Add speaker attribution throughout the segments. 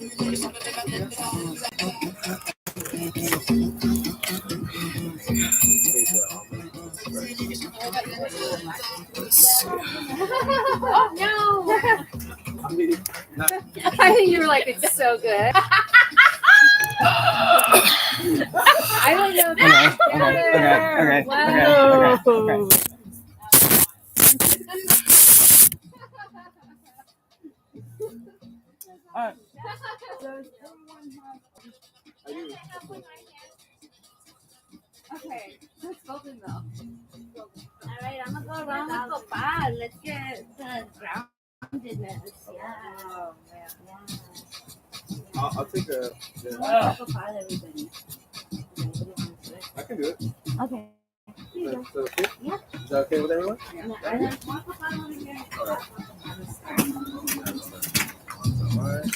Speaker 1: Oh no! I think you were like, it's so good. I don't know.
Speaker 2: Okay.
Speaker 1: Wow. Okay, let's open though. All right, I'm gonna go around with Copal. Let's get the groundedness. Yeah. Oh man. Yeah.
Speaker 3: I'll take a.
Speaker 1: Copal, everybody.
Speaker 3: I can do it.
Speaker 1: Okay.
Speaker 3: Is that okay?
Speaker 1: Yeah.
Speaker 3: Is that okay with everyone?
Speaker 1: And there's more Copal over here.
Speaker 3: All right.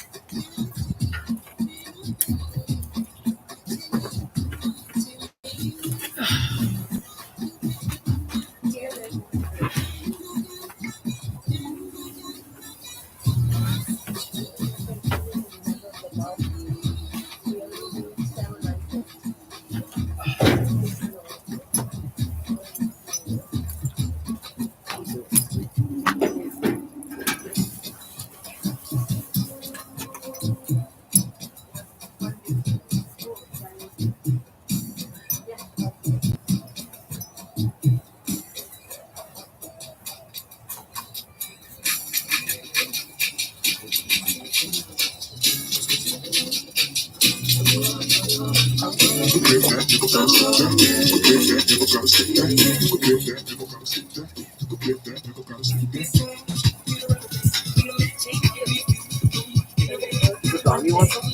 Speaker 3: You want some?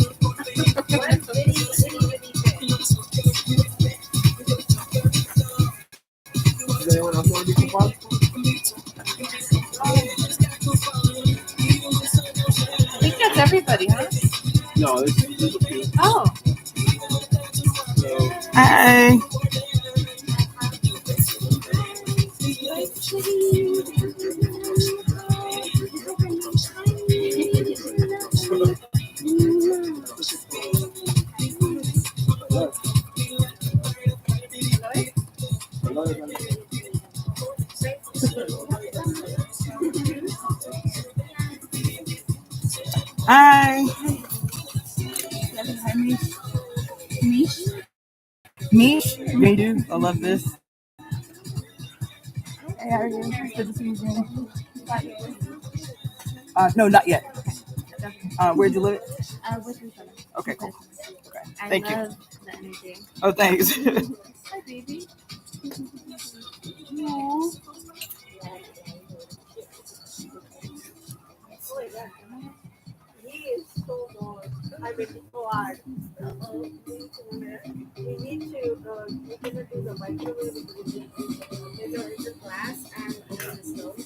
Speaker 3: Does anyone else want to be Copal?
Speaker 1: I think that's everybody, huh?
Speaker 3: No, there's a few.
Speaker 1: Oh.
Speaker 3: So,
Speaker 2: Hi. Hi. Mish? Me too. I love this. Hey, how are you? Good to see you again. No, not yet. Where'd you live? Okay, cool. Okay. Thank you.
Speaker 1: I love the energy.
Speaker 2: Oh, thanks.
Speaker 1: Hi, baby. He is so bored. I mean, so hard. We need to, we're gonna do the microwave. There's a glass and over the stove.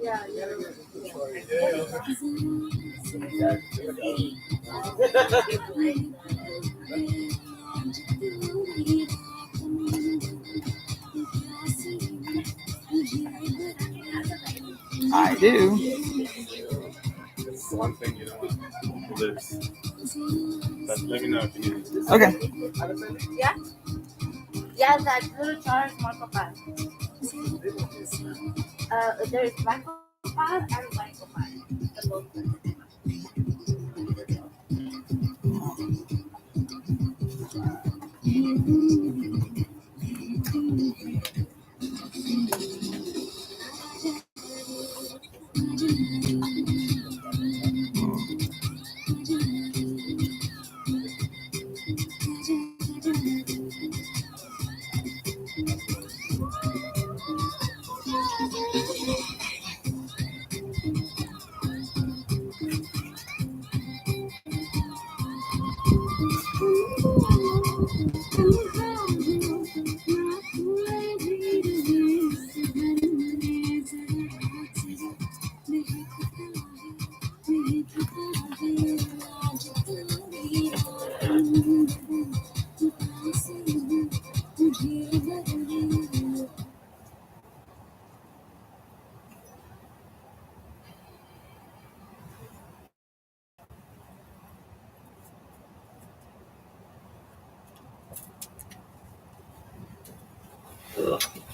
Speaker 1: Yeah.
Speaker 2: I do.
Speaker 3: it's the one thing you don't want to lose. But let me know if you need it.
Speaker 2: Okay.
Speaker 1: Yeah? Yeah, that little jar is more Copal. There's black Copal and white Copal. The both.
Speaker 2: go.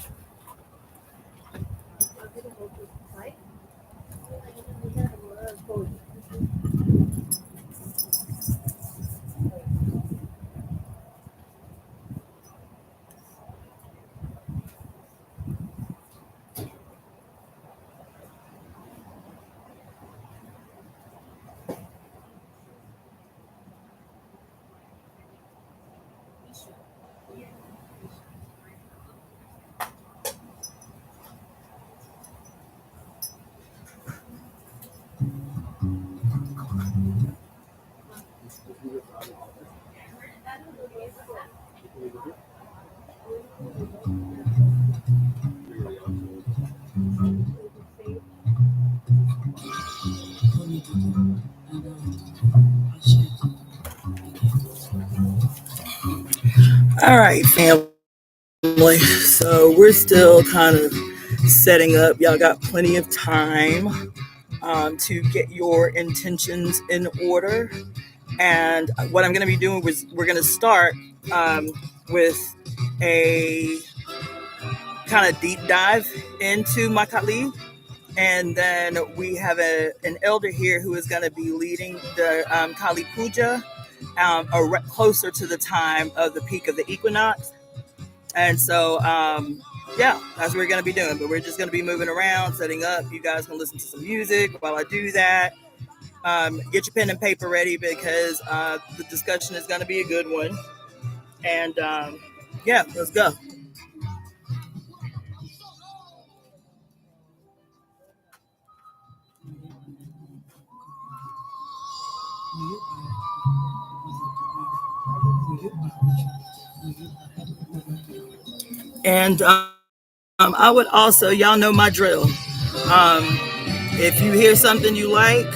Speaker 2: All right, family. So we're still kind of setting up. Y'all got plenty of time to get your intentions in order. And what I'm going to be doing is we're going to start with a kind of deep dive into Makali. And then we have an elder here who is going to be leading the Kali Puja closer to the time of the peak of the equinox. And so, yeah, that's what we're going to be doing. But we're just going to be moving around, setting up. You guys can listen to some music while I do that. Get your pen and paper ready because the discussion is going to be a good one. And yeah, let's go. And I would also, y'all know my drill. If you hear something you like,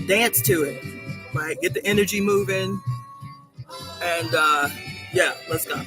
Speaker 2: dance to it. Right? Get the energy moving. And yeah, let's go.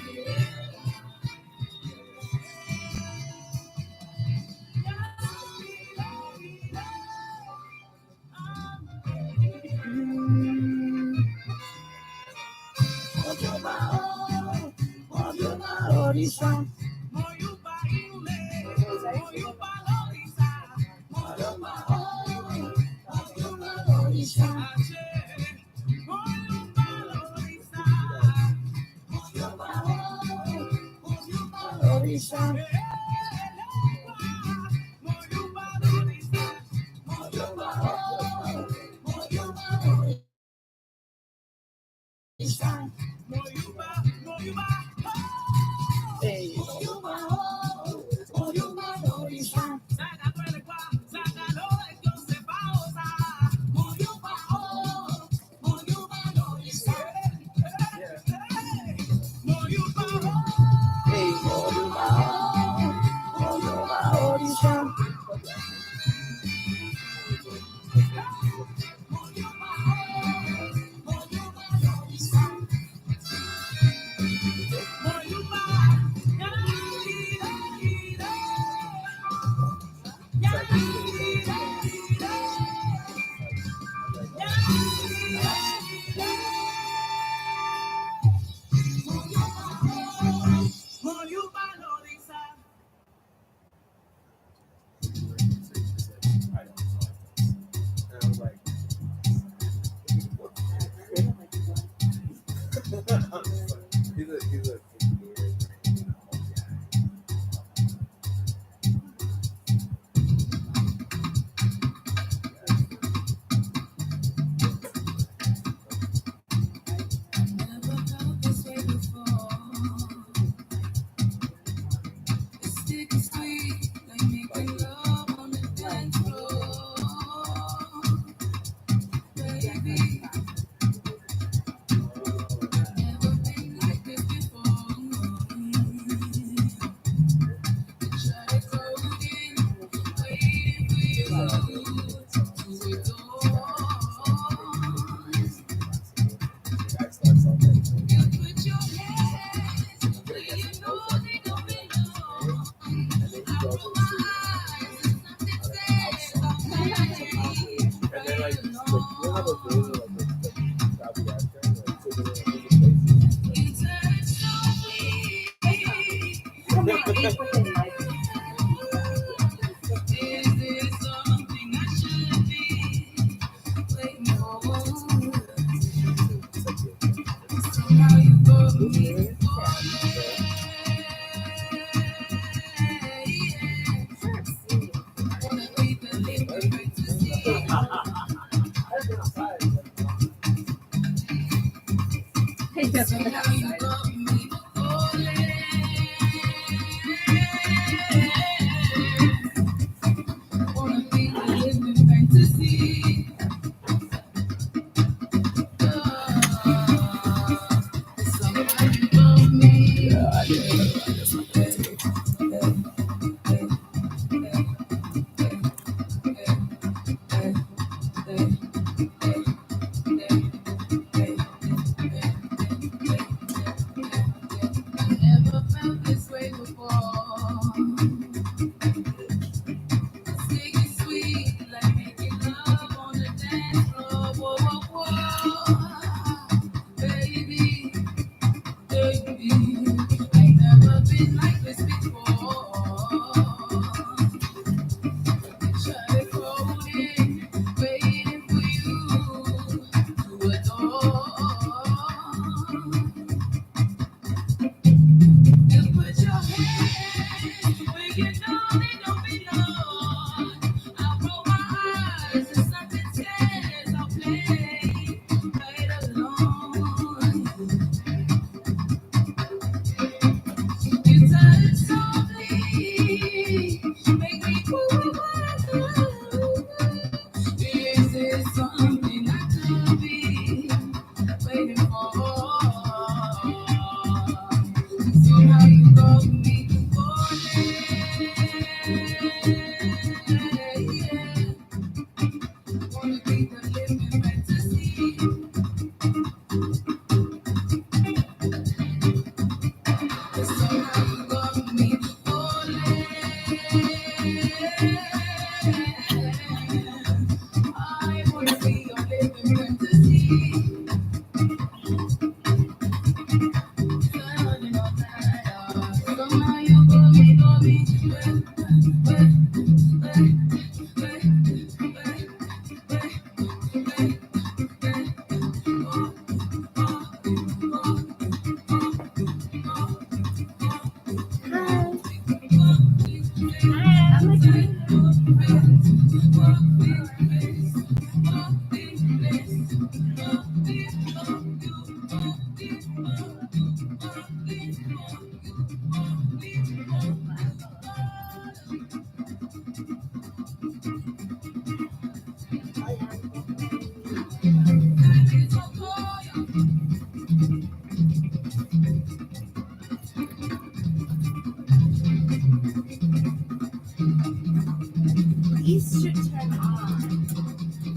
Speaker 1: These should turn on.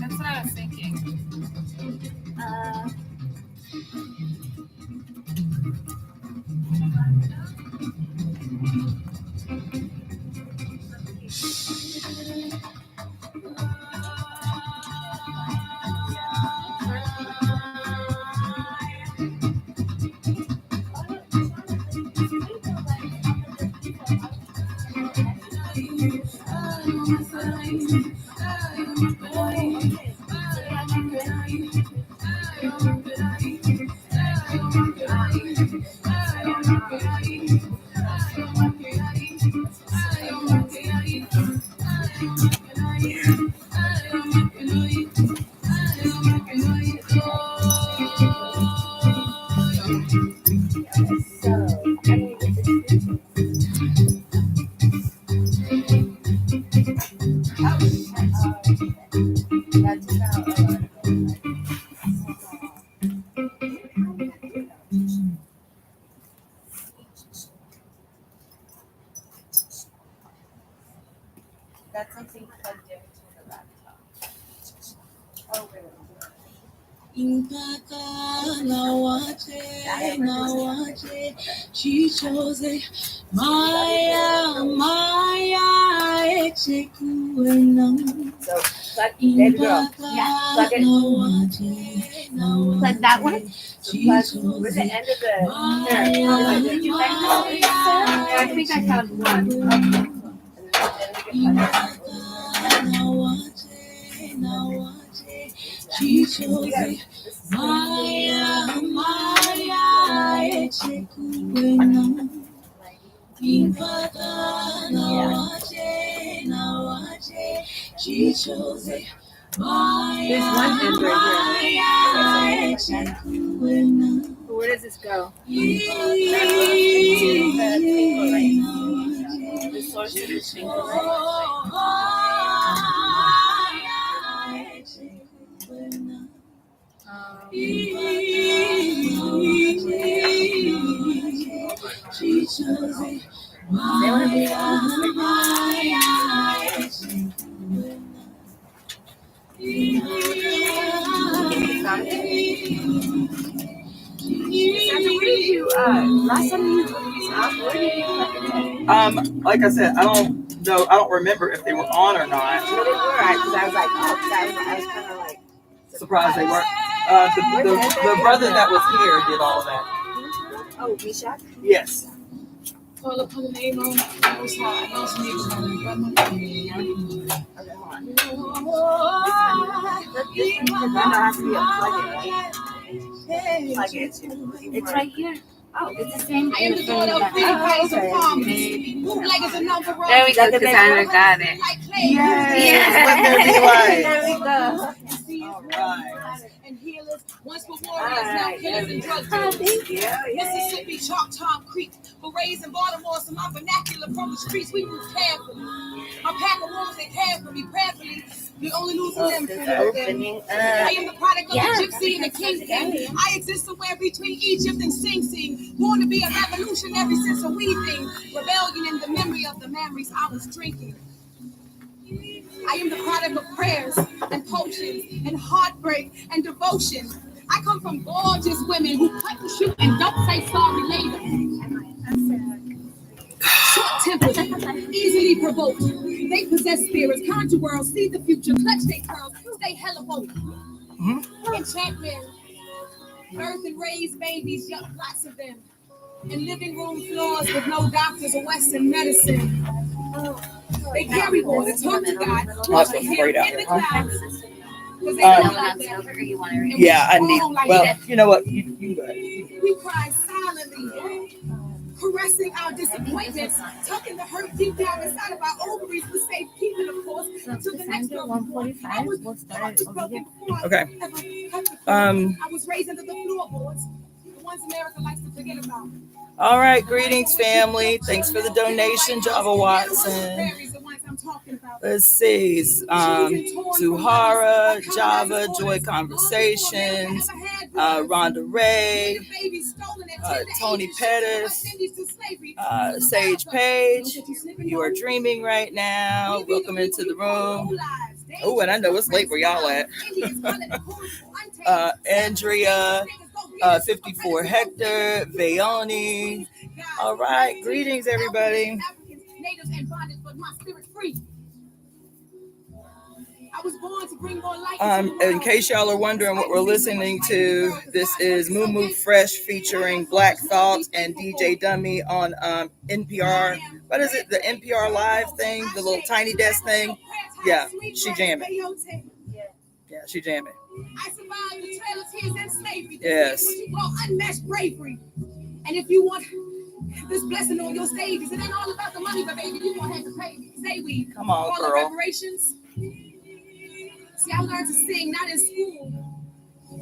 Speaker 4: That's what I was thinking.
Speaker 1: That's something plugged into the laptop. Oh, really?
Speaker 2: Impaka nawache chichoze maya echekuenam.
Speaker 1: So, plug, there we go. Yeah, plug it. Plug that one. Plug, where's the end of the, did you guys know? I think I found one.
Speaker 2: Chichoze maya
Speaker 1: There's one ember here. Where does this go? The source of the twinkle, right?
Speaker 2: Like I said, I don't know. I don't remember if they were on or not.
Speaker 1: No, they were. Because I was like, oh, I was kind of like
Speaker 2: surprised they weren't. The brother that was here did all of that.
Speaker 1: Oh, Mishak?
Speaker 2: Yes.
Speaker 4: Call upon the name of Most High. Most niggas on the
Speaker 1: It's right here. Oh, it's the same.
Speaker 4: I am the daughter of Faye, bootleggers are known for road.
Speaker 1: There we go, Cassandra got it.
Speaker 2: Yes. What there be like?
Speaker 1: There we go.
Speaker 2: All right.
Speaker 4: And healers, once for warriors, now killers and drug dealers.
Speaker 1: Thank you.
Speaker 4: Mississippi, Choctaw Creek, berets in Baltimore, so my vernacular from the streets, we move carefully. My pack of wolves, they care for me prayerfully. The only losing them for
Speaker 1: Opening
Speaker 4: I
Speaker 1: up.
Speaker 4: am the product of the gypsy and the king. I exist somewhere between Egypt and Sing Sing. Born to be a revolutionary since a wee thing. Rebellion in the memory of the memories I was drinking. I am the product of prayers and potions and heartbreak and devotion. I come from gorgeous women who cut and shoot and don't say sorry later. Short-tempered, easily provoked. They possess spirits, conjure worlds, see the future, clutch their pearls, stay hella woke. Enchantment, birth and raise babies, young lots of them. In living room floors with no doctors or Western medicine. They carry water, talk to God,
Speaker 2: Lots of great out
Speaker 4: in the
Speaker 2: there.
Speaker 4: clouds.
Speaker 2: Yeah, I need. Well, you know what? You go ahead.
Speaker 4: We cry silently, caressing our disappointments, tucking the hurt deep down inside of our ovaries for safekeeping, of course. To the next girl,
Speaker 1: 145. We'll start over here.
Speaker 2: Okay.
Speaker 4: I was raised under the floorboards, the ones America likes to forget about.
Speaker 2: All right. Greetings, family. Thanks for the donation, Java Watson. Let's see. Zuhara, Java, Joy Conversations, Rhonda Ray, Tony Pettis, Sage Page. You are dreaming right now. Welcome into the room. Oh, and I know it's late where y'all at. Andrea, 54 Hector, Vayoni. All right. Greetings, everybody. In case y'all are wondering what we're listening to, this is Moo Moo Fresh featuring Black Thought and DJ Dummy on NPR. What is it? The NPR Live thing? The little tiny desk thing? Yeah, she jamming. Yeah, she jamming.
Speaker 4: I survived the trail of tears and slavery.
Speaker 2: Yes.
Speaker 4: What you call unmatched bravery. And if you want this blessing on your stages, it ain't all about the money, but baby, you gonna have to pay. Say we.
Speaker 2: Come on,
Speaker 4: all
Speaker 2: girl.
Speaker 4: the reparations. See, I learned to sing not in school,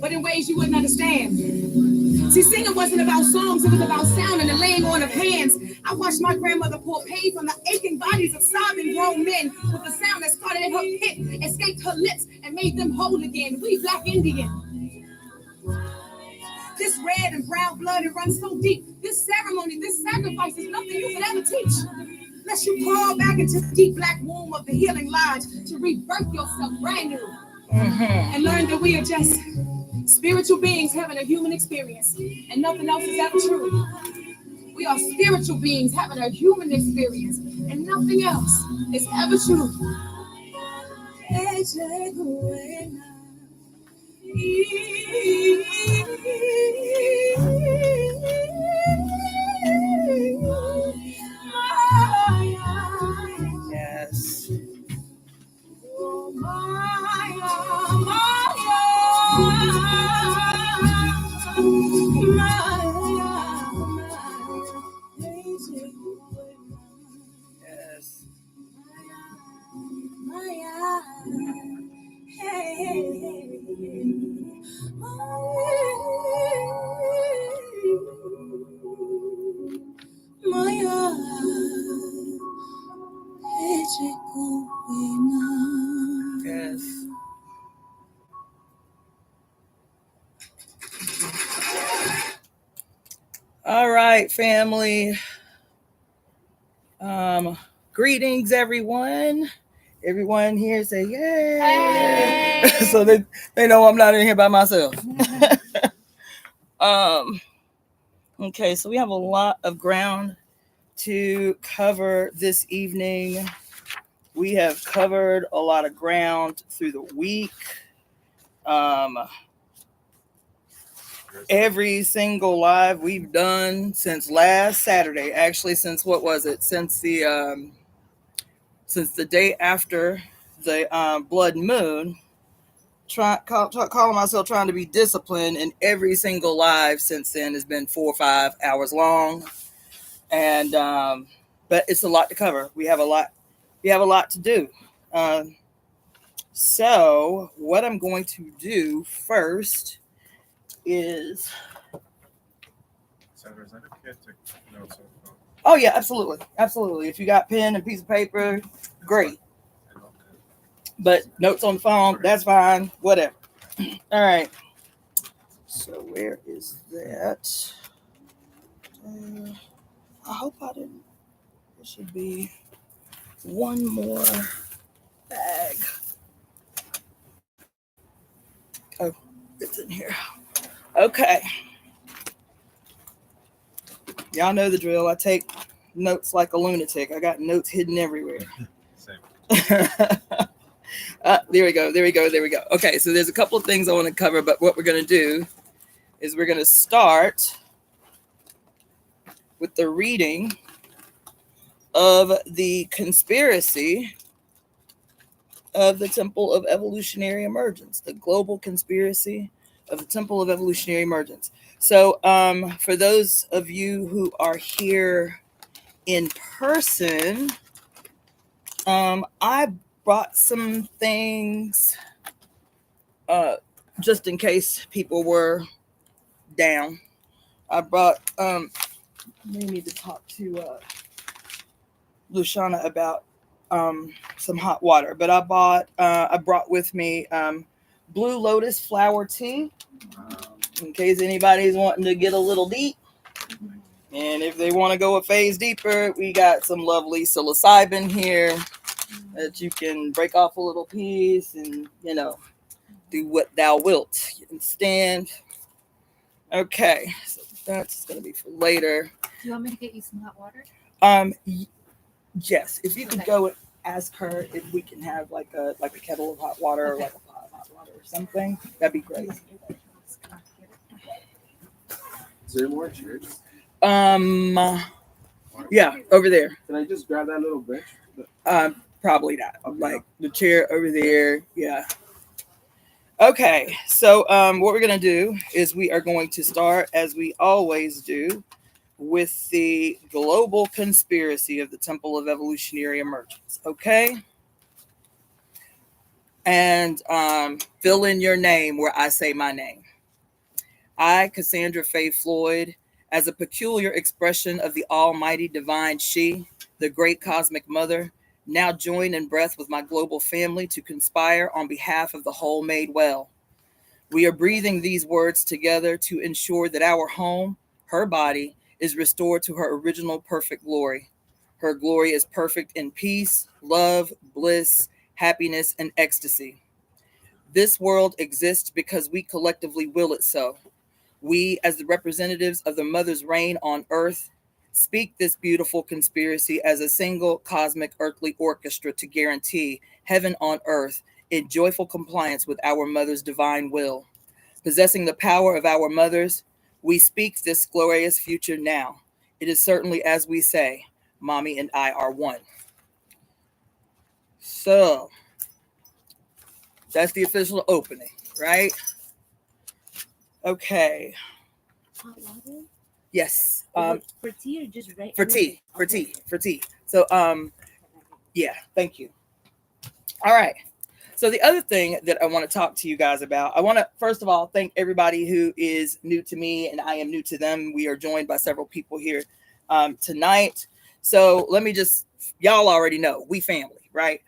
Speaker 4: but in ways you wouldn't understand. See, singing wasn't about songs, it was about sound and the laying on of hands. I watched my grandmother pour pain from the aching bodies of sobbing grown men with the sound that started in her pit, escaped her lips, and made them whole again. We Black Indian. This red and brown blood, it runs so deep. This ceremony, this sacrifice is nothing you could ever teach. Unless you crawl back into the deep black womb of the healing lodge to rebirth yourself brand new. And learn that we are just spiritual beings having a human experience, and nothing else is ever true. We are spiritual beings having a human experience, and nothing else is ever true.
Speaker 2: Yes. Yes. All right, family. Greetings, everyone. Everyone here say yay.
Speaker 1: Hey.
Speaker 2: So they know I'm not in here by myself. Okay, so we have a lot of ground to cover this evening. We have covered a lot of ground through the week. Every single live we've done since last Saturday, actually since what was it? Since the day after the blood moon. Calling myself trying to be disciplined, and every single live since then has been 4 or 5 hours long, and but it's a lot to cover. We have a lot to do. So what I'm going to do first is.
Speaker 3: Sandra, is that okay to take notes on the phone?
Speaker 2: Oh yeah, absolutely. If you got pen and piece of paper, great. But notes on the phone, that's fine. Whatever. All right. So where is that? I hope I didn't. There should be one more bag. Oh, it's in here. Okay. Y'all know the drill. I take notes like a lunatic. I got notes hidden everywhere.
Speaker 3: Same.
Speaker 2: There we go. Okay, so there's a couple of things I want to cover, but what we're going to do is we're going to start with the reading of the conspiracy of the Temple of Evolutionary Emergence, the global conspiracy of the Temple of Evolutionary Emergence. So for those of you who are here in person, I brought some things just in case people were down. I brought, we need to talk to Luciana about some hot water, but I brought with me Blue Lotus flower tea in case anybody's wanting to get a little deep. And if they want to go a phase deeper, we got some lovely psilocybin here that you can break off a little piece and, do what thou wilt. You can stand. Okay, so that's going to be for later.
Speaker 1: Do you want me to get you some hot water?
Speaker 2: Yes, if you could go and ask her if we can have like a kettle of hot water or like a pot of hot water or something, that'd be great.
Speaker 5: Is there more chairs?
Speaker 2: Yeah, over there.
Speaker 5: Can I just grab that little bench?
Speaker 2: Probably not. Like the chair over there. Yeah. Okay, so what we're gonna do is we are going to start, as we always do, with the global conspiracy of the Temple of Evolutionary Emergence. Okay, and fill in your name where I say my name. I, Cassandra-Floyd, as a peculiar expression of the Almighty Divine She, the Great Cosmic Mother, now join in breath with my global family to conspire on behalf of the whole made well. We are breathing these words together to ensure that our home, her body, is restored to her original perfect glory. Her glory is perfect in peace, love, bliss, happiness, and ecstasy. This world exists because we collectively will it so. We, as the representatives of the Mother's reign on earth, speak this beautiful conspiracy as a single cosmic earthly orchestra to guarantee heaven on earth in joyful compliance with our Mother's divine will. Possessing the power of our mothers, we speak this glorious future now. It is certainly as we say, Mommy and I are one. So, that's the official opening, right? Okay.
Speaker 1: Hot water?
Speaker 2: Yes.
Speaker 1: For tea or just right?
Speaker 2: For tea. So, yeah, thank you. All right. So the other thing that I want to talk to you guys about, I want to first of all thank everybody who is new to me and I am new to them. We are joined by several people here tonight. So let me just, y'all already know, we family, right?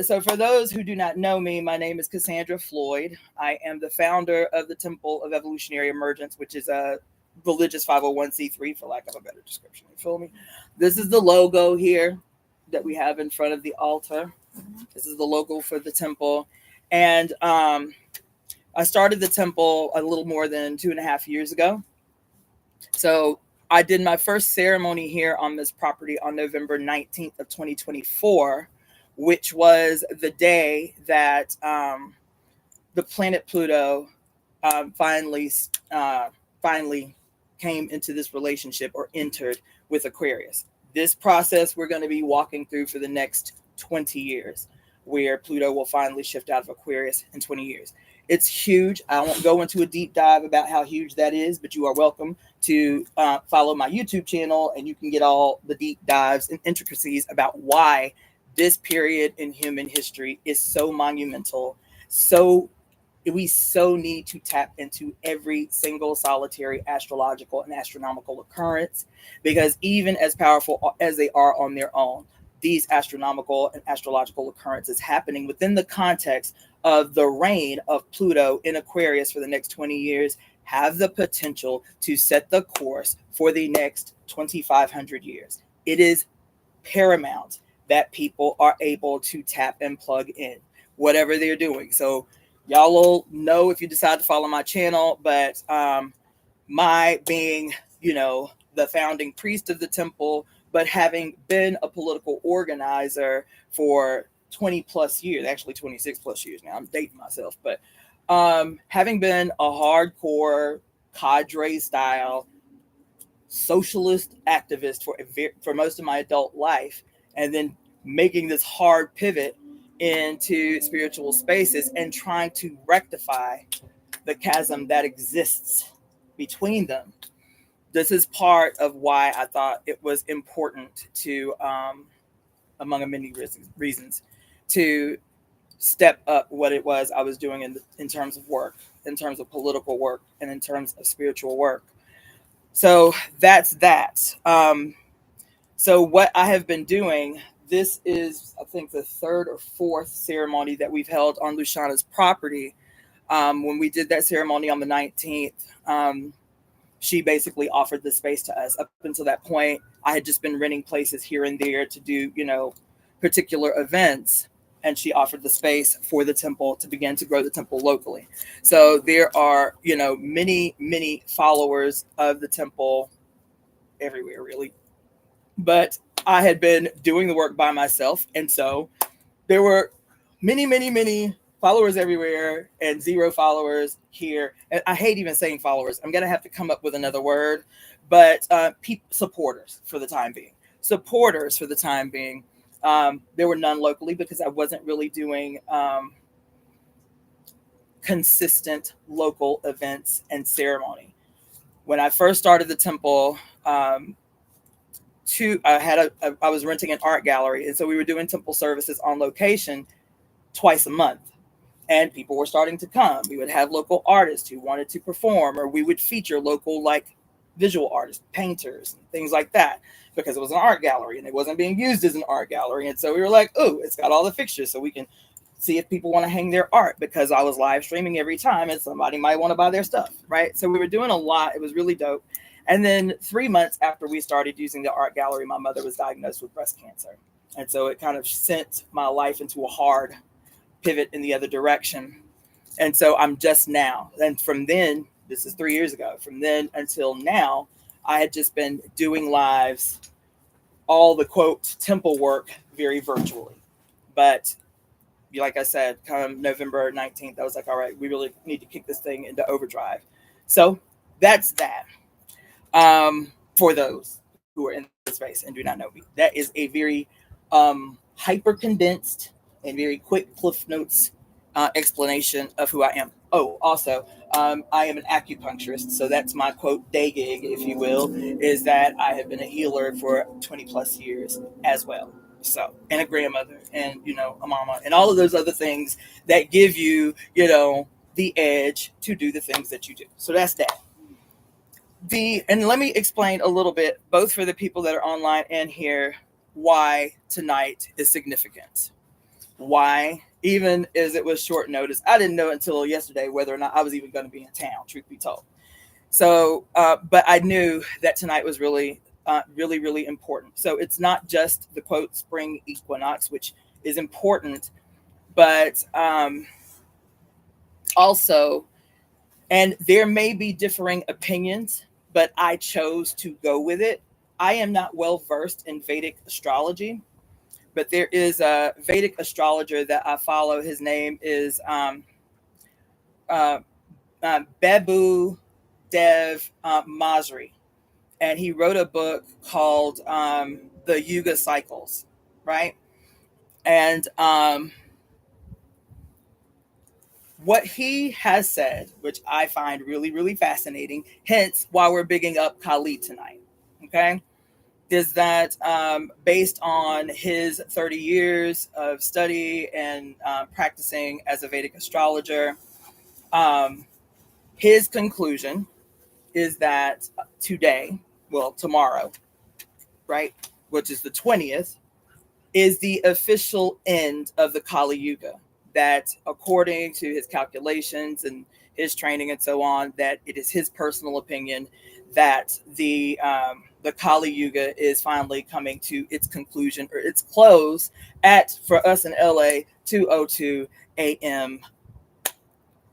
Speaker 2: So for those who do not know me, my name is Cassandra-Floyd. I am the founder of the Temple of Evolutionary Emergence, which is a religious 501c3, for lack of a better description. You feel me? This is the logo here that we have in front of the altar. This is the logo for the temple. And I started the temple a little more than 2.5 years ago. So I did my first ceremony here on this property on November 19th of 2024, which was the day that the planet Pluto finally came into this relationship or entered with Aquarius. This process we're going to be walking through for the next 20 years, where Pluto will finally shift out of Aquarius in 20 years. It's huge. I won't go into a deep dive about how huge that is, but you are welcome to follow my YouTube channel and you can get all the deep dives and intricacies about why this period in human history is so monumental. We so need to tap into every single solitary astrological and astronomical occurrence, because even as powerful as they are on their own, these astronomical and astrological occurrences happening within the context of the reign of Pluto in Aquarius for the next 20 years have the potential to set the course for the next 2,500 years. It is paramount that people are able to tap and plug in whatever they're doing. So y'all will know if you decide to follow my channel, but my being, the founding priest of the temple, but having been a political organizer for 20 plus years, actually 26 plus years now, I'm dating myself, but having been a hardcore cadre style socialist activist for most of my adult life, and then making this hard pivot into spiritual spaces and trying to rectify the chasm that exists between them. This is part of why I thought it was important to, among many reasons, to step up what it was I was doing in terms of work, in terms of political work, and in terms of spiritual work. So that's that. So what I have been doing, this is, I think, the third or fourth ceremony that we've held on Luciana's property. When we did that ceremony on the 19th, she basically offered the space to us. Up until that point, I had just been renting places here and there to do, particular events. And she offered the space for the temple to begin to grow the temple locally. So there are, many, many followers of the temple everywhere, really. But I had been doing the work by myself. And so there were many, many, many followers everywhere and 0 followers here. And I hate even saying followers. I'm going to have to come up with another word. But supporters for the time being. Supporters for the time being. There were none locally because I wasn't really doing consistent local events and ceremony. When I first started the temple, I was renting an art gallery, and so we were doing temple services on location twice a month, and people were starting to come. We would have local artists who wanted to perform, or we would feature local visual artists, painters, and things like that, because it was an art gallery and it wasn't being used as an art gallery. And so we were like, oh, it's got all the fixtures, so we can see if people want to hang their art, because I was live streaming every time and somebody might want to buy their stuff, right? So we were doing a lot. It was really dope. And then 3 months after we started using the art gallery, my mother was diagnosed with breast cancer. And so it kind of sent my life into a hard pivot in the other direction. And so I'm just now, and from then, this is 3 years ago, from then until now, I had just been doing lives, all the quote temple work very virtually. But like I said, come November 19th, I was like, all right, we really need to kick this thing into overdrive. So that's that. For those who are in the space and do not know me, that is a very hyper condensed and very quick Cliff Notes explanation of who I am. Oh, also, I am an acupuncturist, so that's my quote day gig, if you will, is that I have been a healer for 20 plus years as well. So, and a grandmother, and a mama, and all of those other things that give you, the edge to do the things that you do. So that's that. And let me explain a little bit, both for the people that are online and here, why tonight is significant. Why, even as it was short notice, I didn't know until yesterday whether or not I was even going to be in town, truth be told. So, but I knew that tonight was really, really important. So it's not just the quote spring equinox, which is important, but also, and there may be differing opinions, but I chose to go with it. I am not well versed in Vedic astrology, but there is a Vedic astrologer that I follow. His name is Babu Dev Masri, and he wrote a book called The Yuga Cycles, right? And what he has said, which I find really, really fascinating, hence why we're bigging up Kali tonight, okay, is that based on his 30 years of study and practicing as a Vedic astrologer, his conclusion is that tomorrow, right, which is the 20th, is the official end of the Kali Yuga. That according to his calculations and his training and so on, that it is his personal opinion that the Kali Yuga is finally coming to its conclusion or its close at, for us in LA, 2:02 a.m.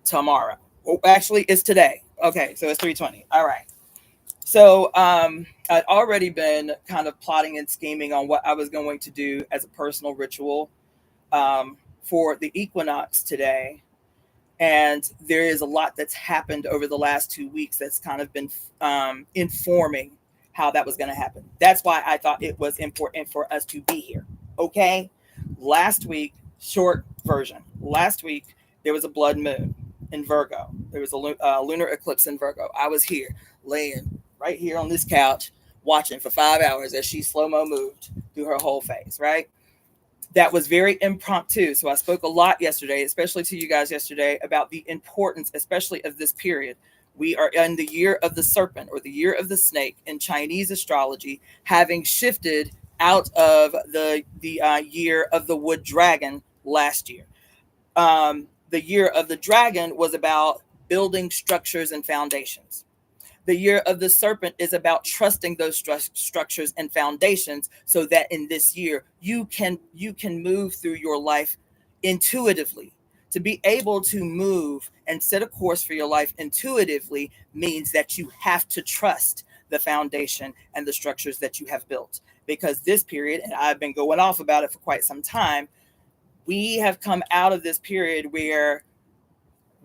Speaker 2: tomorrow. Well, actually, it's today. Okay, so it's 3:20. All right. So I'd already been kind of plotting and scheming on what I was going to do as a personal ritual for the equinox today. And there is a lot that's happened over the last 2 weeks that's kind of been informing how that was going to happen. That's why I thought it was important for us to be here. Okay. Last week, short version. Last week, there was a blood moon in Virgo. There was a lunar eclipse in Virgo. I was here, laying right here on this couch, watching for 5 hours as she slow-mo moved through her whole face, right? That was very impromptu. So I spoke a lot yesterday, especially to you guys yesterday, about the importance, especially of this period. We are in the year of the serpent, or the year of the snake in Chinese astrology, having shifted out of the year of the wood dragon last year. The year of the dragon was about building structures and foundations. The year of the serpent is about trusting those structures and foundations, so that in this year you can move through your life intuitively. To be able to move and set a course for your life intuitively means that you have to trust the foundation and the structures that you have built. Because this period, and I've been going off about it for quite some time, we have come out of this period where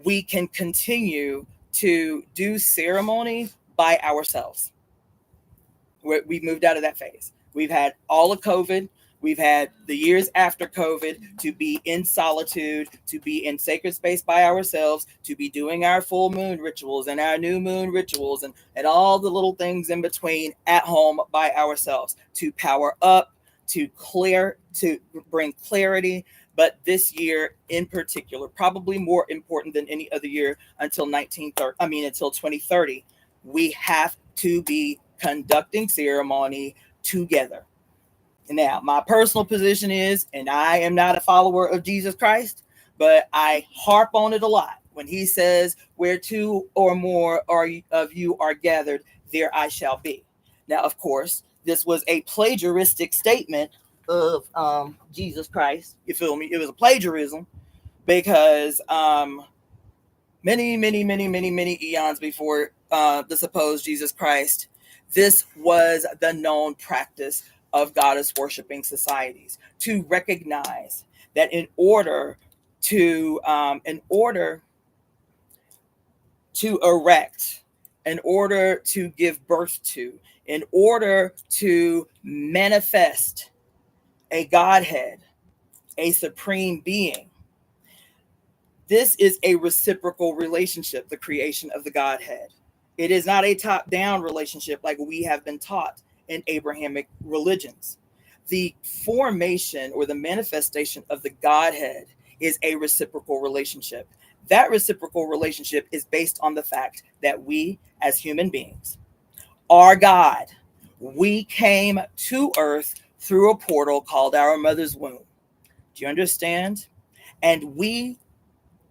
Speaker 2: we can continue to do ceremony by ourselves. We've moved out of that phase. We've had all of COVID. We've had the years after COVID to be in solitude, to be in sacred space by ourselves, to be doing our full moon rituals and our new moon rituals and all the little things in between at home by ourselves, to power up, to bring clarity. But this year in particular, probably more important than any other year until 2030, we have to be conducting ceremony together. Now, my personal position is, and I am not a follower of Jesus Christ, but I harp on it a lot when he says, where two or more of you are gathered, there I shall be. Now, of course, this was a plagiaristic statement of Jesus Christ. You feel me? It was a plagiarism because many eons before the supposed Jesus Christ, this was the known practice of goddess worshiping societies, to recognize that in order to erect, in order to give birth to, in order to manifest a Godhead, a supreme being, this is a reciprocal relationship, the creation of the Godhead. It is not a top-down relationship like we have been taught in Abrahamic religions. the formation or the manifestation of the Godhead is a reciprocal relationship. That reciprocal relationship is based on the fact that we, as human beings, are God. We came to earth through a portal called our mother's womb. Do you understand? And we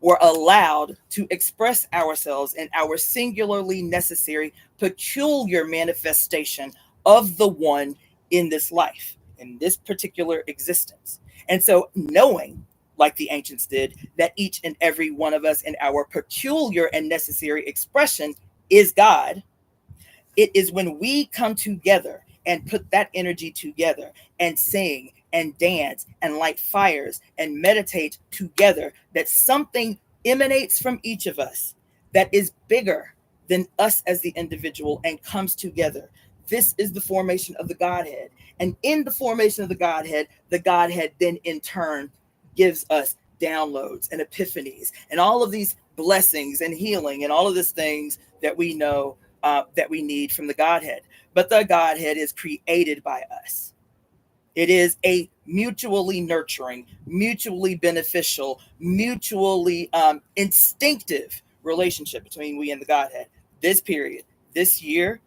Speaker 2: were allowed to express ourselves in our singularly necessary, peculiar manifestation of the one in this life, in this particular existence. And so, knowing, like the ancients did, that each and every one of us in our peculiar and necessary expression is God, it is when we come together and put that energy together and sing and dance and light fires and meditate together that something emanates from each of us that is bigger than us as the individual and comes together. This is the formation of the Godhead. And in the formation of the Godhead then in turn gives us downloads and epiphanies and all of these blessings and healing and all of these things that we know that we need from the Godhead. But the Godhead is created by us. It is a mutually nurturing, mutually beneficial, mutually instinctive relationship between we and the Godhead. This period, this year,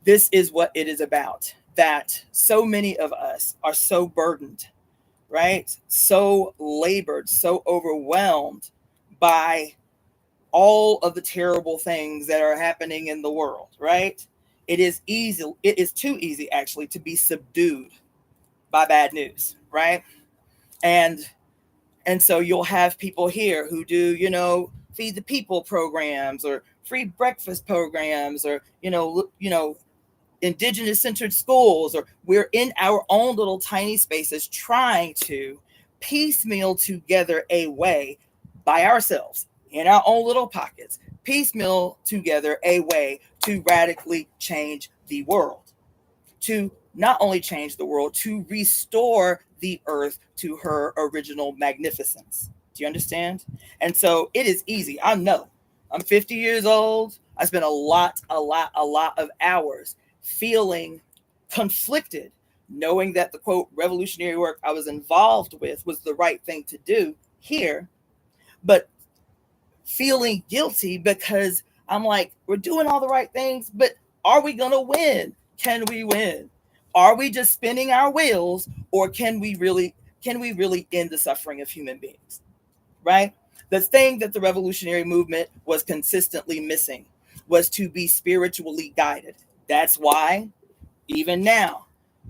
Speaker 2: this is what it is about. That so many of us are so burdened, right? So labored, so overwhelmed by all of the terrible things that are happening in the world, right? It is too easy actually to be subdued by bad news, right? And so you'll have people here who do, feed the people programs or free breakfast programs or, indigenous centered schools, or we're in our own little tiny spaces trying to piecemeal together a way by ourselves in our own little pockets, piecemeal together a way to radically change the world, to not only change the world, to restore the earth to her original magnificence. Do you understand? And so it is easy. I know I'm 50 years old. I spent a lot of hours feeling conflicted, knowing that the quote revolutionary work I was involved with was the right thing to do here, but feeling guilty because I'm like, we're doing all the right things, but are we going to win? Can we win? Are we just spinning our wheels, or can we really end the suffering of human beings? Right? The thing that the revolutionary movement was consistently missing was to be spiritually guided. That's why even now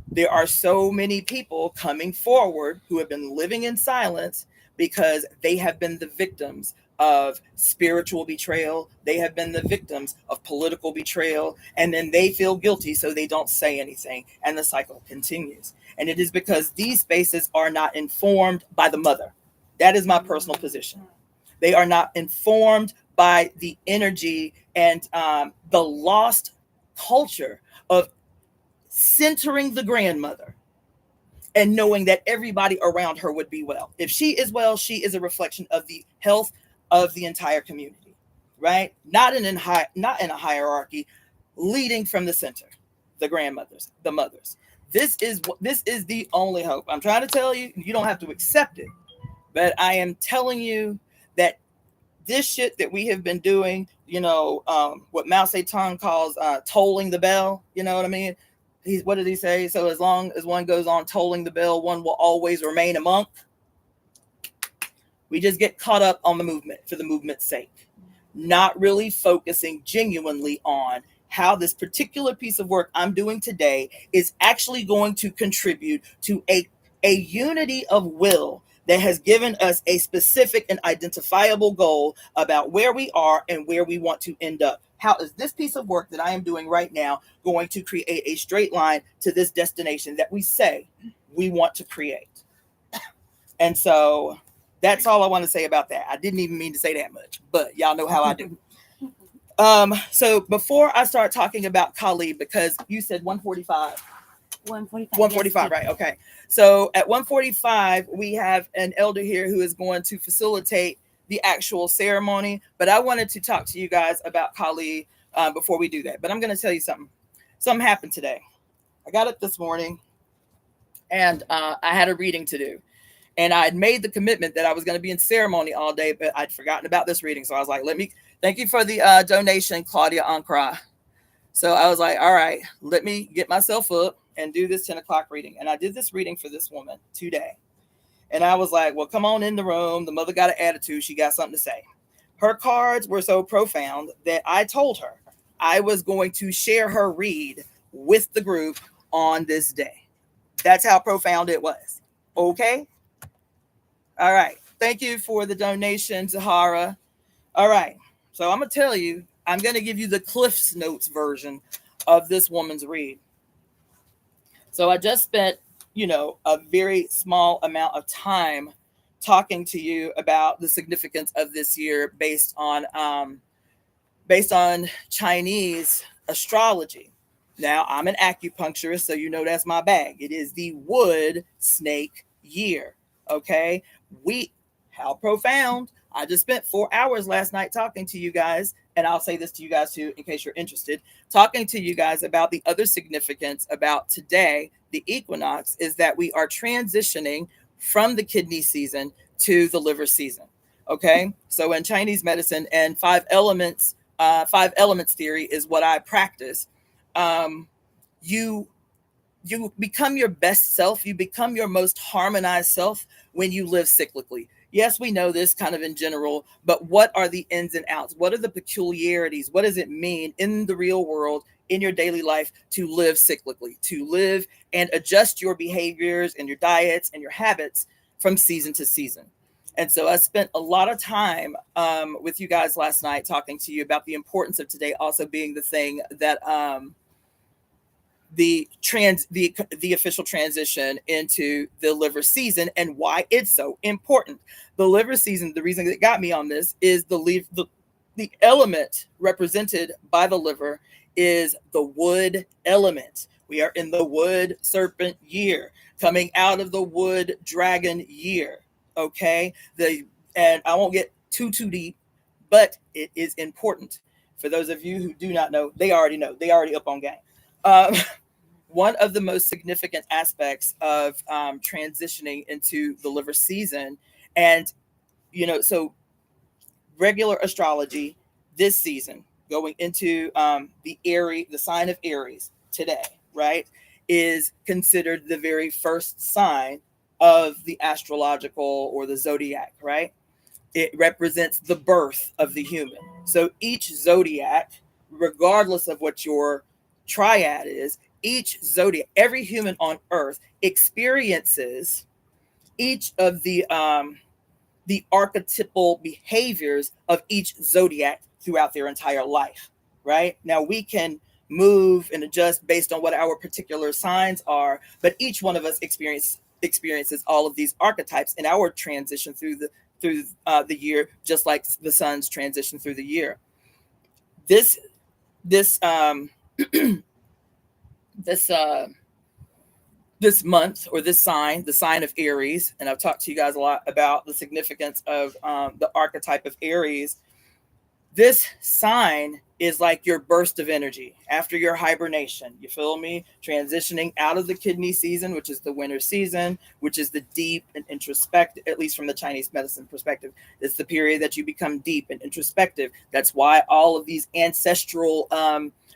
Speaker 2: there are so many people coming forward who have been living in silence because they have been the victims of spiritual betrayal. They have been the victims of political betrayal, and then they feel guilty, so they don't say anything, and the cycle continues. And it is because these spaces are not informed by the mother. That is my personal position. They are not informed by the energy and the lost culture of centering the grandmother and knowing that everybody around her would be well. If she is well, she is a reflection of the health of the entire community, right? Not in a hierarchy, leading from the center, the grandmothers, the mothers. This is the only hope. I'm trying to tell you, you don't have to accept it, but I am telling you that this shit that we have been doing, what Mao Zedong calls tolling the bell, you know what I mean? What did he say? So as long as one goes on tolling the bell, one will always remain a monk. We just get caught up on the movement for the movement's sake, not really focusing genuinely on how this particular piece of work I'm doing today is actually going to contribute to a unity of will that has given us a specific and identifiable goal about where we are and where we want to end up. How is this piece of work that I am doing right now going to create a straight line to this destination that we say we want to create? And so that's all I want to say about that. I didn't even mean to say that much, but y'all know how I do. So before I start talking about Kali, because you said 145. 145, yes, right? Okay. So at 145, we have an elder here who is going to facilitate the actual ceremony. But I wanted to talk to you guys about Kali before we do that. But I'm going to tell you something. Something happened today. I got up this morning and I had a reading to do. And I had made the commitment that I was going to be in ceremony all day, but I'd forgotten about this reading. So I was like, thank you for the donation, Claudia Ancra. So I was like, all right, let me get myself up and do this 10 o'clock reading. And I did this reading for this woman today. And I was like, well, come on in the room. The mother got an attitude. She got something to say. Her cards were so profound that I told her I was going to share her read with the group on this day. That's how profound it was. Okay. All right. Thank you for the donation, Zahara. All right. So I'm going to tell you, I'm going to give you the Cliff's Notes version of this woman's read. So I just spent, a very small amount of time talking to you about the significance of this year based on Chinese astrology. Now, I'm an acupuncturist, so that's my bag. It is the wood snake year. Okay. How profound. I just spent 4 hours last night talking to you guys, and I'll say this to you guys too, in case you're interested, talking to you guys about the other significance about today, the equinox, is that we are transitioning from the kidney season to the liver season. Okay. So in Chinese medicine, and five elements theory is what I practice. You become your best self. You become your most harmonized self when you live cyclically. Yes, we know this kind of in general, but what are the ins and outs? What are the peculiarities? What does it mean in the real world, in your daily life, to live cyclically, to live and adjust your behaviors and your diets and your habits from season to season? And so I spent a lot of time with you guys last night talking to you about the importance of today also being the thing that the official transition into the liver season and why it's so important. The liver season, the reason that got me on this is the element represented by the liver is the wood element. We are in the wood serpent year, coming out of the wood dragon year. Okay. And I won't get too deep, but it is important. For those of you who do not know, they already know. They already up on game. One of the most significant aspects of transitioning into the liver season, and so regular astrology this season, going into the sign of Aries today, right, is considered the very first sign of the astrological or the zodiac, right? It represents the birth of the human. So each zodiac, regardless of what your triad is, each zodiac, every human on earth experiences each of the archetypal behaviors of each zodiac throughout their entire life, right? Now we can move and adjust based on what our particular signs are, but each one of us experiences all of these archetypes in our transition through the year, just like the sun's transition through the year. This month, or this sign, the sign of Aries, and I've talked to you guys a lot about the significance of the archetype of Aries. This sign is like your burst of energy after your hibernation. You feel me? Transitioning out of the kidney season, which is the winter season, which is the deep and introspective, at least from the Chinese medicine perspective. It's the period that you become deep and introspective. That's why all of these ancestral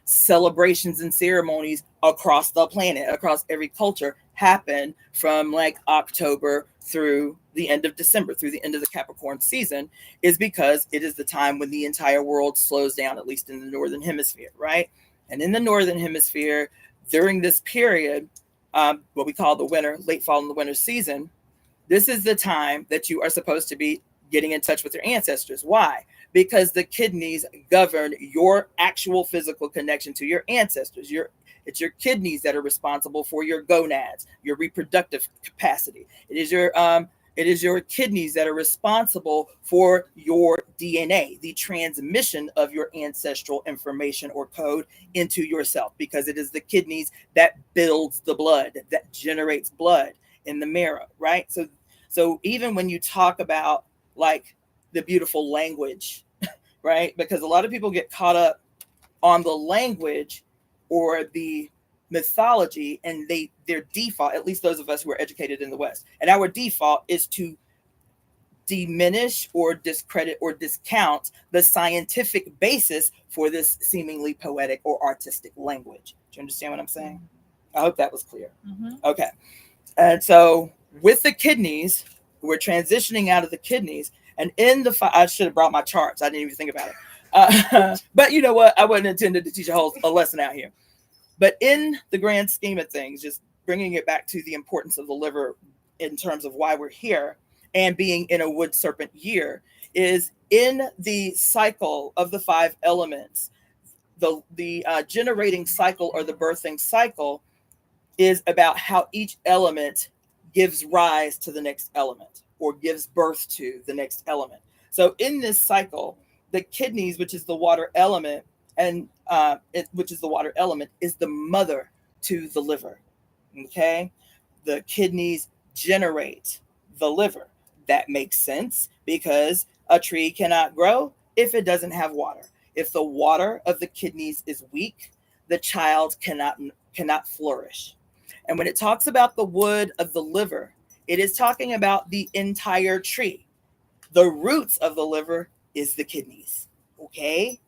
Speaker 2: celebrations and ceremonies across the planet, across every culture, happen from like October through the end of December, through the end of the Capricorn season, is because it is the time when the entire world slows down, at least in the Northern Hemisphere, right? And in the Northern Hemisphere, during this period, what we call the winter, late fall and the winter season, this is the time that you are supposed to be getting in touch with your ancestors. Why? Because the kidneys govern your actual physical connection to your ancestors. It's your kidneys that are responsible for your gonads, your reproductive capacity. It is your kidneys that are responsible for your DNA, the transmission of your ancestral information or code into yourself, because it is the kidneys that builds the blood, that generates blood in the marrow, right? So even when you talk about like the beautiful language, right? Because a lot of people get caught up on the language or the mythology, and their default, at least those of us who are educated in the West, and our default is to diminish or discredit or discount the scientific basis for this seemingly poetic or artistic language. Do you understand what I'm saying? I hope that was clear. Okay. And so with the kidneys, we're transitioning out of the kidneys, and in the I should have brought my charts. I didn't even think about it. But you know what? I wasn't intended to teach a lesson out here. But in the grand scheme of things, just bringing it back to the importance of the liver in terms of why we're here, and being in a wood serpent year, is in the cycle of the 5 elements. The generating cycle, or the birthing cycle, is about how each element gives rise to the next element, or gives birth to the next element. So in this cycle, the kidneys, which is the water element, is the mother to the liver. Okay, the kidneys generate the liver. That makes sense, because a tree cannot grow if it doesn't have water. If the water of the kidneys is weak, the child cannot flourish. And when it talks about the wood of the liver, it is talking about the entire tree. The roots of the liver is the kidneys. Okay,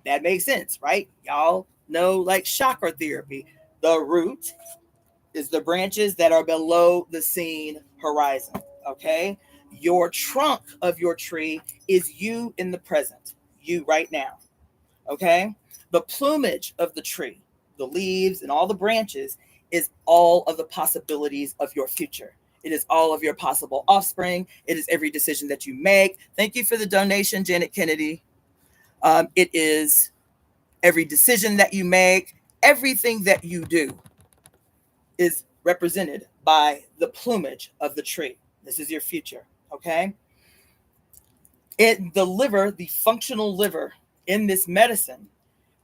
Speaker 2: that makes sense, right? Y'all know, like chakra therapy, the root is the branches that are below the seen horizon. Okay, your trunk of your tree is you in the present, you right now. Okay, the plumage of the tree, the leaves and all the branches, is all of the possibilities of your future. It is all of your possible offspring. It is every decision that you make. Thank you for the donation, Janet Kennedy. It is every decision that you make. Everything that you do is represented by the plumage of the tree. This is your future, okay? The liver, the functional liver in this medicine,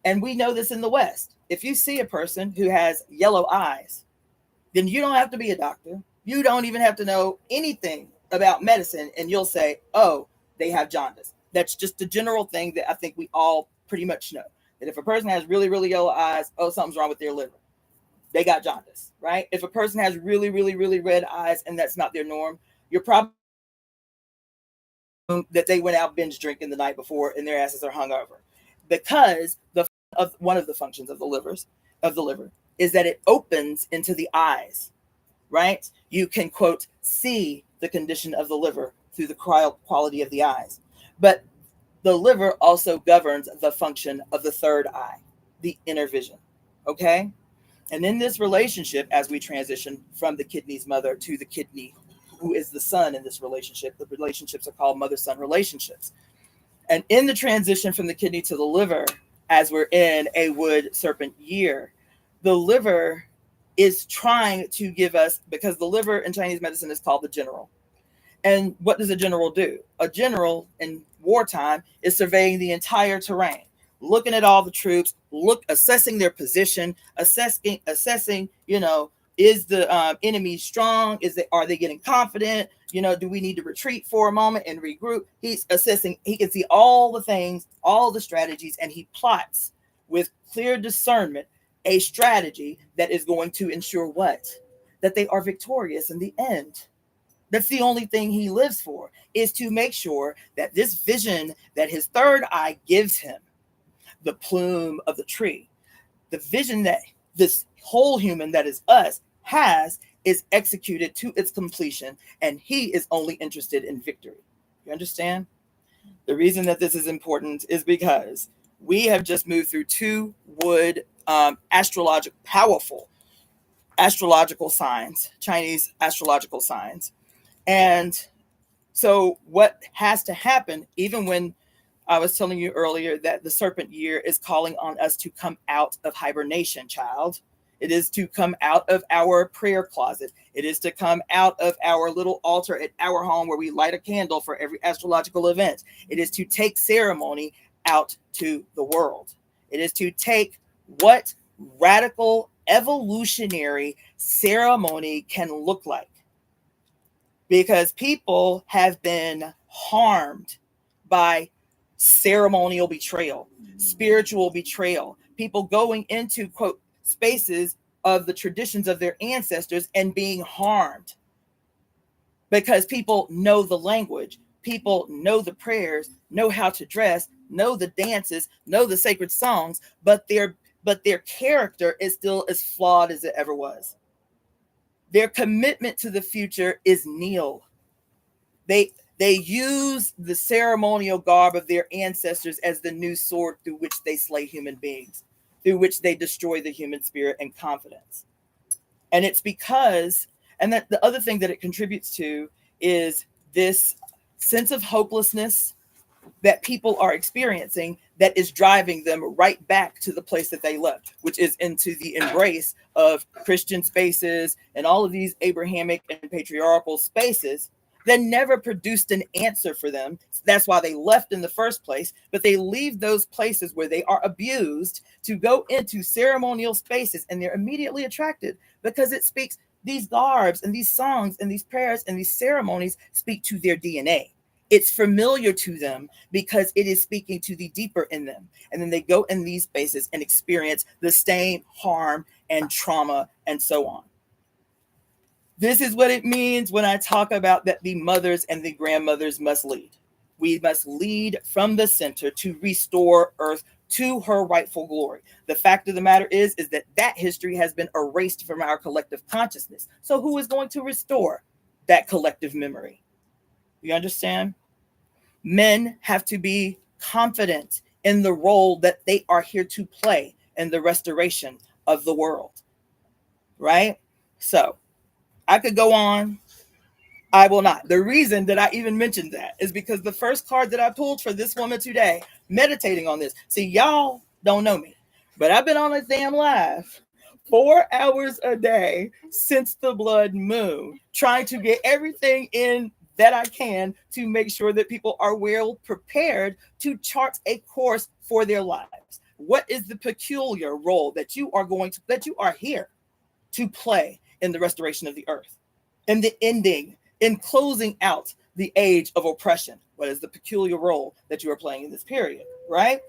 Speaker 2: and we know this in the West. If you see a person who has yellow eyes, then you don't have to be a doctor. You don't even have to know anything about medicine, and you'll say, oh, they have jaundice. That's just a general thing that I think we all pretty much know. That if a person has really, really yellow eyes, oh, something's wrong with their liver. They got jaundice, right? If a person has really, really, really red eyes and that's not their norm, you're probably that they went out binge drinking the night before and their asses are hungover. Because one of the functions of the liver is that it opens into the eyes, right? You can, quote, see the condition of the liver through the quality of the eyes. But the liver also governs the function of the third eye, the inner vision, okay? And in this relationship, as we transition from the kidney's mother to the kidney, who is the sun in this relationship, the relationships are called mother-son relationships. And in the transition from the kidney to the liver, as we're in a wood serpent year, the liver is trying to give us, because the liver in Chinese medicine is called the general. And what does a general do? A general in wartime is surveying the entire terrain, looking at all the troops, assessing their position, assessing, is the enemy strong? Are they getting confident? Do we need to retreat for a moment and regroup? He's assessing. He can see all the things, all the strategies, and he plots with clear discernment a strategy that is going to ensure what? That they are victorious in the end. That's the only thing he lives for, is to make sure that this vision that his third eye gives him, the plume of the tree, the vision that this whole human that is us has, is executed to its completion, and he is only interested in victory. You understand? The reason that this is important is because we have just moved through 2 wood powerful astrological signs, Chinese astrological signs. And so what has to happen, even when I was telling you earlier that the serpent year is calling on us to come out of hibernation, child. It is to come out of our prayer closet. It is to come out of our little altar at our home where we light a candle for every astrological event. It is to take ceremony out to the world. It is to take what radical evolutionary ceremony can look like. Because people have been harmed by ceremonial betrayal, spiritual betrayal, people going into, quote, spaces of the traditions of their ancestors and being harmed because people know the language, people know the prayers, know how to dress, know the dances, know the sacred songs, but their character is still as flawed as it ever was. Their commitment to the future is nil. They use the ceremonial garb of their ancestors as the new sword through which they slay human beings, through which they destroy the human spirit and confidence. And it's because, and that the other thing that it contributes to is this sense of hopelessness that people are experiencing that is driving them right back to the place that they left, which is into the embrace of Christian spaces and all of these Abrahamic and patriarchal spaces that never produced an answer for them. That's why they left in the first place. But they leave those places where they are abused to go into ceremonial spaces, and they're immediately attracted because it speaks, these garbs and these songs and these prayers and these ceremonies speak to their DNA. It's familiar to them because it is speaking to the deeper in them. And then they go in these spaces and experience the same harm and trauma and so on. This is what it means when I talk about that the mothers and the grandmothers must lead. We must lead from the center to restore Earth to her rightful glory. The fact of the matter is that history has been erased from our collective consciousness. So who is going to restore that collective memory? You understand? Men have to be confident in the role that they are here to play in the restoration of the world. Right? So I could go on. I will not. The reason that I even mentioned that is because the first card that I pulled for this woman today, meditating on this. See, y'all don't know me, but I've been on a damn live 4 hours a day since the blood moon, trying to get everything in that I can to make sure that people are well prepared to chart a course for their lives. What is the peculiar role that you are here to play in the restoration of the earth, in the ending, in closing out the age of oppression? What is the peculiar role that you are playing in this period, right?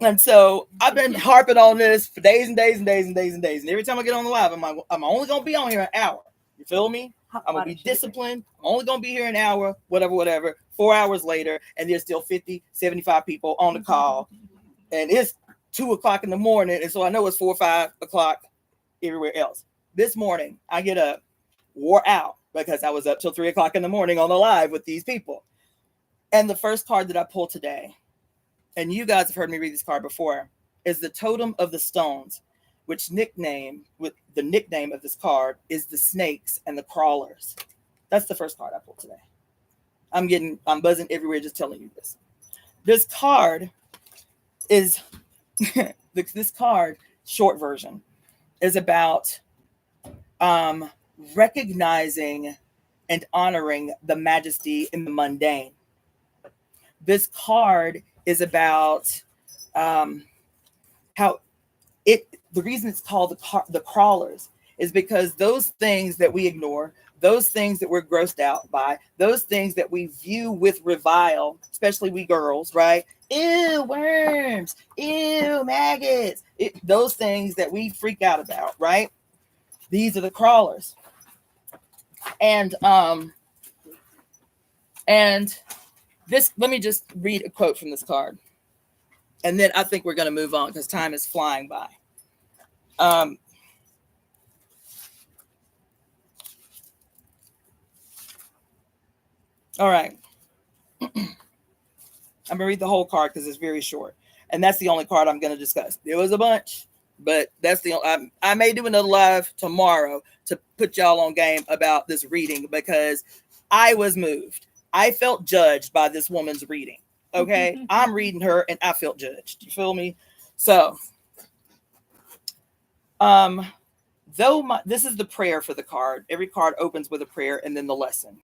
Speaker 2: And so I've been harping on this for days and days and days and days and days. And every time I get on the live, I'm only going to be on here an hour. You feel me? I'm going to be disciplined. I'm only going to be here an hour, whatever. 4 hours later, and there's still 50, 75 people on the call. And it's 2 o'clock in the morning. And so I know it's 4 or 5 o'clock everywhere else. This morning, I get up, wore out, because I was up till 3 o'clock in the morning on the live with these people. And the first card that I pulled today, and you guys have heard me read this card before, is the Totem of the Stones, which the nickname of this card is the Snakes and the Crawlers. That's the first card I pulled today. I'm buzzing everywhere just telling you this. This card is, this card, short version, is about recognizing and honoring the majesty in the mundane. This card is about the reason it's called the crawlers is because those things that we ignore, those things that we're grossed out by, those things that we view with revile, especially we girls, right? Ew, worms, ew, maggots, those things that we freak out about, right? These are the crawlers. And this, let me just read a quote from this card. And then I think we're going to move on because time is flying by. All right. I'm going to read the whole card because it's very short. And that's the only card I'm going to discuss. There was a bunch, but that's I may do another live tomorrow to put y'all on game about this reading because I was moved. I felt judged by this woman's reading. Okay. I'm reading her and I felt judged. You feel me? So, this is the prayer for the card. Every card opens with a prayer and then the lesson.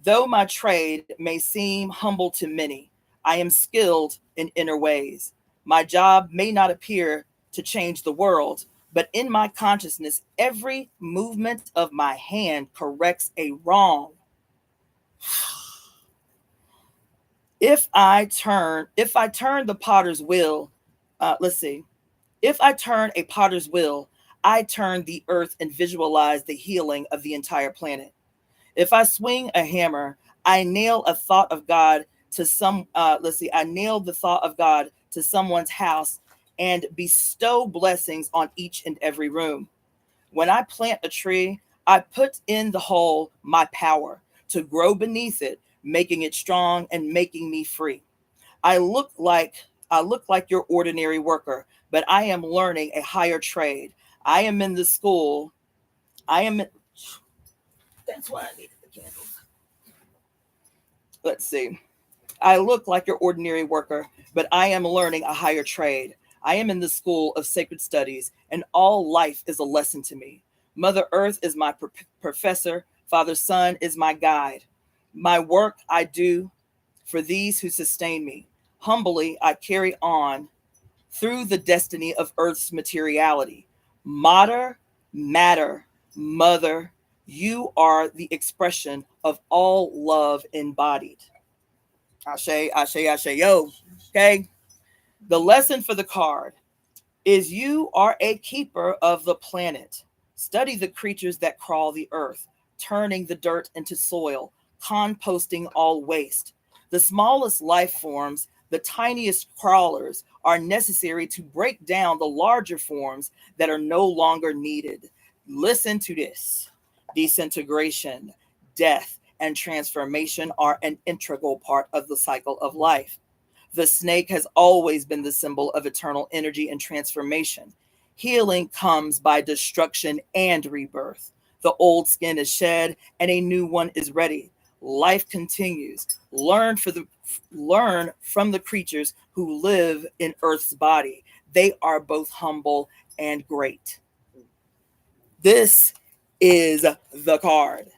Speaker 2: Though my trade may seem humble to many, I am skilled in inner ways. My job may not appear to change the world, but in my consciousness, every movement of my hand corrects a wrong. If I turn the potter's wheel, if I turn a potter's wheel, I turn the earth and visualize the healing of the entire planet. If I swing a hammer, I nail a thought of God to I nail the thought of God to someone's house and bestow blessings on each and every room. When I plant a tree, I put in the hole my power to grow beneath it, making it strong and making me free. I look like your ordinary worker, but I am learning a higher trade. I am in the school. That's why I needed the candles. Let's see. I look like your ordinary worker, but I am learning a higher trade. I am in the school of sacred studies, and all life is a lesson to me. Mother Earth is my professor. Father Sun is my guide. My work I do for these who sustain me. Humbly, I carry on through the destiny of Earth's materiality. Matter, mother, you are the expression of all love embodied. Ashe, ashe, ashe, yo. Okay. The lesson for the card is you are a keeper of the planet. Study the creatures that crawl the earth, turning the dirt into soil, composting all waste. The smallest life forms, the tiniest crawlers, are necessary to break down the larger forms that are no longer needed. Listen to this. Disintegration, death, and transformation are an integral part of the cycle of life. The snake has always been the symbol of eternal energy and transformation. Healing comes by destruction and rebirth. The old skin is shed and a new one is ready. Life continues. Learn from the creatures who live in Earth's body. They are both humble and great. This is the card.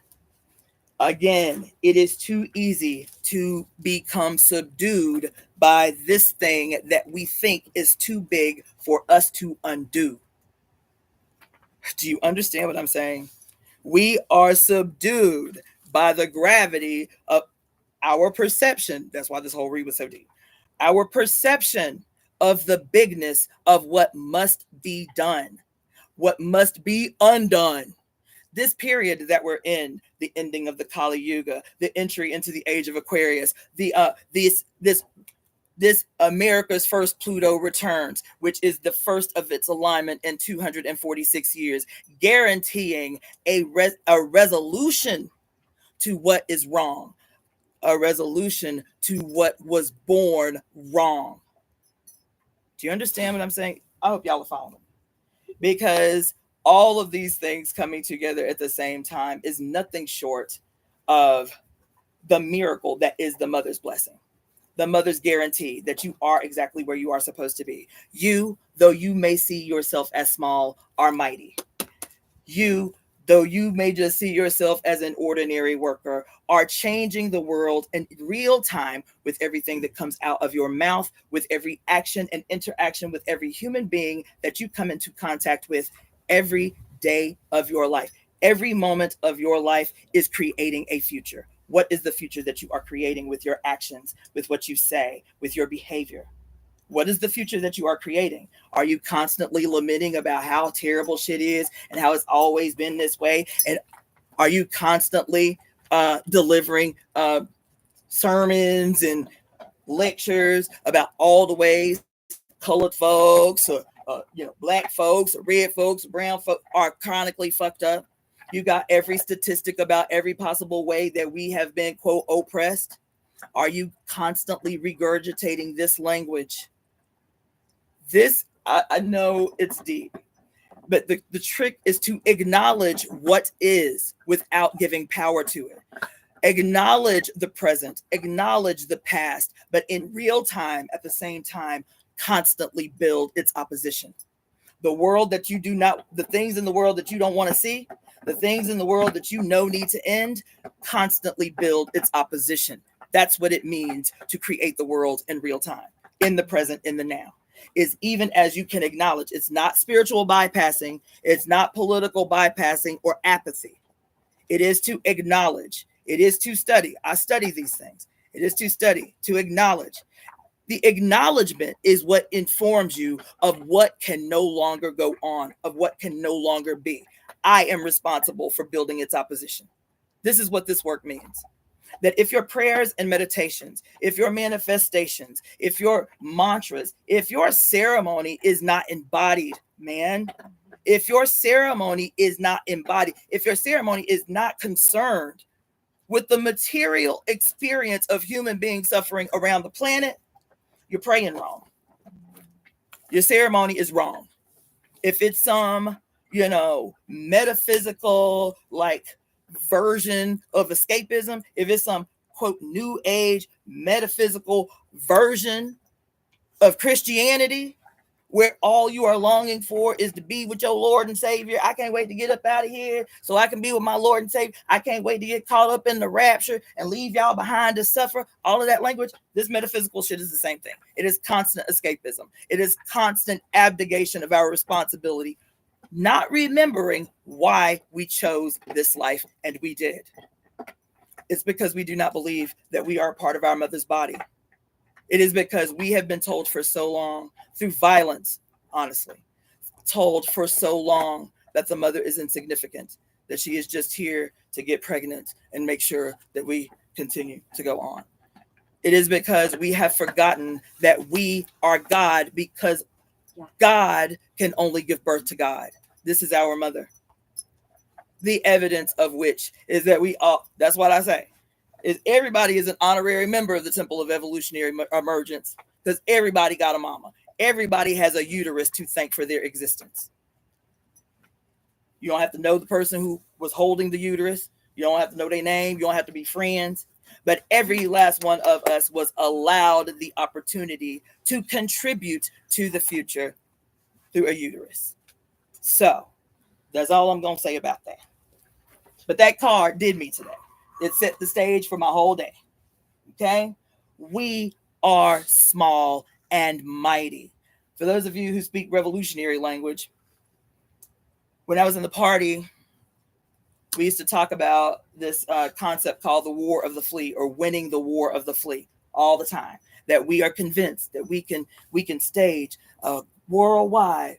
Speaker 2: Again, it is too easy to become subdued by this thing that we think is too big for us to undo. Do you understand what I'm saying? We are subdued by the gravity of our perception. That's why this whole read was so deep. Our perception of the bigness of what must be done, what must be undone. This period that we're in, the ending of the Kali Yuga, the entry into the age of Aquarius, this America's first Pluto returns, which is the first of its alignment in 246 years, guaranteeing a resolution to what is wrong, a resolution to what was born wrong. Do you understand what I'm saying? I hope y'all are following. Because all of these things coming together at the same time is nothing short of the miracle that is the mother's blessing, the mother's guarantee that you are exactly where you are supposed to be. You, though you may see yourself as small, are mighty. You, though you may just see yourself as an ordinary worker, are changing the world in real time with everything that comes out of your mouth, with every action and interaction with every human being that you come into contact with every day of your life. Every moment of your life is creating a future. What is the future that you are creating with your actions, with what you say, with your behavior? What is the future that you are creating? Are you constantly lamenting about how terrible shit is and how it's always been this way? And are you constantly delivering sermons and lectures about all the ways colored folks or black folks or red folks or brown folks are chronically fucked up? You got every statistic about every possible way that we have been, quote, oppressed. Are you constantly regurgitating this language? This, I know it's deep, but the trick is to acknowledge what is without giving power to it. Acknowledge the present, acknowledge the past, but in real time, at the same time, constantly build its opposition. The world that you do not, the things in the world that you don't want to see, the things in the world that you know need to end, constantly build its opposition. That's what it means to create the world in real time, in the present, in the now. Is even as you can acknowledge, it's not spiritual bypassing, it's not political bypassing or apathy. It is to acknowledge, it is to study. I study these things. It is to study, to acknowledge. The acknowledgement is what informs you of what can no longer go on, of what can no longer be. I am responsible for building its opposition. This is what this work means. That if your prayers and meditations, if your manifestations, if your mantras, if your ceremony is not embodied, man, if your ceremony is not embodied, if your ceremony is not concerned with the material experience of human beings suffering around the planet, you're praying wrong. Your ceremony is wrong. If it's some, metaphysical, like, version of escapism, if it's some, quote, new age metaphysical version of Christianity, where all you are longing for is to be with your Lord and Savior. I can't wait to get up out of here so I can be with my Lord and Savior. I can't wait to get caught up in the rapture and leave y'all behind to suffer. All of that language, this metaphysical shit is the same thing. It is constant escapism. It is constant abdication of our responsibility, not remembering why we chose this life, and we did. It's because we do not believe that we are a part of our mother's body. It is because we have been told for so long, through violence, honestly, told for so long that the mother is insignificant, that she is just here to get pregnant and make sure that we continue to go on. It is because we have forgotten that we are God, because God can only give birth to God. This is our mother. The evidence of which is that we all, that's what I say, is everybody is an honorary member of the Temple of Evolutionary Emergence, because everybody got a mama. Everybody has a uterus to thank for their existence. You don't have to know the person who was holding the uterus. You don't have to know their name. You don't have to be friends. But every last one of us was allowed the opportunity to contribute to the future through a uterus. So that's all I'm going to say about that. But that card did me today. It set the stage for my whole day. Okay? We are small and mighty. For those of you who speak revolutionary language, when I was in the party, we used to talk about this concept called the war of the flea, or winning the war of the flea, all the time. That we are convinced that we can stage a worldwide,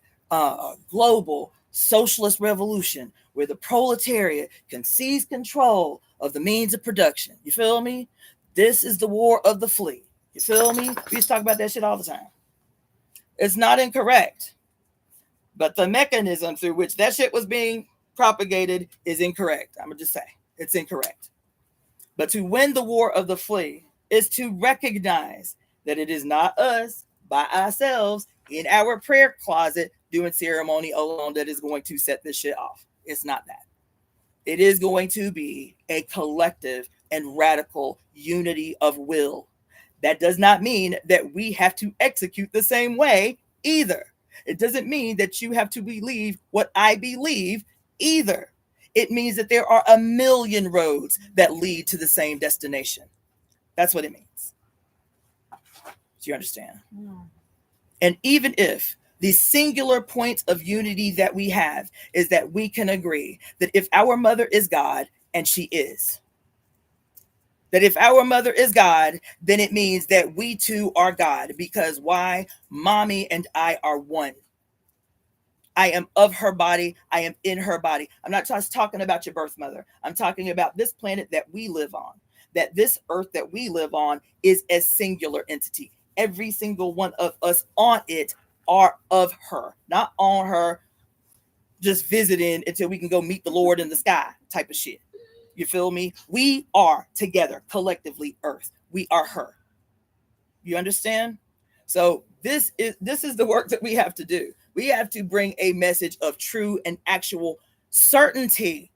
Speaker 2: global socialist revolution where the proletariat can seize control of the means of production. You feel me? This is the war of the flea. You feel me? We used to talk about that shit all the time. It's not incorrect, but the mechanism through which that shit was being propagated is incorrect. I'm gonna just say it's incorrect. But to win the war of the flea is to recognize that it is not us by ourselves in our prayer closet doing ceremony alone that is going to set this shit off. It's not that. It is going to be a collective and radical unity of will. That does not mean that we have to execute the same way either. It doesn't mean that you have to believe what I believe either. It means that there are a million roads that lead to the same destination. That's what it means. Do you understand? Yeah. And even if the singular point of unity that we have is that we can agree that if our mother is God, and she is, that if our mother is God, then it means that we too are God. Because why? Mommy and I are one. I am of her body. I am in her body. I'm not just talking about your birth mother. I'm talking about this planet that we live on. That this earth that we live on is a singular entity. Every single one of us on it are of her, not on her, just visiting until we can go meet the Lord in the sky type of shit. You feel me? We are together, collectively, Earth. We are her. You understand? So this is the work that we have to do. We have to bring a message of true and actual certainty.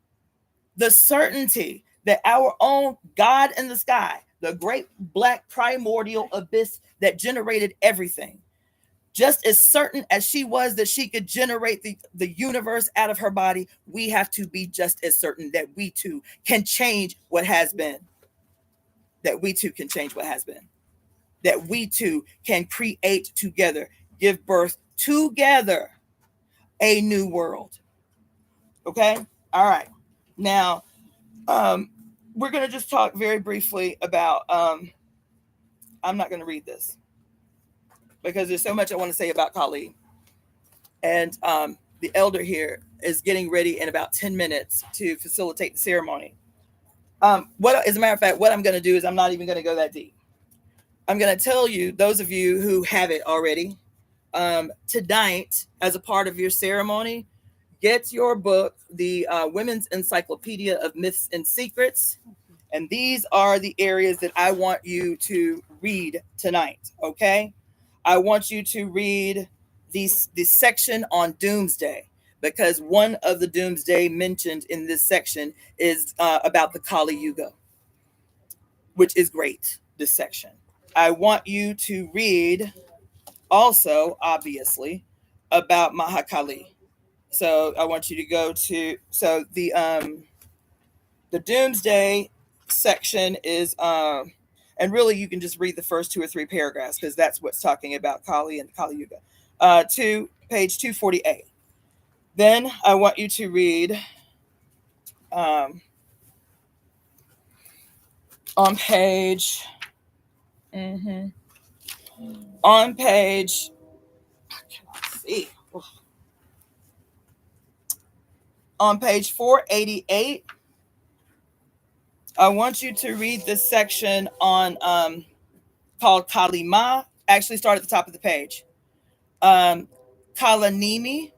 Speaker 2: The certainty that our own God in the sky, the great black primordial abyss that generated everything, just as certain as she was that she could generate the universe out of her body, we have to be just as certain that we too can change what has been. That we too can change what has been. That we too can create together, give birth together a new world. Okay? All right. Now, we're going to just talk very briefly about, I'm not going to read this. because there's so much I want to say about Kali. And the elder here is getting ready in about 10 minutes to facilitate the ceremony. What, as a matter of fact, what I'm going to do is I'm not even going to go that deep. I'm going to tell you, those of you who have it already, tonight, as a part of your ceremony, get your book, the Women's Encyclopedia of Myths and Secrets. And these are the areas that I want you to read tonight, okay? I want you to read this section on Doomsday, because one of the Doomsday mentioned in this section is about the Kali Yuga, which is great, this section. I want you to read also, obviously, about Mahakali. So I want you to go to, so the Doomsday section is, and really you can just read the first 2 or 3 paragraphs, because that's what's talking about Kali and Kali Yuga. To page 248. Then I want you to read on page, on page, I cannot see. On page 488, I want you to read this section on called Kalima. Actually, start at the top of the page. Kalanimi,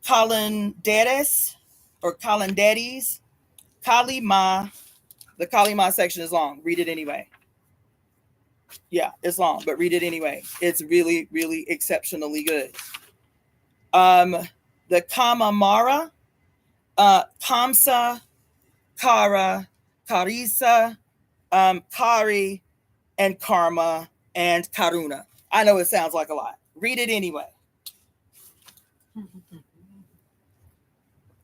Speaker 2: Kalandares, or Kalandares, Kalima. The Kalima section is long. Read it anyway. Yeah, it's long, but read it anyway. It's really, really exceptionally good. The Kamamara, Kamsa, Kara, Karisa, Kari, and Karma, and Karuna. I know it sounds like a lot. Read it anyway.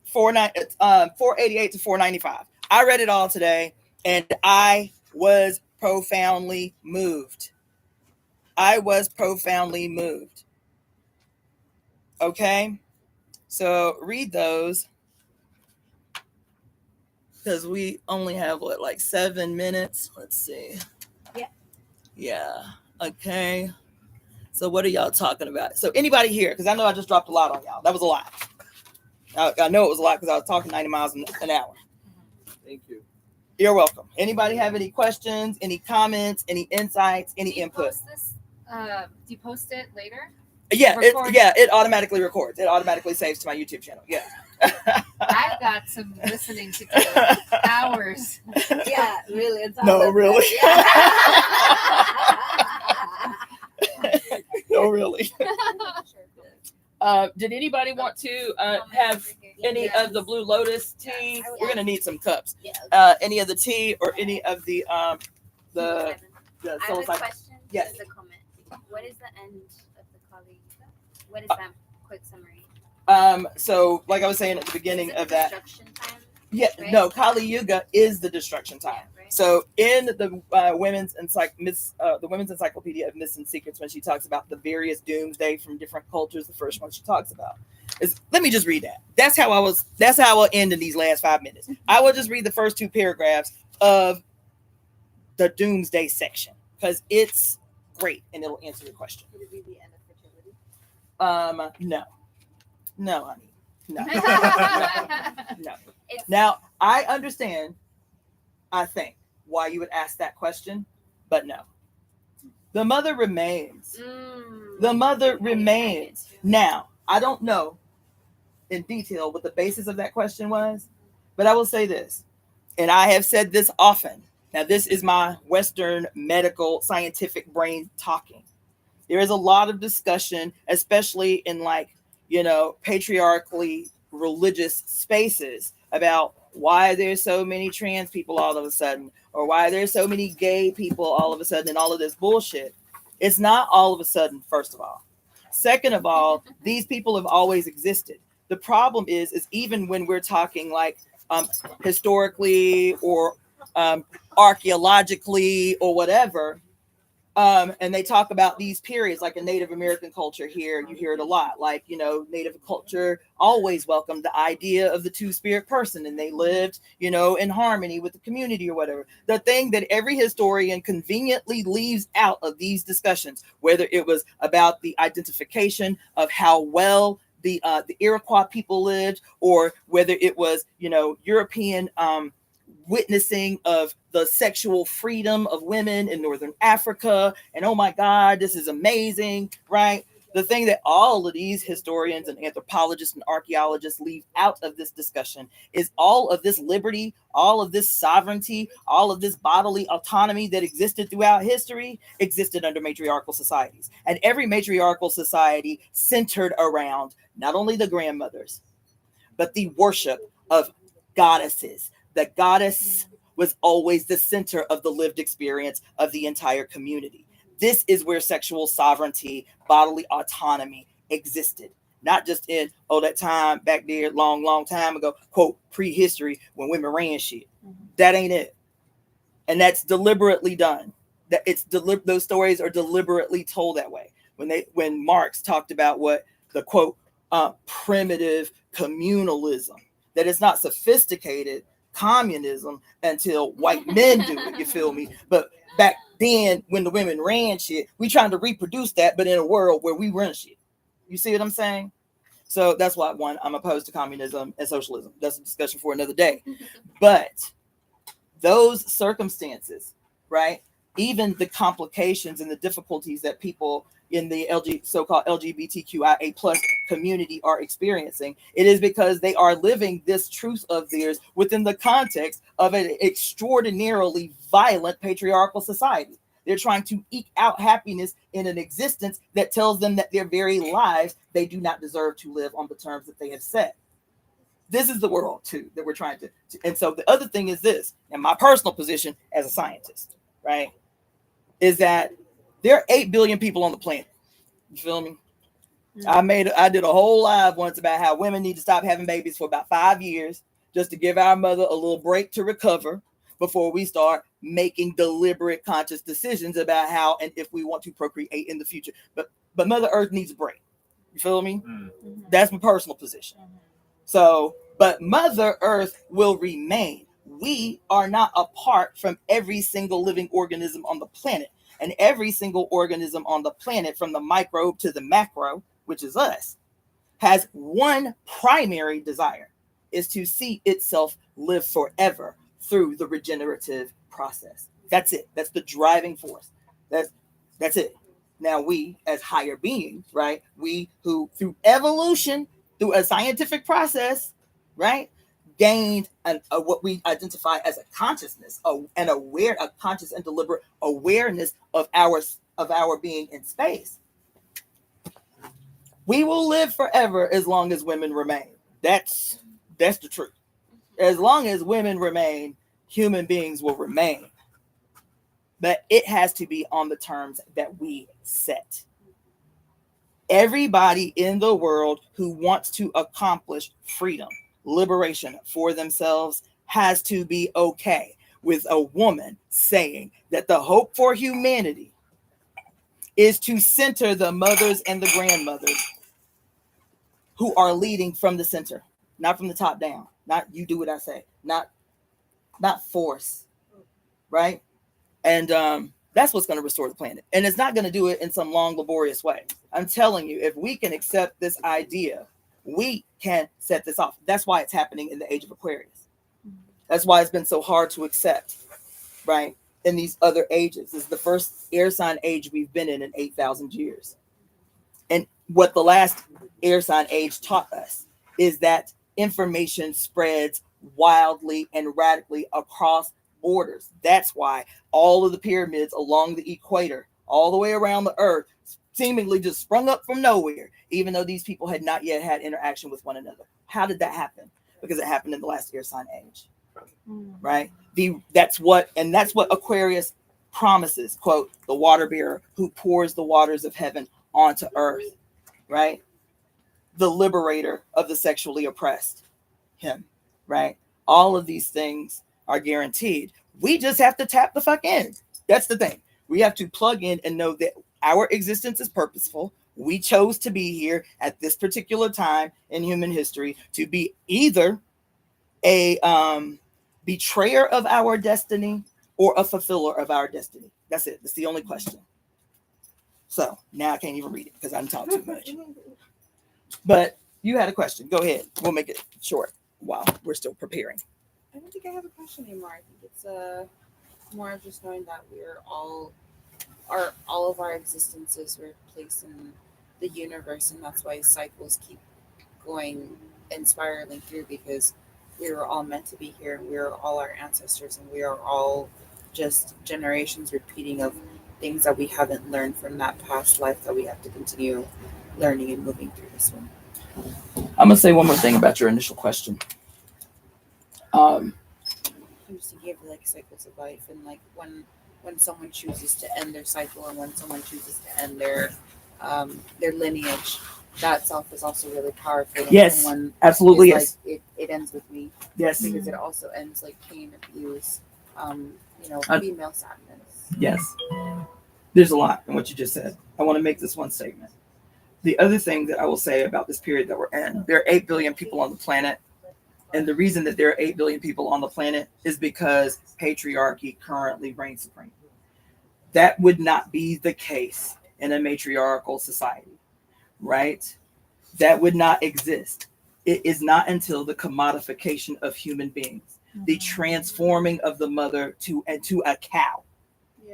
Speaker 2: 488 to 495. I read it all today, and I was profoundly moved. I was profoundly moved. Okay? So read those, because we only have, what, like 7 minutes? Let's see. Yeah. Okay. So what are y'all talking about? So anybody here? Because I know I just dropped a lot on y'all. That was a lot. I know it was a lot because I was talking 90 miles an hour.
Speaker 5: Thank you.
Speaker 2: You're welcome. Anybody have any questions, any comments, any insights, any input?
Speaker 6: Do you post it later?
Speaker 2: Yeah, it automatically records. It automatically saves to my YouTube channel. Yeah.
Speaker 6: I've got some listening to do. Hours.
Speaker 1: Yeah, really. It's all
Speaker 2: No,
Speaker 1: about
Speaker 2: really.
Speaker 1: that.
Speaker 2: No, really. Did anybody want to have any of the Blue Lotus tea? We're gonna need some cups.
Speaker 1: Yeah.
Speaker 2: Any of the tea or any of the
Speaker 7: I have a
Speaker 2: psilocybin?
Speaker 7: question.
Speaker 2: Yes.
Speaker 7: As a comment. What is the end of the Kali Yuga? What is that quick summary?
Speaker 2: So like I was saying at the beginning of that.
Speaker 7: Destruction time?
Speaker 2: Yeah,
Speaker 7: right?
Speaker 2: no, Kali Yuga is the destruction time.
Speaker 7: Yeah, right.
Speaker 2: So in the Women's Encyclopedia of Myths and Secrets, when she talks about the various doomsday from different cultures, the first one she talks about is, let me just read that. That's how I'll end in these last 5 minutes. I will just read the first 2 paragraphs of the doomsday section, because it's great and it'll answer your question.
Speaker 1: Would it be the end of fertility?
Speaker 2: No, honey. No. No. Now, I understand, I think, why you would ask that question, but no. The mother remains. The mother remains. Now, I don't know in detail what the basis of that question was, but I will say this, and I have said this often. Now, this is my Western medical scientific brain talking. There is a lot of discussion, especially in patriarchally religious spaces, about why there's so many trans people all of a sudden, or why there's so many gay people all of a sudden, and all of this bullshit. It's not all of a sudden, first of all. Second of all, these people have always existed. The problem is even when we're talking historically or archaeologically or whatever, And they talk about these periods, like in Native American culture here, you hear it a lot. Like, you know, Native culture always welcomed the idea of the two-spirit person, and they lived, you know, in harmony with the community or whatever. The thing that every historian conveniently leaves out of these discussions, whether it was about the identification of how well the Iroquois people lived, or whether it was, you know, European witnessing of the sexual freedom of women in Northern Africa, and oh my God, this is amazing, right? The thing that all of these historians and anthropologists and archaeologists leave out of this discussion is all of this liberty, all of this sovereignty, all of this bodily autonomy that existed throughout history existed under matriarchal societies. And every matriarchal society centered around not only the grandmothers, but the worship of goddesses. The goddess was always the center of the lived experience of the entire community. This is where sexual sovereignty, bodily autonomy existed. Not just in, oh, that time back there, long time ago, quote, prehistory, when women ran shit. That ain't it. And that's deliberately done. That it's those stories are deliberately told that way. When Marx talked about what the quote primitive communalism, that it's not sophisticated communism until white men do it, you feel me? But back then, when the women ran shit, we trying to reproduce that, but in a world where we run shit. You see what I'm saying? So that's why, one, I'm opposed to communism and socialism. That's a discussion for another day. But those circumstances, right? Even the complications and the difficulties that people in the so-called LGBTQIA plus community are experiencing, it is because they are living this truth of theirs within the context of an extraordinarily violent patriarchal society. They're trying to eke out happiness in an existence that tells them that their very lives they do not deserve to live on the terms that they have set. This is the world too that we're trying to. And so the other thing is this, and my personal position as a scientist, right, is that there are 8 billion people on the planet. You feel me? I did a whole live once about how women need to stop having babies for about 5 years just to give our mother a little break to recover before we start making deliberate, conscious decisions about how and if we want to procreate in the future. But Mother Earth needs a break. You feel me? Mm-hmm. That's my personal position. So, but Mother Earth will remain. We are not apart from every single living organism on the planet. And every single organism on the planet, from the microbe to the macro, which is us, has one primary desire, is to see itself live forever through the regenerative process. That's it. That's the driving force. That's it. Now we, as higher beings, right? We who through evolution, through a scientific process, right, gained what we identify as a consciousness, a conscious and deliberate awareness of our being in space. We will live forever as long as women remain. That's the truth. As long as women remain, human beings will remain. But it has to be on the terms that we set. Everybody in the world who wants to accomplish freedom, liberation for themselves has to be okay with a woman saying that the hope for humanity is to center the mothers and the grandmothers who are leading from the center, not from the top down, not you do what I say, not force, right? And that's what's going to restore the planet. And it's not going to do it in some long, laborious way. I'm telling you, if we can accept this idea, we can set this off. That's why it's happening in the age of Aquarius. That's why it's been so hard to accept, right? In these other ages. This is the first air sign age we've been in 8,000 years. And what the last air sign age taught us is that information spreads wildly and radically across borders. That's why all of the pyramids along the equator, all the way around the earth, seemingly just sprung up from nowhere, even though these people had not yet had interaction with one another. How did that happen? Because it happened in the last air sign age, right? That's what Aquarius promises, quote, the water bearer who pours the waters of heaven onto earth, right? The liberator of the sexually oppressed, him, right? All of these things are guaranteed. We just have to tap the fuck in. That's the thing. We have to plug in and know that our existence is purposeful. We chose to be here at this particular time in human history to be either a betrayer of our destiny or a fulfiller of our destiny. That's it. That's the only question. So now I can't even read it because I'm talking too much. But you had a question. Go ahead. We'll make it short while we're still preparing.
Speaker 8: I don't think I have a question anymore. I think it's more of just knowing that we're all of our existences were placed in the universe, and that's why cycles keep going and spiraling through, because we were all meant to be here, and we are all our ancestors, and we are all just generations repeating of things that we haven't learned from that past life that we have to continue learning and moving through this one.
Speaker 2: I'm gonna say one more thing about your initial question.
Speaker 8: I'm just thinking of like cycles of life, and like when someone chooses to end their cycle, and when someone chooses to end their lineage, that self is also really powerful. And
Speaker 2: yes, absolutely. Yes,
Speaker 8: like, it ends with me.
Speaker 2: Yes,
Speaker 8: because it also ends like pain, abuse, female sadness.
Speaker 2: Yes, there's a lot in what you just said. I want to make this one statement. The other thing that I will say about this period that we're in, there are 8 billion people on the planet. And the reason that there are 8 billion people on the planet is because patriarchy currently reigns supreme. That would not be the case in a matriarchal society, right? That would not exist. It is not until the commodification of human beings, the transforming of the mother to a cow,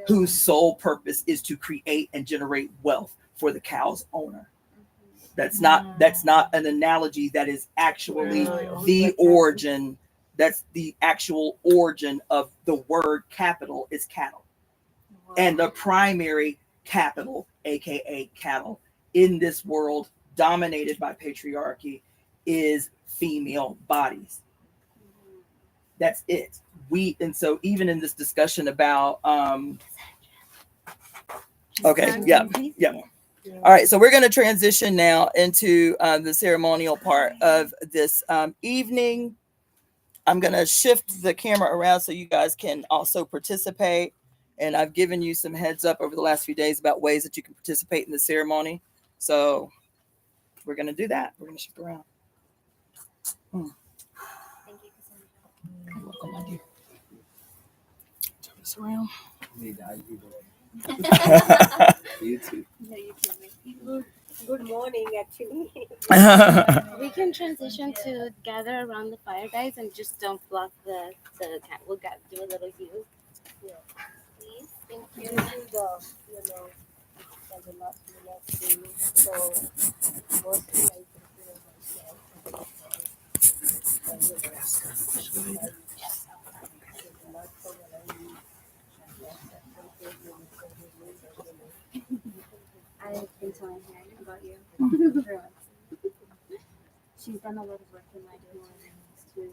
Speaker 2: whose sole purpose is to create and generate wealth for the cow's owner. That's not an analogy. That is actually the origin. That's the actual origin of the word capital is cattle. And the primary capital, aka cattle, in this world dominated by patriarchy is female bodies. That's it. And so even in this discussion about okay, yeah. All right, so we're going to transition now into the ceremonial part of this evening. I'm going to shift the camera around so you guys can also participate. And I've given you some heads up over the last few days about ways that you can participate in the ceremony. So we're going to do that. We're going to shift around.
Speaker 7: Thank you, Cassandra.
Speaker 2: You're welcome, my dear. Turn this around.
Speaker 5: YouTube.
Speaker 1: Good morning, actually. We can transition to gather around the fire, guys, and just don't block the cat. We'll do a little view. Yeah. Please, thank you. This is the last minute thing. So mostly I consider myself. I've been telling her about you. She's done a lot of work in my mornings too.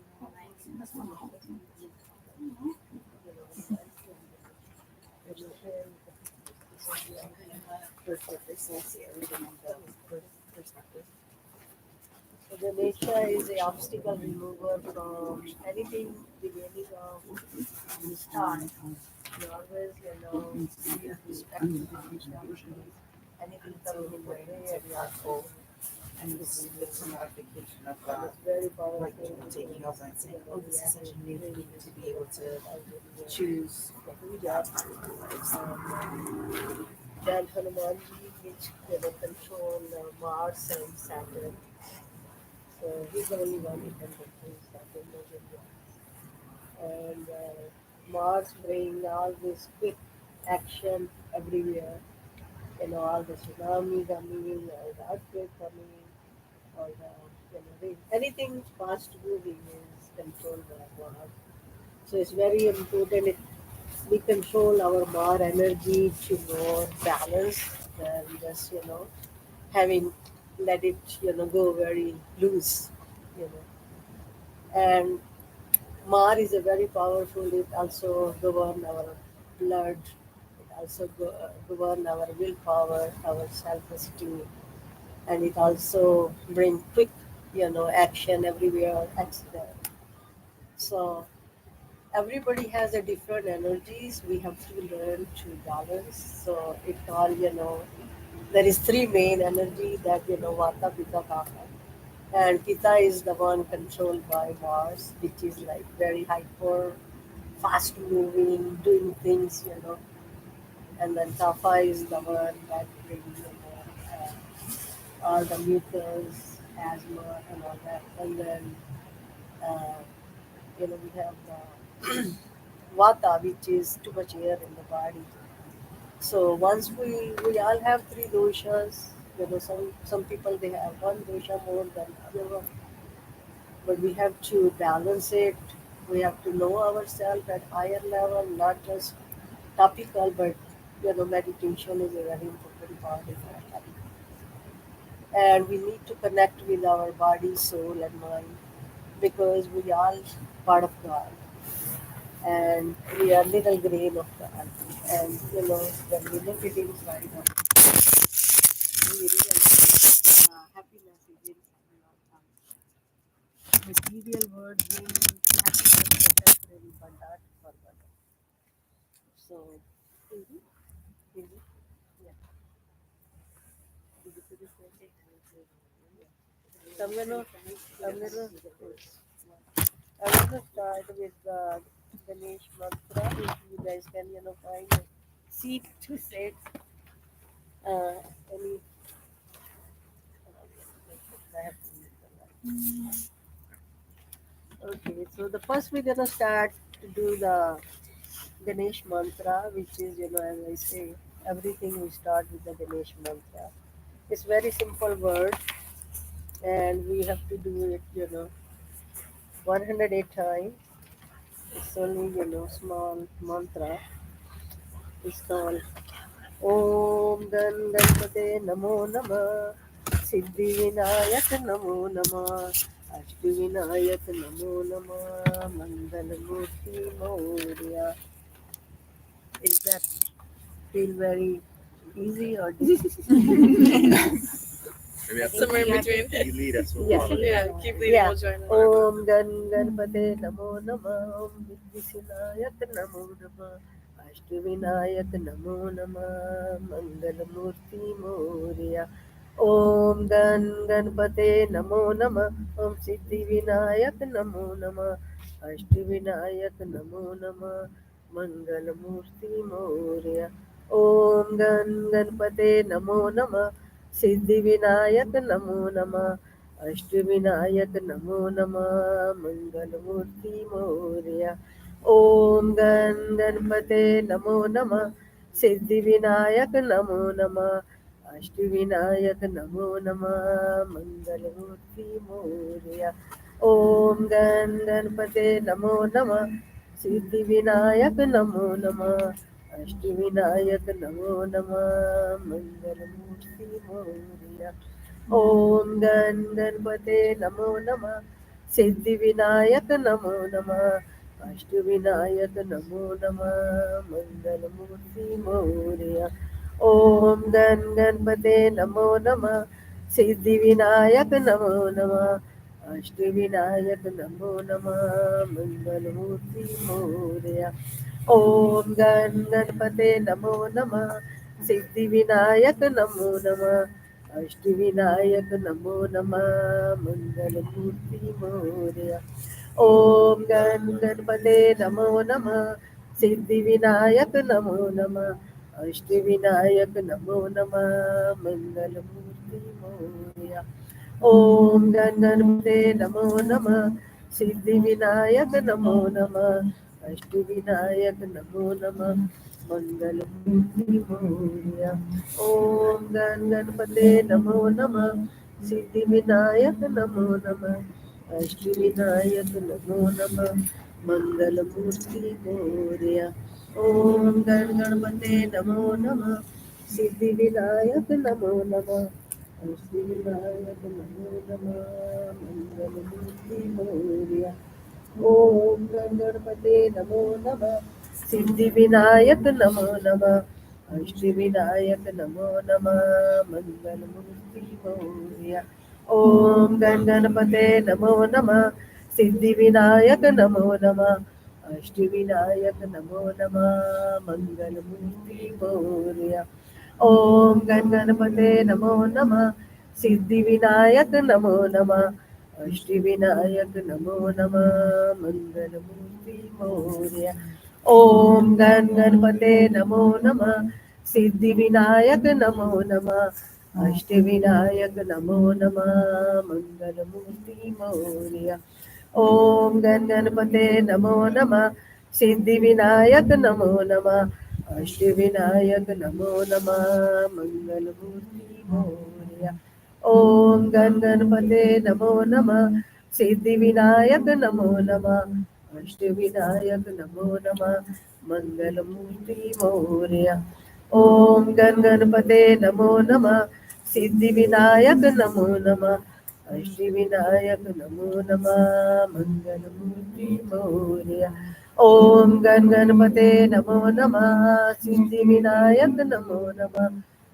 Speaker 1: So the nature is the obstacle remover from anything beginning of the start. You always, respect anything coming in the way and you are cold.
Speaker 8: And it's a modification of
Speaker 1: It's very powerful.
Speaker 8: like taking over and saying, oh, this is such a new thing to be able to choose.
Speaker 1: Then Hanumanji, which control Mars and Saturn. So he's the only one who can control Saturn. And Mars bring all this quick action everywhere. All the tsunami coming, all the earthquake coming, all the anything fast moving is controlled by Mars. So it's very important. We control our Mars energy to more balance than just having let it go very loose. And Mars is a very powerful. It also govern our blood. It also govern our willpower, our self-esteem, and it also bring quick, action everywhere, accident. So
Speaker 9: everybody has a different energies. We have to learn to balance. So it all, there is three main energy that, Vata, Pitta, Kapha. And Pitta is the one controlled by Mars, which is like very hyper, fast moving, doing things, And then Kapha is the one that brings, all the mucus, asthma, and all that. And then, uh, we have the Vata, which is too much air in the body. So once we all have three doshas, some people they have one dosha more than other one, but we have to balance it. We have to know ourselves at higher level, not just topical, but meditation is a very important part of our life. And we need to connect with our body, soul, and mind because we are part of God and we are little grain of God. And when we look at it right now, we realize happiness is in our heart. Material world brings happiness temporary but not permanent. So, mhm, mhm, yeah. So I'm gonna start with the Ganesh mantra. If you guys can, find a seat to sit. Any. I have to use the light. Okay, so the first we're gonna start to do the Ganesh mantra, which is, as I say, everything we start with the Ganesh mantra. It's very simple word, and we have to do it, 108 times. It's only, small mantra. It's called Om Gan Ganpate Namo Nama Siddhi Vinayak Namo Nama Ashti Vinayak Namo Nama Mandal Murti Moria. Is that feel very easy or difficult?
Speaker 3: Maybe after
Speaker 8: Somewhere in between.
Speaker 3: you lead us. We'll
Speaker 9: Yeah.
Speaker 3: follow.
Speaker 8: Yeah, keep leading,
Speaker 9: Yeah.
Speaker 8: we'll join in.
Speaker 9: Om Gan Ganpate Namo Nama Om Vinayak Namo Nama Ashti Vinayak Namo Nama Mangal Murti Moria. Om Gan Ganpate Namo Nama Om Siddhi Vinayak Namo Nama Ashti Vinayak Namo Nama Mangal Murti Moria. Om Gan Ganpate Namo Nama Siddhi Vinayak Namo Nama Ashtavinayak नमो नमः मंगलमूर्ति मोरया ओम गण गणपते नमो नमः सिद्धिविनायक नमो नमः अष्टविनायक नमो नमः मंगलमूर्ति मोरया ओम गण गणपते नमो नमः सिद्धिविनायक नमो नमः अष्टविनायक नमो नमः मंगलमूर्ति मोरया ओम गण गणपते नमो नमः सिद्धिविनायक नमो नमः अष्टविनायक नमो नमः मंगलमूर्ति मोरया ओम गण गणपते नमो नमः सिद्धिविनायक नमो नमः अष्टविनायक नमो नमः मंगलमूर्ति मोरया ओम गण गणपते नमो नमः सिद्धिविनायक नमो नमः अष्टविनायक नमो नमः मंगलमूर्ति मोरया ओम गण गणपते नमो नमः सिद्धिविनायक नमो नमः अष्टविनायक नमो नमः मंगलमूर्ति मोरया ओम गण गणपते नमो नमः सिद्धिविनायक नमो नमः अष्टविनायक नमो नमः मंगलमूर्ति मोरया ओम गण गणपते नमो नमः सिद्धिविनायक नमो नमः अष्टविनायक नमो नमः मंगलमूर्ति मोरया ओम गण गणपते नमो नमः सिद्धिविनायक नमो नमः अष्टविनायक नमो नमः मंगलमूर्ति मोरया ओम गण गणपते नमो नमः सिद्धिविनायक नमो नमः अष्टविनायक नमो नमः मंगलमूर्ति मोरया ओम गण गणपते नमो नमः सिद्धिविनायक नमो नमः अष्टविनायक नमो नमः मंगलमूर्ति मोरया। ओम गण गणपते नमो नमः सिद्धिविनायक नमो नमः अष्टविनायक नमो नमः मंगलमूर्ति मोरया। ओम गण गणपते नमो नमः सिद्धिविनायक नमो नमः अष्टविनायक नमो नमः मंगलमूर्ति मोरया। ओम गण गणपते नमो नमः सिद्धिविनायक नमो नमः अष्टविनायक नमो नमः मंगलमूर्ति मोरया। ओम गण गणपते नमो नमः सिद्धिविनायक नमो नमः अष्टविनायक नमो नमः मंगलमूर्ति मोरया। ओम गण गणपते नमो नमः सिद्धिविनायक नमो नमः अष्टविनायक नमो नमः मंगलमूर्ति मोरया। ओम गण गणपते नमो नमः सिद्धिविनायक नमो नमः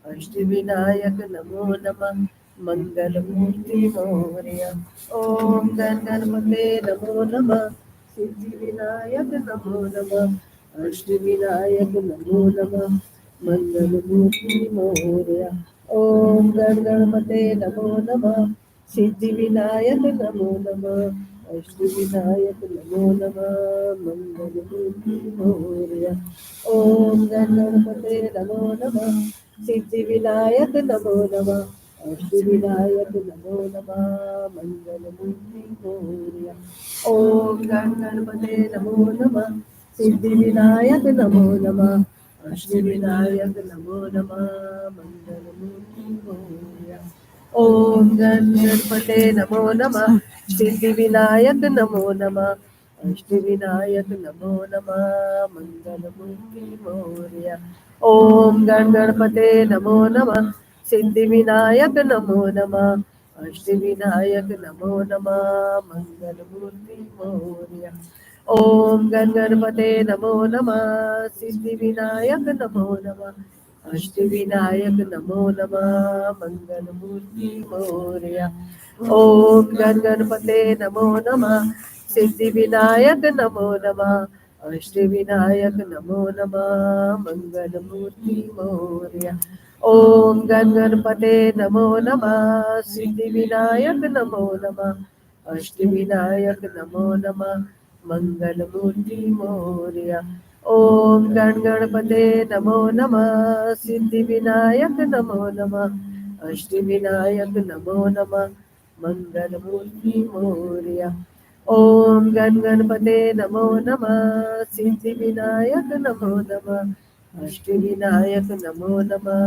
Speaker 9: अष्टविनायक नमो नमः मंगलमूर्ति मोरया। ओम गण गणपते नमो नमः सिद्धिविनायक नमो नमः अष्टविनायक नमो नमः मंगलमूर्ति मोरया। ओम गण गणपते नमो नमः सिद्धिविनायक नमो नमः अष्टविनायक नमो नमः मंगलमूर्ति मोरया। ओम गण गणपते नमो नमः सिद्धिविनायक नमो नमः अष्टविनायक नमो नमः मंगलमूर्ति मोरया। ओम गण गणपते नमो नमः सिद्धिविनायक नमो नमः अष्टविनायक नमो नमः मंगलमूर्ति मोरया। ओम गण गणपते नमो नमः सिद्धिविनायक नमो नमः अष्टविनायक नमो नमः मंगलमूर्ति मोरया। ओम गण गणपते नमो नमः सिद्धिविनायक नमो नमः अष्टविनायक नमो नमः मंगलमूर्ति मोरया। ओम गण गणपते नमो नमः सिद्धिविनायक नमो नमः अष्टविनायक नमो नमः मंगलमूर्ति मोरया। ओम गण गणपते नमो नमः सिद्धिविनायक नमो नमः अष्टविनायक नमो नमः मंगलमूर्ति मोरया। ओम गण गणपते नमो नमः सिद्धिविनायक नमो नमः अष्टविनायक नमो नमः मंगलमूर्ति मोरया। ओम गण गणपते नमो नमः सिद्धिविनायक नमो नमः अष्टविनायक नमो नमः मंगलमूर्ति मोरया। ओम गण गणपते नमो नमः सिद्धिविनायक नमो नमः अष्टविनायक नमो नमः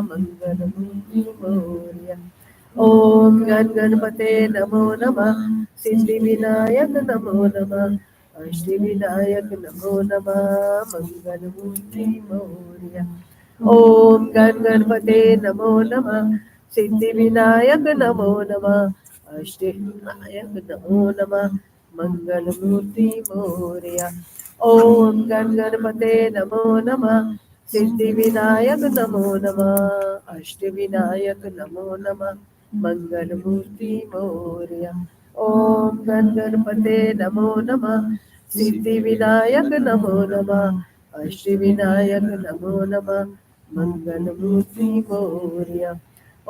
Speaker 9: मंगलमूर्ति मोरया। ओम गण गणपते नमो नमः सिद्धिविनायक नमो नमः अष्टविनायक नमो नमः मंगलमूर्ति मोरया। ओम गण गणपते नमो नमः सिद्धिविनायक नमो नमः अष्टविनायक नमो नमः मंगलमूर्ति मोरया। ओम गण गणपते नमो नमः सिद्धिविनायक नमो नमः अष्टविनायक नमो नमः मंगलमूर्ति मोरया। ओम गण गणपते नमो नमः सिद्धिविनायक नमो नमः अष्टविनायक नमो नमः मंगलमूर्ति मोरया।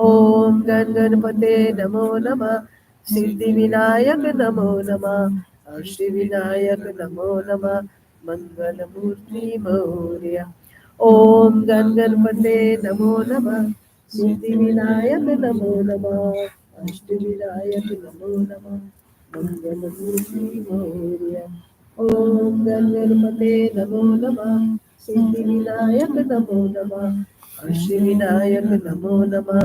Speaker 9: ओम गण गणपते नमो नमः सिद्धिविनायक नमो नमः अष्टविनायक नमो नमः मंगलमूर्ति मोरया। ओम गण गणपते नमो नमः सिद्धिविनायक नमो नमः अष्टविनायक नमो नमः मंगलमूर्ति मोरया। ओम गण गणपते नमो नमः सिद्धिविनायक नमो नमः अष्टविनायक नमो नमः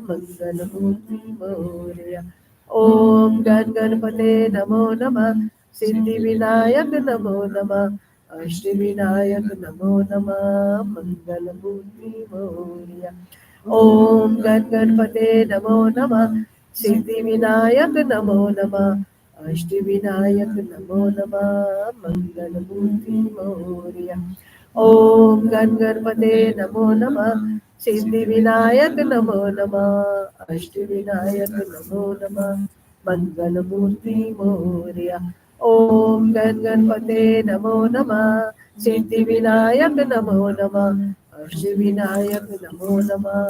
Speaker 9: मंगलमूर्ति मोरया। ओम गण गणपते नमो नमः सिद्धिविनायक नमो नमः अष्टविनायक नमो नमः मंगलमूर्ति मोरया। ओम गण गणपते नमो नमः सिद्धिविनायक नमो नमः अष्टविनायक नमो नमः मंगलमूर्ति मोरया। ओम गण गणपते नमो नमः सिद्धिविनायक नमो नमः अष्टविनायक नमो नमः मंगलमूर्ति मोरया। ओम गणपते नमो नमः, सिद्धिविनायक नमो नमः, अष्टविनायक नमो नमः,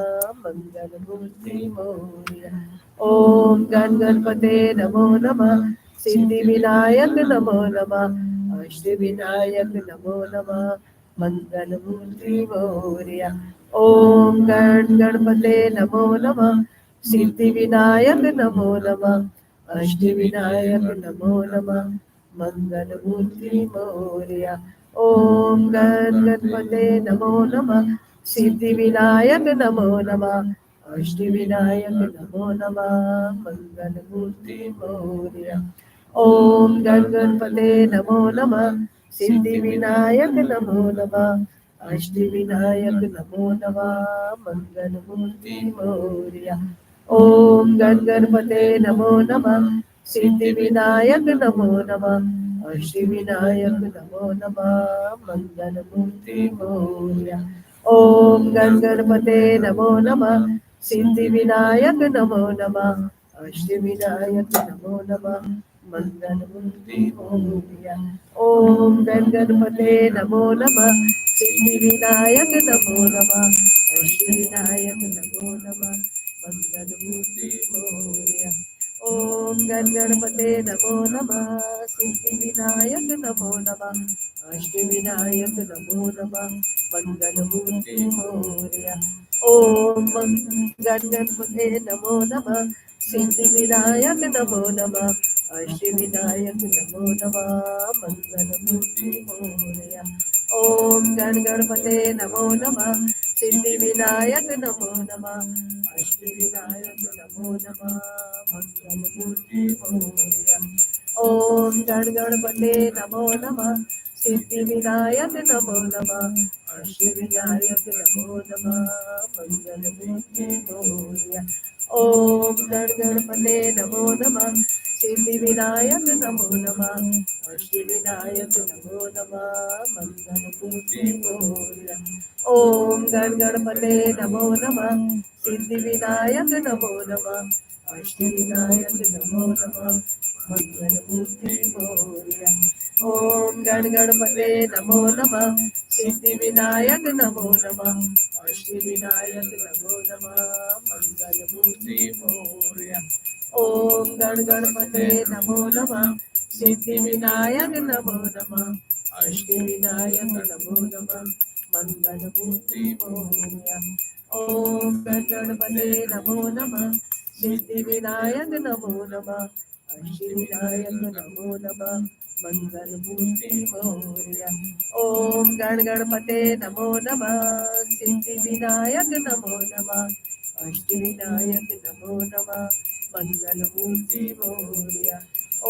Speaker 9: मंगलमूर्ति मोरया। ओम गणपते नमो नमः, सिद्धिविनायक नमो नमः, अष्टविनायक नमो नमः, मंगलमूर्ति मोरया। ओम गणपते नमो नमः, सिद्धिविनायक नमो नमः, अष्टविनायक नमो नमः, मंगलमूर्ति मोरया। ओम गणपते नमो नमः, सिद्धिविनायक नमो नमः, अष्टविनायक नमो नमः, मंगलमूर्ति मोरया। ओम गणपते नमो नमः, सिद्धिविनायक नमो नमः, अष्टविनायक नमो नमः, मंगलमूर्ति मोरया। ओम गणपते नमो नमः, सिद्धिविनायक नमो नमः, अष्टविनायक नमो नमः, मंगलमूर्ति मोरया। ओम गणपते नमो नमः, सिद्धिविनायक नमो नमः, अष्टविनायक नमो नमः, मंगलमूर्ति मोरया। ओम गणपते नमो नमः, सिद्धिविनायक नमो नमः, अष्टविनायक नमो नमः, मंगलमूर्ति मोरया। ओम गणपते नमो नमः, सिद्धिविनायक नमो नमः, अष्टविनायक नमो नमः, मंगलमूर्ति मोरया। ओम गणपते नमो नमः, सिद्धिविनायक नमो नमः, अष्टविनायक नमो नमः, मंगलमूर्ति मोरया। ओम गणपते नमो नमः, सिद्धिविनायक नमो नमः, अष्टविनायक नमो नमः, मंगलमूर्ति मोरया। ओम गणपते नमो नमः, सिद्धिविनायक नमो नमः, अष्टविनायक नमो नमः, मंगलमूर्ति मोरया। ओम गणपते नमो नमः, सिद्धिविनायक नमो नमः, अष्टविनायक नमो नमः, मंगलमूर्ति मोरया। ओम गणपते नमो नमः, सिद्धिविनायक नमो नमः, अष्टविनायक नमो नमः, मंगलमूर्ति मोरया। ओम गणपते नमो नमः, सिद्धिविनायक नमो नमः, अष्टविनायक नमो नमः, मंगलमूर्ति मोरया। ओम गणपते नमो नमः, सिद्धिविनायक नमो नमः, अष्टविनायक नमो नमः, मंगलमूर्ति मोरया। ओम गणपते नमो नमः, सिद्धिविनायक नमो नमः, अष्टविनायक नमो नमः, मंगलमूर्ति मोरया। ओम गणपते नमो नमः, सिद्धिविनायक नमो नमः, अष्टविनायक नमो नमः, मंगलमूर्ति मोरया।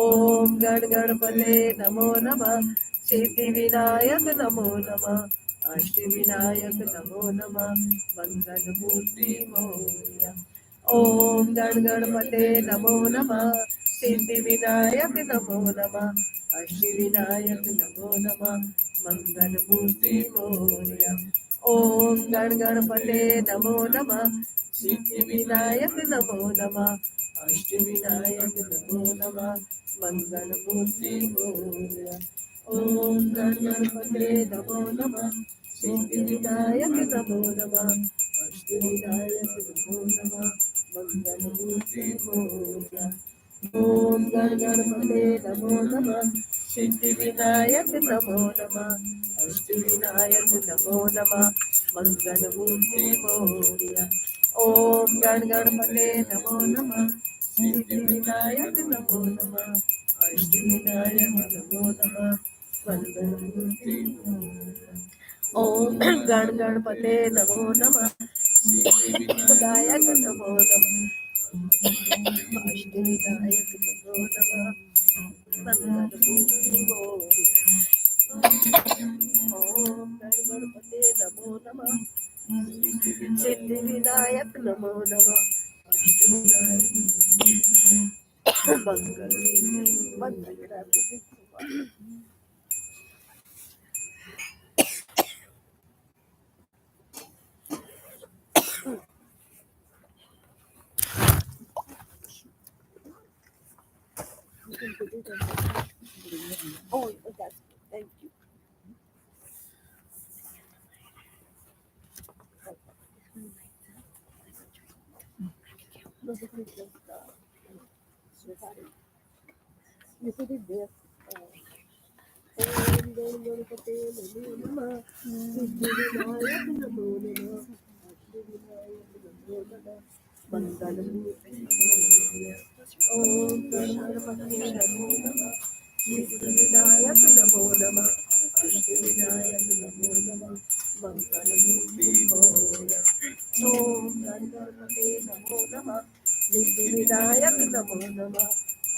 Speaker 9: ओम गणपते नमो नमः, सिद्धिविनायक नमो नमः, अष्टविनायक नमो नमः, मंगलमूर्ति मोरया। ओम गणपते नमो नमः, सिद्धिविनायक नमो नमः, अष्टविनायक नमो नमः, मंगलमूर्ति मोरया। ओम गणपते नमो नमः, सिद्धिविनायक नमो नमः, अष्टविनायक नमो नमः, मंगलमूर्ति मोरया। ओम गणपते नमो नमः, सिद्धिविनायक नमो नमः, अष्टविनायक नमो नमः, मंगलमूर्ति मोरया। ओम गणपते नमो नमः, सिद्धिविनायक नमो नमः, अष्टविनायक नमो नमः, मंगलमूर्ति मोरया। ओम गणपते नमो नमः, सिद्धिविनायक नमो नमः, अष्टविनायक नमो नमः, मंगलमूर्ति मोरया। ओम गणपते नमो नमः, सिद्धिविनायक नमो नमः, अष्टविनायक नमो नमः, मंगलमूर्ति मोरया। ओम गणपते नमो नमः, सिद्धिविनायक नमो नमः, Ashtavinayak मंगलमूर्ति। You put it there. Om Ganapate Namo Namah. Siddhivinayak Namo Namah. Ashdivinayak Namo Namah. Mangalamurti Om Ganapate Namo Namah. Siddhivinayak Namo Namah. Ashdivinayak Namo Namah. Mangalamurti Om Ganapate Namo Namah. Siddhivinayak Namo Namah.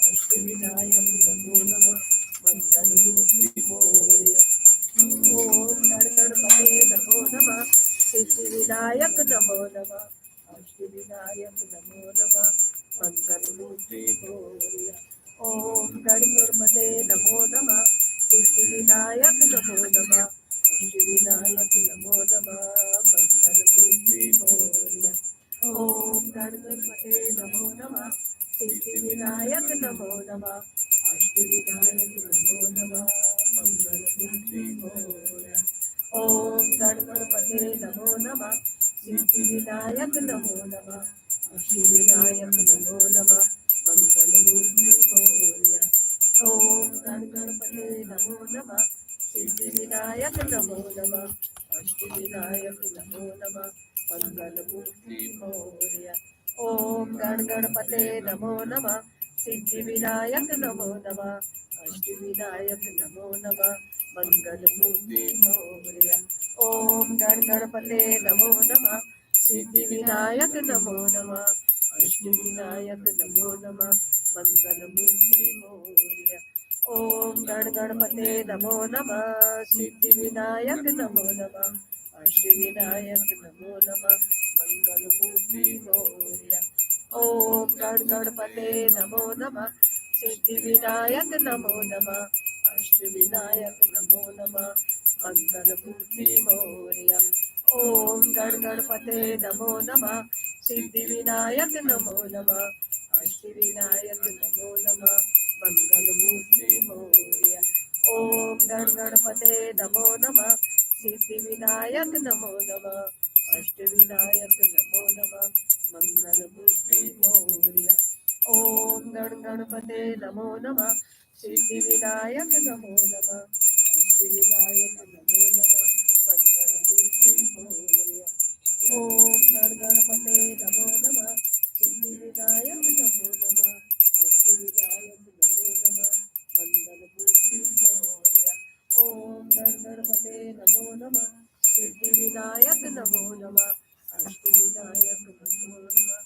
Speaker 9: Ashdivinayak Namo Namah. Mangalamurti Om Ganapate Namo Namah. Siddhivinayak Namo Namah. Ashdivinayak Namo Namah. Mangalamurti Om Ganapate Namo Namah. Siddhivinayak Namo Namah. Ashdivinayak Namo Namah. Mangalamurti Om Ganapate Namo Namah. Siddhivinayak Namo Namah. Ashdivinayak Namo Namah. Mangalamurti Om Ganapate Namo Namah. Siddhivinayak Namo Namah. Ashdivinayak Namo Namah. Mangalamurti Om Ganapate Namo Namah. Siddhivinayak Namo Namah. Ashdivinayak Namo Namah. Mangalamurti Om Ganapate Namo Namah. Siddhivinayak Namo Namah. Ashdivinayak Namo Namah. Mangalamurti Om Ganapate Namo Namah. Siddhivinayak Namo Namah. Ashdivinayak Namo Namah. Mangalamurti Om Ganapate Namo Namah. Siddhivinayak Namo Namah. Ashdivinayak Namo Namah. Mangalamurti Om Ganapate Namo Namah. Siddhivinayak Namo Namah. Ashdivinayak Namo Namah. Mangalamurti Om Ganapate Namo Namah. Siddhivinayak Namo Namah. Ashdivinayak Namo Namah. Mangalamurti Om Ganapate Namo Namah. Siddhivinayak Namo Namah. Ashdivinayak Namo Namah. Mangalamurti Om Ganapate Namo Namah. Siddhivinayak Namo Namah. Ashdivinayak Namo Namah. Mangalamurti Om Ganapate Namo Namah. Siddhivinayak Namo Namah. Ashdivinayak Namo Namah. Mangalamurti Om Ganapate Namo Namah. Siddhivinayak Namo Namah. Ashdivinayak Namo Namah.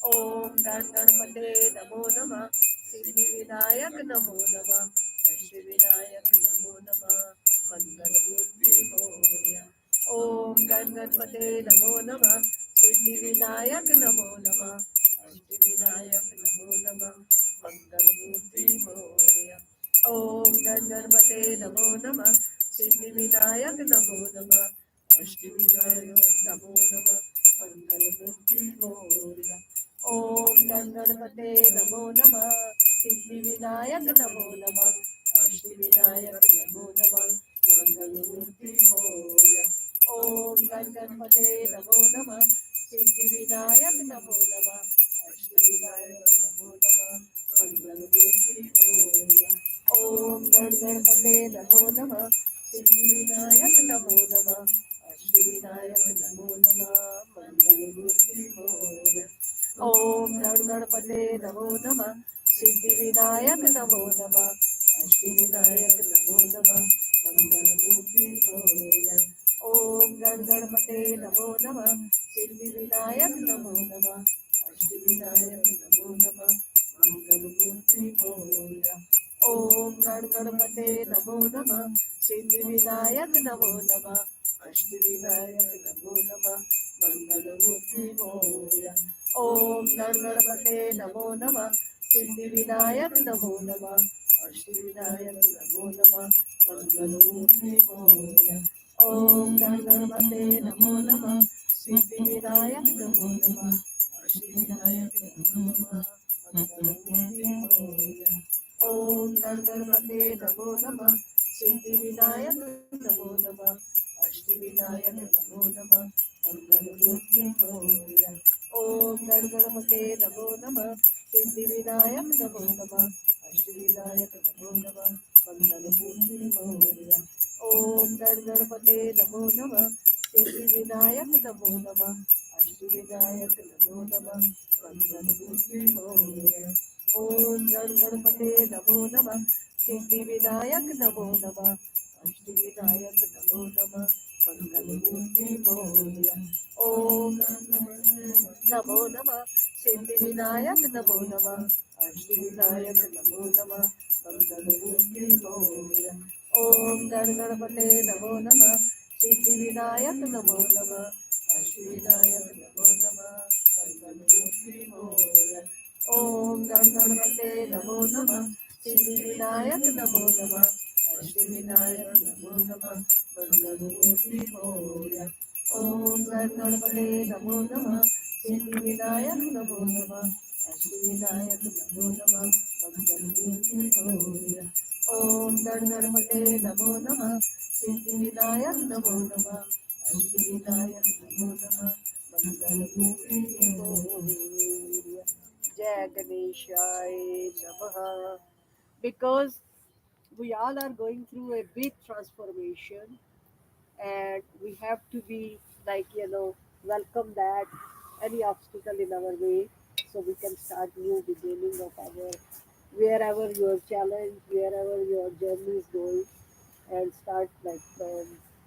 Speaker 9: Om Ganapate Namo Namah. Siddhivinayak Namo Namah. Ashdivinayak Namo Namah. Mangalamurti Om Ganapate Namo Namah. Siddhivinayak Namo Namah. Ashdivinayak Namo Namah. Mangalamurti Om Ganapate Namo Namah. Siddhivinayak Namo Namah. Ashdivinayak Namo Namah. Mangalamurti Om Ganapate Namo Namah. Siddhivinayak Namo Namah. Ashdivinayak Namo Namah. Mangalamurti Om Ganapate Namo Namah. Siddhivinayak Namo Namah. Ashdivinayak Namo Namah. Mangalamurti Om Ganapate Namo Namah. Siddhivinayak Namo Namah. Ashdivinayak Namo Namah. Mangalamurti Om Ganapate Namo Namah. Siddhivinayak Namo Namah. Ashdivinayak Namo Namah. Mangalamurti Om Ganapate Namo Namah. Siddhivinayak Namo Namah. Ashdivinayak Namo Namah. Mangalamurti Om Ganapate Namo Namah. Siddhivinayak Namo Namah. Ashdivinayak Namo Namah. Mangalamurti Om Ganapate Namo Namah. Siddhivinayak Namo Namah. Ashdivinayak Namo Namah. Mangalamurti Om Ganapate Namo Namah. Siddhivinayak Namo Namah. Ashdivinayak Namo Namah. Mangalamurti Om Ganapate Namo Namah. Siddhivinayak Namo Namah. Ashdivinayak Namo Namah. Mangalmurti Moria. Om Ganganamate Namo Nama. Siddhivinayak Namo Nama. Ashtavinayak Namo Nama. Mangalmurti Moria. Om Ganganamate Namo Nama. Siddhivinayak Namo Nama. Ashtavinayak Namo Nama. Mangalmurti Moria. Om Ganganamate Namo Nama. Siddhivinayak Namo Nama. Ashtavinayak Namo Nama. Mangalmurti Moria. Om Namo Nama. Siddhivinayak Namo Nama. Ashtavinayak Namo Nama. Mangalmurti Moria. Om Ganganapate Namo Nama. Siddhivinayak Namo Nama. Ashtavinayak Namo Nama. Mangalmurti Moria. Om Ganganapate Namo Nama. Siddhivinayak Namo Nama. Ashtavinayak Namo Nama. Mangalmurti Moria. Om Ganganapate Namo Nama. Siddhivinayak Namo Nama. Ashtavinayak Namo Nama. Mangalmurti Moria. Om Ganganapate Namo Nama. Siddhivinayak Namo Nama. Ashtavinayak Namo Nama. Mangalmurti Moria. Jai Ganeshaya Namaha. Because we all are going through a big transformation, and we have to be like, welcome that any obstacle in our way, so we can start new beginning of our, wherever your challenge, wherever your journey is going, and start like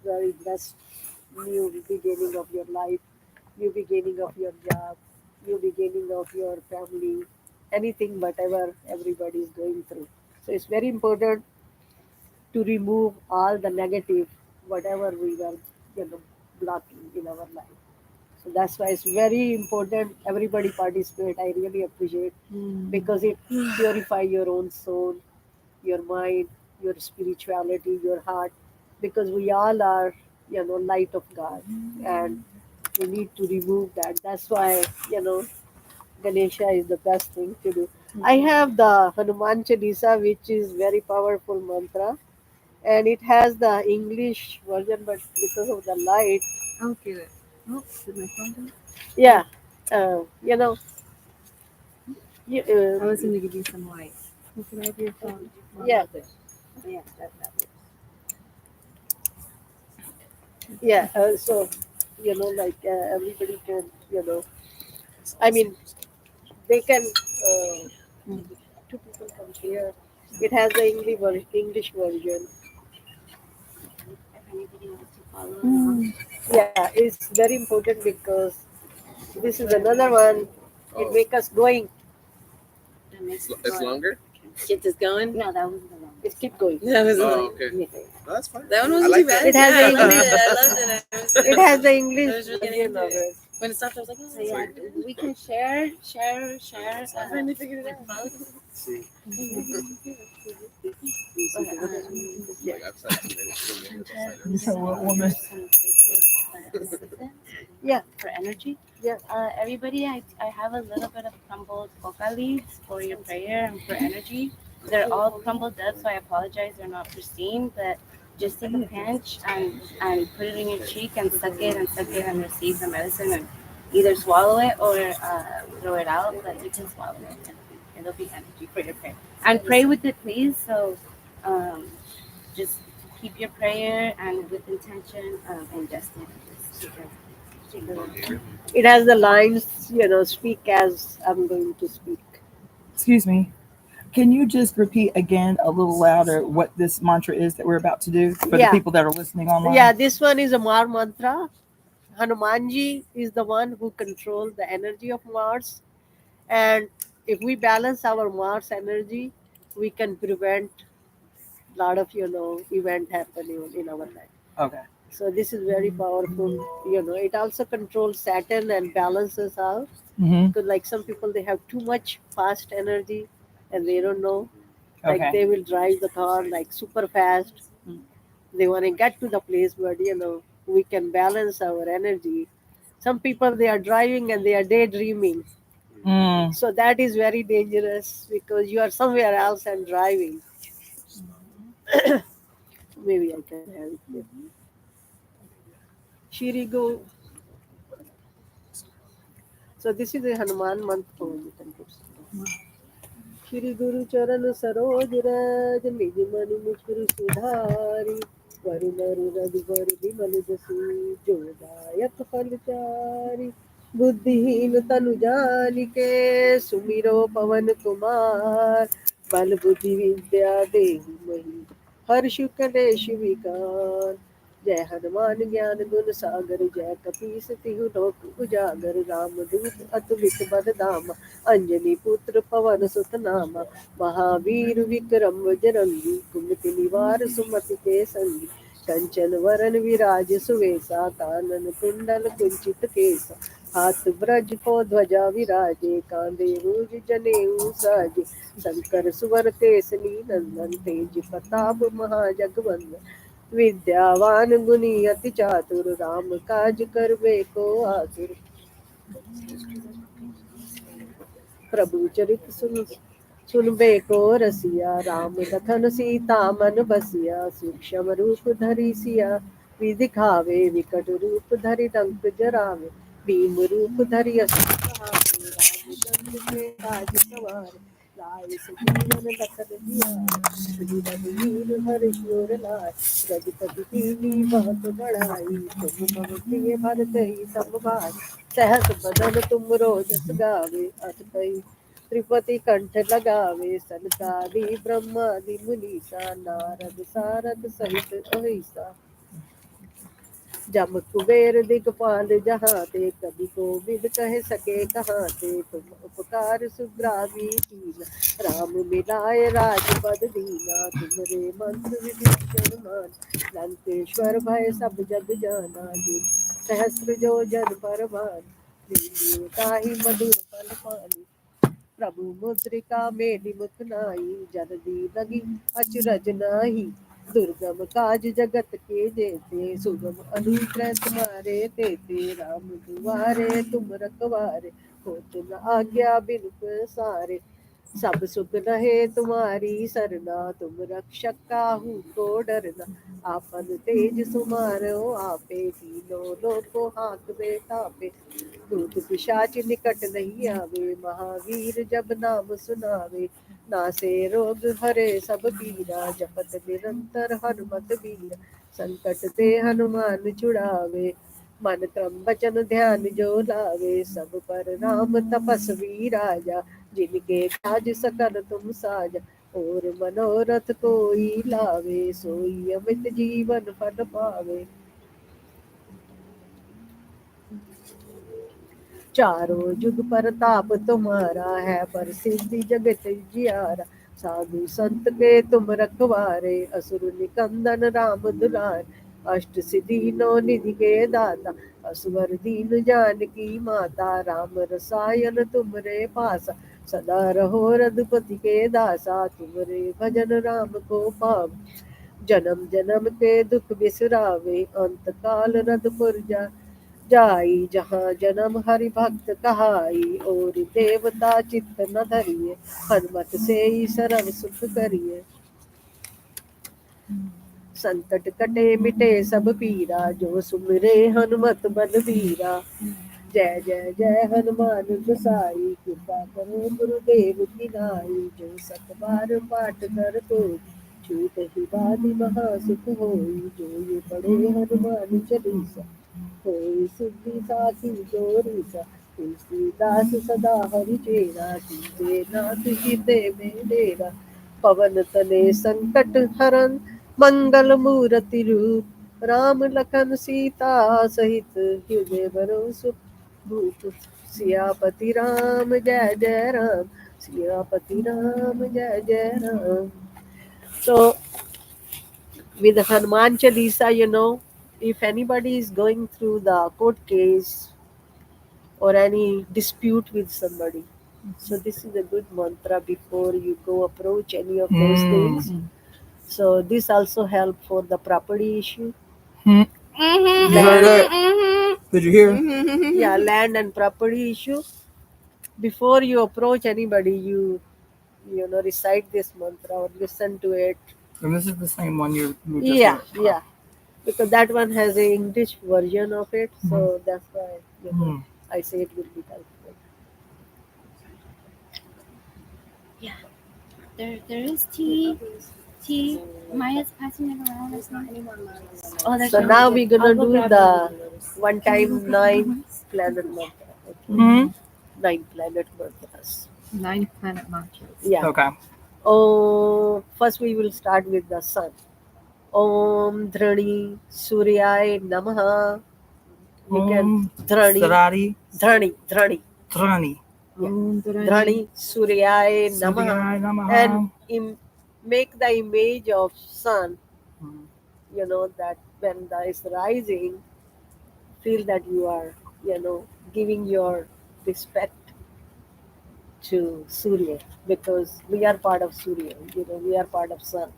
Speaker 9: very best new beginning of your life, new beginning of your job, new beginning of your family, anything, whatever everybody is going through. So it's very important to remove all the negative, whatever we were, blocking in our life. So that's why it's very important. Everybody participate. I really appreciate, because it purify your own soul, your mind, your spirituality, your heart. Because we all are, light of God, and we need to remove that. That's why, Ganesha is the best thing to do. I have the Hanuman Chalisa, which is very powerful mantra, and it has the English version, but because of the light,
Speaker 8: Okay. Oh, did my phone go?
Speaker 9: yeah, you know, you,
Speaker 8: I was going to give you some light. Can I have your phone?
Speaker 9: yeah,
Speaker 8: Yeah, that works.
Speaker 9: yeah. So, like everybody can, I mean, they can. Two people come here. It has the English version.
Speaker 1: If anybody wants to follow along.
Speaker 9: Yeah, it's very important because this is another one. It make us going.
Speaker 1: That makes
Speaker 5: It's longer?
Speaker 8: Get this going?
Speaker 1: No, that was the one.
Speaker 9: It keep going.
Speaker 8: That was
Speaker 5: Oh, okay. No, that's fine.
Speaker 8: That one
Speaker 5: I
Speaker 8: wasn't
Speaker 5: like
Speaker 8: too bad.
Speaker 9: It has
Speaker 8: Yeah,
Speaker 9: the
Speaker 8: I loved
Speaker 9: English.
Speaker 8: it. I loved it.
Speaker 9: It has the
Speaker 8: I
Speaker 9: English
Speaker 8: was really
Speaker 9: version
Speaker 8: into
Speaker 9: of it.
Speaker 8: When it stopped, I was like, oh,
Speaker 1: So yeah, we can share.
Speaker 8: I finally figured it out.
Speaker 5: See,
Speaker 1: But,
Speaker 5: like I've said 2 minutes, 2 minutes.
Speaker 1: we
Speaker 2: So
Speaker 1: just
Speaker 2: what
Speaker 1: want
Speaker 2: woman?
Speaker 1: some sacred assistance
Speaker 9: Yeah,
Speaker 1: for energy.
Speaker 9: yeah.
Speaker 1: Everybody, I have a little bit of crumbled coca leaves for your prayer and for energy. They're all crumbled up, so I apologize. They're not pristine, but just take a pinch and put it in your cheek and suck it and receive the medicine and either swallow it or throw it out. But you can swallow it and it'll be energy for your prayer. And pray with it, please. So um, just keep your prayer and with intention ingest it. Just take a
Speaker 9: It has the lines, speak as I'm going to speak.
Speaker 2: Excuse me. Can you just repeat again a little louder what this mantra is that we're about to do for the
Speaker 9: Yeah.
Speaker 2: people that are listening online?
Speaker 9: Yeah, this one is a Mar mantra. Hanumanji is the one who controls the energy of Mars. And if we balance our Mars energy, we can prevent a lot of, event happening in our life.
Speaker 2: Okay.
Speaker 9: So this is very powerful. It also controls Saturn and balances out.
Speaker 2: Mm-hmm.
Speaker 9: Because like some people, they have too much fast energy and they don't know. Like
Speaker 2: Okay.
Speaker 9: they will drive the car like super fast. They want to get to the place where, we can balance our energy. Some people, they are driving and they are daydreaming.
Speaker 2: Mm.
Speaker 9: So that is very dangerous because you are somewhere else and driving. Maybe I can have it here. Shirigo So this is a Hanuman month poem. You can put. Shri गुरु चरण सरोज रज निज मन मुकुर सुधारी वरुण रघुबर विमल जसु जो दायक फलचारी बुद्धिहीन तनु जानिके सुमिरो पवन कुमार बल बुद्धि विद्या देहु मही हर्ष कलेश विकार जय हनुमान ज्ञान गुण सागर जय कपीस तिहु लोक उजागर राम दूत अतुलित बल धामा अंजनी पुत्र पवन सुत नामा महावीर विक्रम बजरंगी कुमति निवार सुमति के संगी कंचन वरन विराज सुवेसा कानन कुंडल कुंचित केसा हाथ ब्रज को ध्वजा विराजे कांधे मूज जनेऊ साजे शंकर सुवर केसनी नंदन तेज प्रताप महाजगवंदन विद्यावान गुणी अति चातुर राम काज करबे को आतुर प्रभु चरित सुनबे को रसिया राम लखन सीता मन बसिया सूक्ष्म रूप धरि सिया दिखावे विकट रूप धरि लंक जरावे भीम रूप धरि असुर सहारे रामचंद्र के काज सवारे लाए सजीवन लखन जिया रघुवीर हर्ष उर लाए रघुपति कीनी बहुत बड़ाई तुम मम प्रिय भरत ही संभाई सहस बदन तुम रोजस गावे अस कई त्रिपति कंठ लगावे सनकादि ब्रह्मादि मुनीसा नारद सारद सहित अहिसा जम कुबेर दिगपाल जहाँ ते कभी कोविद कह सके कहाँ ते तुम उपकार सुग्रावी कीना राम मिलाए राजपद दीना तुमरे मंत्र विभीषण मान लंकेश्वर भय सब जग जाना जी सहस्र जो जन पर भान ताहि मधुर फल पानी प्रभु मुद्रिका मेली मुख नाई जल्दी लगी अचरज नाही दुर्गम काज जगत के जेते सुगम अनुग्रह तुम्हारे तेते राम दुआरे तुम रखवारे हो तुम आज्ञा बिनु सारे सब सुख रहे तुम्हारी सरना तुम रक्षक काहू को डरना आपन तेज सुमारो आपे तीनों लोको हाथ में तापे दूत पिशाच निकट नहीं आवे महावीर जब नाम सुनावे नासे रोग हरे सब पीरा जपत निरंतर हनुमत बीरा संकट ते हनुमान छुड़ावे मन क्रम वचन ध्यान जो लावे सब पर राम तपस्वी राजा जिनके काज सकल तुम साजा और मनोरथ कोई लावे सोई अमित जीवन फल पावे चारों जुग परताप तुम्हारा है प्रसिद्धि जगत जियारा साधु संत के तुम रखवारे असुर निकंदन राम दुलार अष्ट सिद्धि नौ निधि के दाता असवर दीन जानकी माता राम रसायन तुमरे पासा सदा रहो रघुपति के दासा तुमरे भजन राम को पाव जन्म जन्म के दुख बिसरावे अंत काल रघुपुर जाई जहाँ जन्म हरि भक्त कहाई और देवता चित्त न धरिए हनुमत से ही सरल सुख करिए संकट कटे मिटे सब पीरा जो सुमिरे हनुमत बलबीरा जय जय जय हनुमान गोसाई कृपा करो गुरुदेव की नाई जो सत बार पाठ कर तो छूट ही बादी महासुख होई जो ये पढ़े हनुमान चालीसा होई सिद्धि साखी गौरीसा तुलसीदास सदा हरि चेरा कीजे नाथ हृदय में डेरा पवन तने संकट हरन मंगल मूर्ति रूप राम लखन सीता सहित हृदय बरो सुख भूप सियापति राम जय जय राम सियापति राम जय जय Ram so with Hanuman Chalisa, if anybody is going through the court case or any dispute with somebody, so this is a good mantra before you go approach any of those things. So this also help for the property issue.
Speaker 2: Did you hear?
Speaker 9: Yeah, land and property issue. Before you approach anybody, you recite this mantra or listen to it.
Speaker 2: And this is the same one you just
Speaker 9: Yeah,
Speaker 2: read.
Speaker 9: yeah. Because that one has an English version of it, so that's why. I say it will be helpful.
Speaker 7: There is tea. Maya's passing it around. There's not any more mugs. Oh, there's
Speaker 9: So
Speaker 7: no
Speaker 9: now
Speaker 7: more.
Speaker 9: we're gonna
Speaker 7: I'll go
Speaker 9: do
Speaker 7: grab
Speaker 9: the
Speaker 7: one.
Speaker 9: one
Speaker 7: Can you go
Speaker 9: time
Speaker 7: grab the
Speaker 9: 9
Speaker 7: mugs?
Speaker 9: planet mantra. Okay.
Speaker 2: Hmm.
Speaker 9: 9 planet mantras.
Speaker 6: 9 planet mantras.
Speaker 9: Yeah.
Speaker 2: Okay.
Speaker 9: Oh, first we will start with the sun. Om Dhrani Suryaya Namaha. You can
Speaker 2: Om
Speaker 9: Dhrani
Speaker 2: Sarari
Speaker 9: Dhrani Dhrani
Speaker 2: Trani.
Speaker 9: Dhrani Suryaya Namaha.
Speaker 2: Suryaya Namaha.
Speaker 9: And make the image of sun,
Speaker 2: Hmm.
Speaker 9: you know, that when that is rising, feel that you are, you know, giving your respect to Surya, because we are part of Surya, you know, we are part of sun.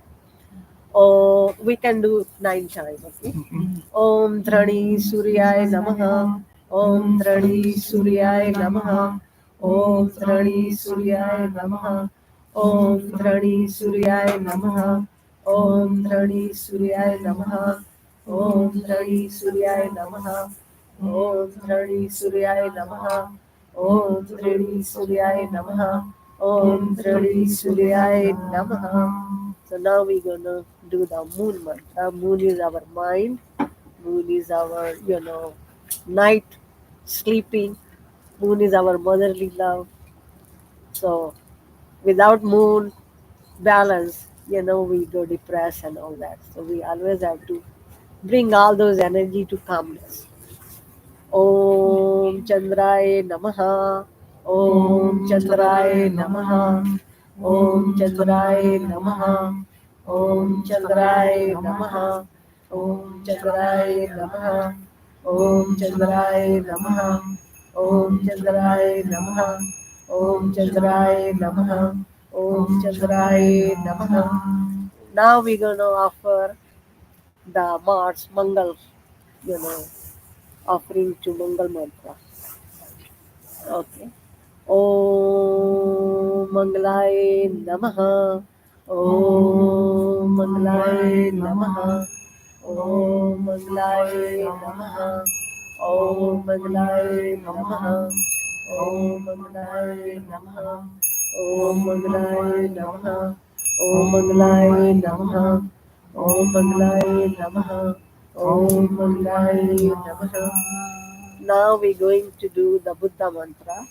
Speaker 9: Or we can do 9 times, okay?
Speaker 2: Mhm.
Speaker 9: Om Dhrani Suryaya Namaha. Om Dhrani Suryaya Namaha. Om Dhrani Suryaya Namaha. Om Dhrani Suryaya Namaha. Om Dhrani Suryaya Namaha. Om Dhrani Suryaya Namaha. Om Dhrani Suryaya Namaha. Om Dhrani Suryaya Namaha. Om Dhrani Suryaya Namaha. So now we're gonna do the moon mantra. Moon is our mind. Moon is our, you know, night sleeping. Moon is our motherly love. So without moon balance, you know, we go depressed and all that. So we always have to bring all those energy to calmness. Om Chandraya Namaha. Om Chandraya Namaha. Om Chandraya Namaha. Om Chandraya Namaha. Om Chandraya Namaha. Om Chandraya Namaha. Om Chandraya Namaha. Om Chandraya Namaha. Om Chandraya Namaha. Now we're gonna offer the Mars Mangal, you know, offering to Mangal Mantra. Okay. Om Mangalaye Namaha. Om Mangalaye Namaha. Om Mangalaye Namaha. Om Mangalaye Namaha. Om Mangalaye Namaha. Om Mangalaye Namaha. Om Mangalaye Namaha. Om Mangalaye Namaha. Om Mangalaye Namaha. Now we're going to do the Buddha mantra,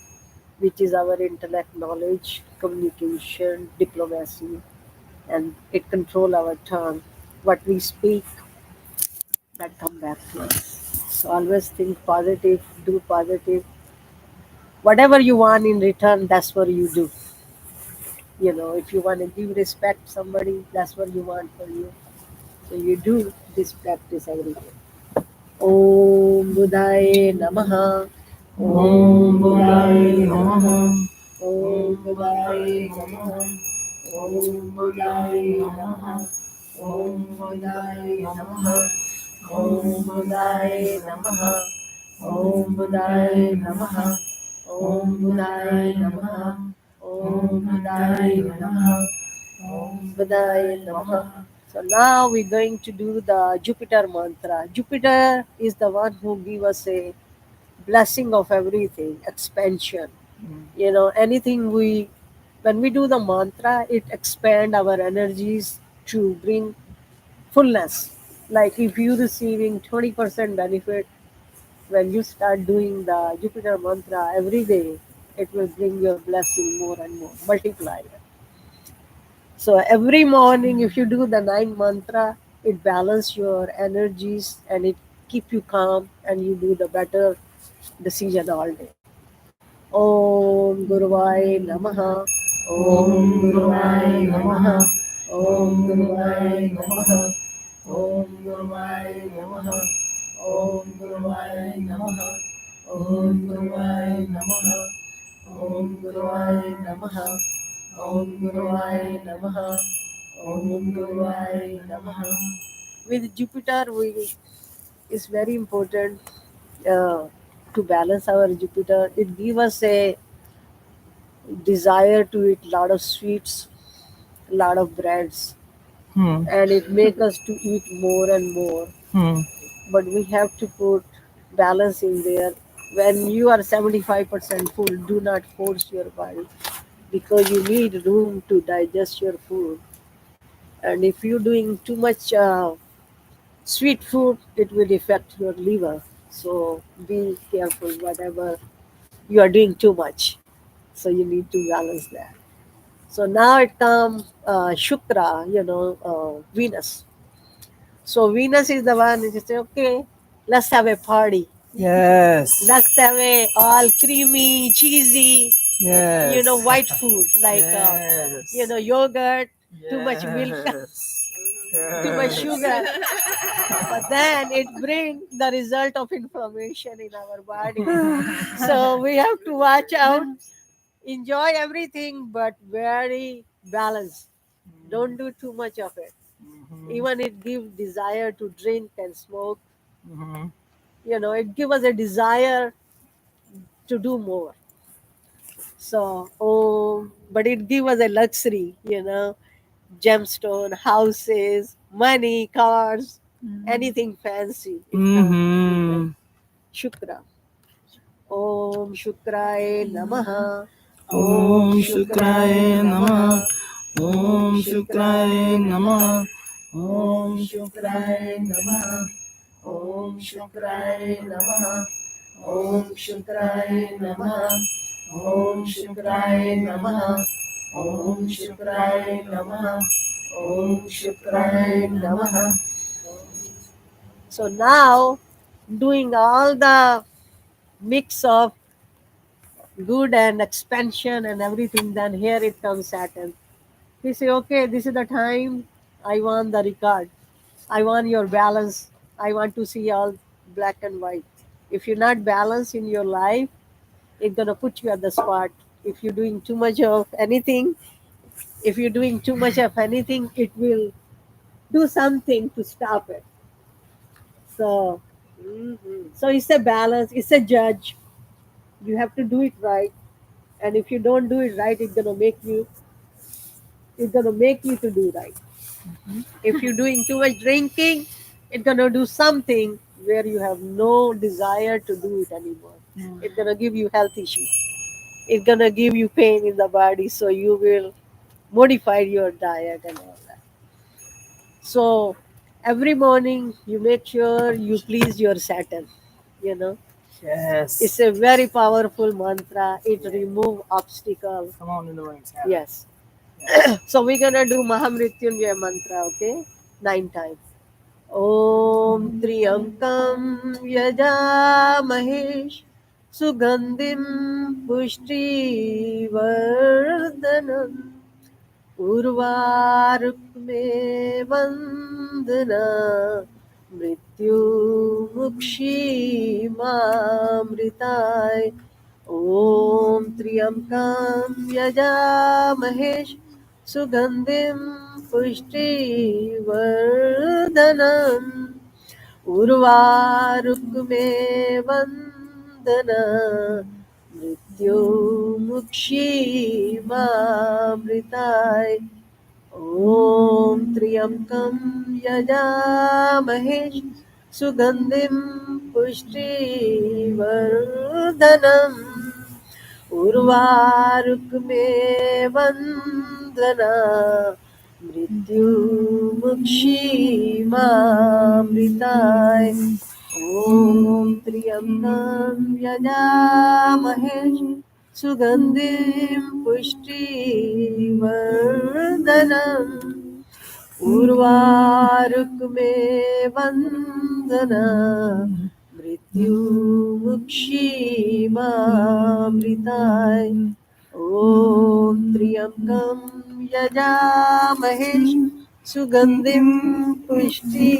Speaker 9: which is our intellect, knowledge, communication, diplomacy, and it control our tongue. What we speak, that come back to us. So always think positive, do positive. Whatever you want in return, that's what you do. You know, if you want to give respect somebody, that's what you want for you. So you do this practice every day. Om Buddhaye Namaha. Om Buddhaye Namaha. Om Buddhaye Namaha. Om Buddhaye Namaha. Om Buddhaye Namaha. Om Buddhaye Namaha. Om Buddhaye Namaha. Om Buddhaye Namaha. Om Buddhaye Namaha. Om Buddhaye Namaha. So now we're going to do the Jupiter mantra. Jupiter is the one who gives us a blessing of everything, expansion. You know, anything when we do the mantra, it expand our energies to bring fullness. Like if you're receiving 20% benefit, when you start doing the Jupiter mantra every day, it will bring your blessing more and more, multiply it. So every morning, if you do the 9 mantra, it balance your energies and it keep you calm and you do the better decision all day. Om Guruvai Namaha. Om Guruvai Namaha. Om Guruvai Namaha. Om Guruvai Namaha. Om Guruvai Namaha. Om Guruvai Namaha. Om Guruvai Namaha. Om Guruvai Namaha. Om Guruvai Namaha. With Jupiter, it's very important uh, to balance our Jupiter. It gives us a desire to eat lot of sweets, lot of breads, and it makes us to eat more and more. But we have to put balance in there. When you are 75% full, do not force your body because you need room to digest your food. And if you're doing too much sweet food, it will affect your liver. So be careful whatever you are doing too much. So you need to balance that. So now it comes Shukra, Venus. So Venus is the one who say, okay, let's have a party.
Speaker 2: Yes.
Speaker 9: Let's have a all creamy, cheesy,
Speaker 2: Yes.
Speaker 9: white food like
Speaker 2: Yes.
Speaker 9: yogurt, too much milk, too much sugar. But then it brings the result of inflammation in our body. So we have to watch out, enjoy everything, but very balanced. Don't do too much of it. Even it gives desire to drink and smoke. It gives us a desire to do more. So, but it gives us a luxury, gemstone, houses, money, cars, anything fancy. It comes with Shukra. Om Shukraye Namaha.
Speaker 2: Om Shukraye Namaha. Om Shukraye Namaha. Om Shukraye Namaha. Om Shukraye Namaha. Om Shukraye Namaha. Om Shukraye Namaha. Om Shukraye Namaha. Om Shukraye Namaha.
Speaker 9: So now, doing all the mix of good and expansion and everything, then here it comes Saturn. He say, okay, this is the time I want the record. I want your balance. I want to see all black and white. If you're not balanced in your life, it's gonna put you at the spot. If you're doing too much of anything, it will do something to stop it. So, so it's a balance. It's a judge. You have to do it right, and if you don't do it right, it's gonna make you. It's gonna make you to do right. If you're doing too much drinking, it's gonna do something where you have no desire to do it anymore. It's gonna give you health issues. It's gonna give you pain in the body, so you will modify your diet and all that. So every morning you make sure you please your Saturn. You know,
Speaker 2: Yes.
Speaker 9: it's a very powerful mantra. It removes obstacles.
Speaker 2: Come on in the ring, Saturn.
Speaker 9: Yes. So we're gonna do Mahamrityunjaya mantra, okay? 9 times. Om Triyankam Yajamahe Sugandhim Pushti Vardhanam Urvarukme Vandana Mrityu Mukshi Mamritai Om Triyankam Yajamahe Sugandhim Pushti Vardhanam Urvarukme Vandana Mrityu Mukshi Mamritai Om Triyankam Yajamahe Sugandhim Pushti Vardhanam Urvarukme Vandana Mrityu Mukshi Mamritai Om Triyankam Yajamahe Sugandhim Pushti Vardhanam Urvarukme Vandana Mrityu Mukshi Mamritai Om Triyankam Yajamahe Sugandhim Pushti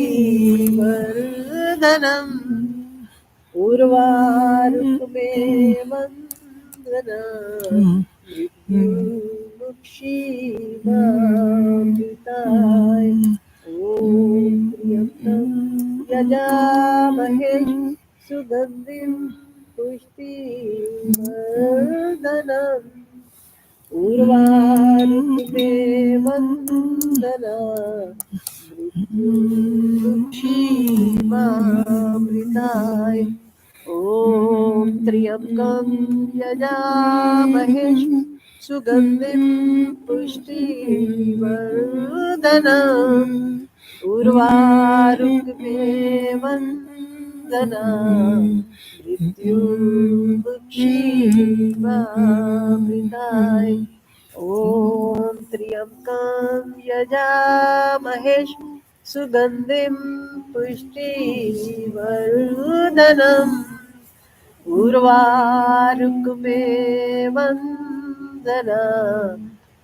Speaker 9: Vardhanam Urvarukme Vandana Mrityu Mamritai Om Triyankam Yajamahe Sugandhim Pushti Vardhanam Urvarukme Vandana Mrityu Mukshi Mamritai ॐ त्र्यम्बकं यजामहे सुगन्धिं पुष्टिवर्धनम् उर्वारुकमेव वन्दना मृत्युमुक्षीमामृताय ॐ त्र्यम्बकं यजामहे सुगन्धिं पुष्टिवर्धनम् उर्वारुकमेव वन्दना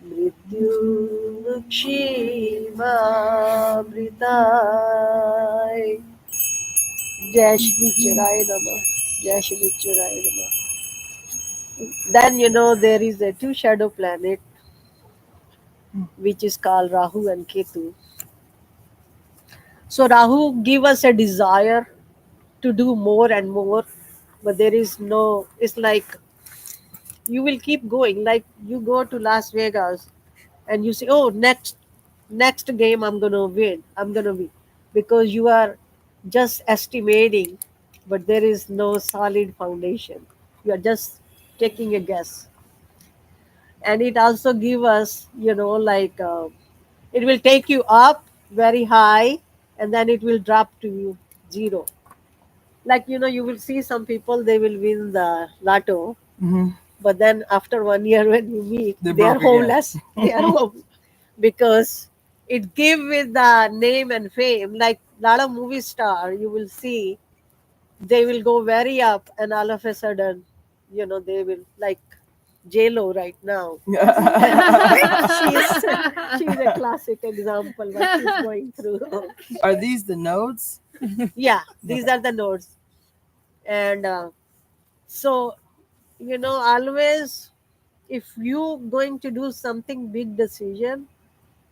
Speaker 9: मृत्युमुक्षीमामृताय जय श्री चिराय नमः जय श्री चिराय नमः. Then there is a two shadow planet which is called Rahu and Ketu. So Rahu give us a desire to do more and more, but there is no, it's like you will keep going, like you go to Las Vegas and you say, oh, next game I'm gonna win, because you are just estimating, but there is no solid foundation. You are just taking a guess. And it also give us, like it will take you up very high and then it will drop to you zero. Like you will see some people, they will win the lotto, but then after 1 year when you meet, they are homeless. They are home because it give with the name and fame. Like lot of movie star, you will see they will go very up, and all of a sudden, they will, like J-Lo right now. she's a classic example what she's going through.
Speaker 2: Are these the nodes?
Speaker 9: Yeah, these are the nodes. And so, always if you going to do something big decision,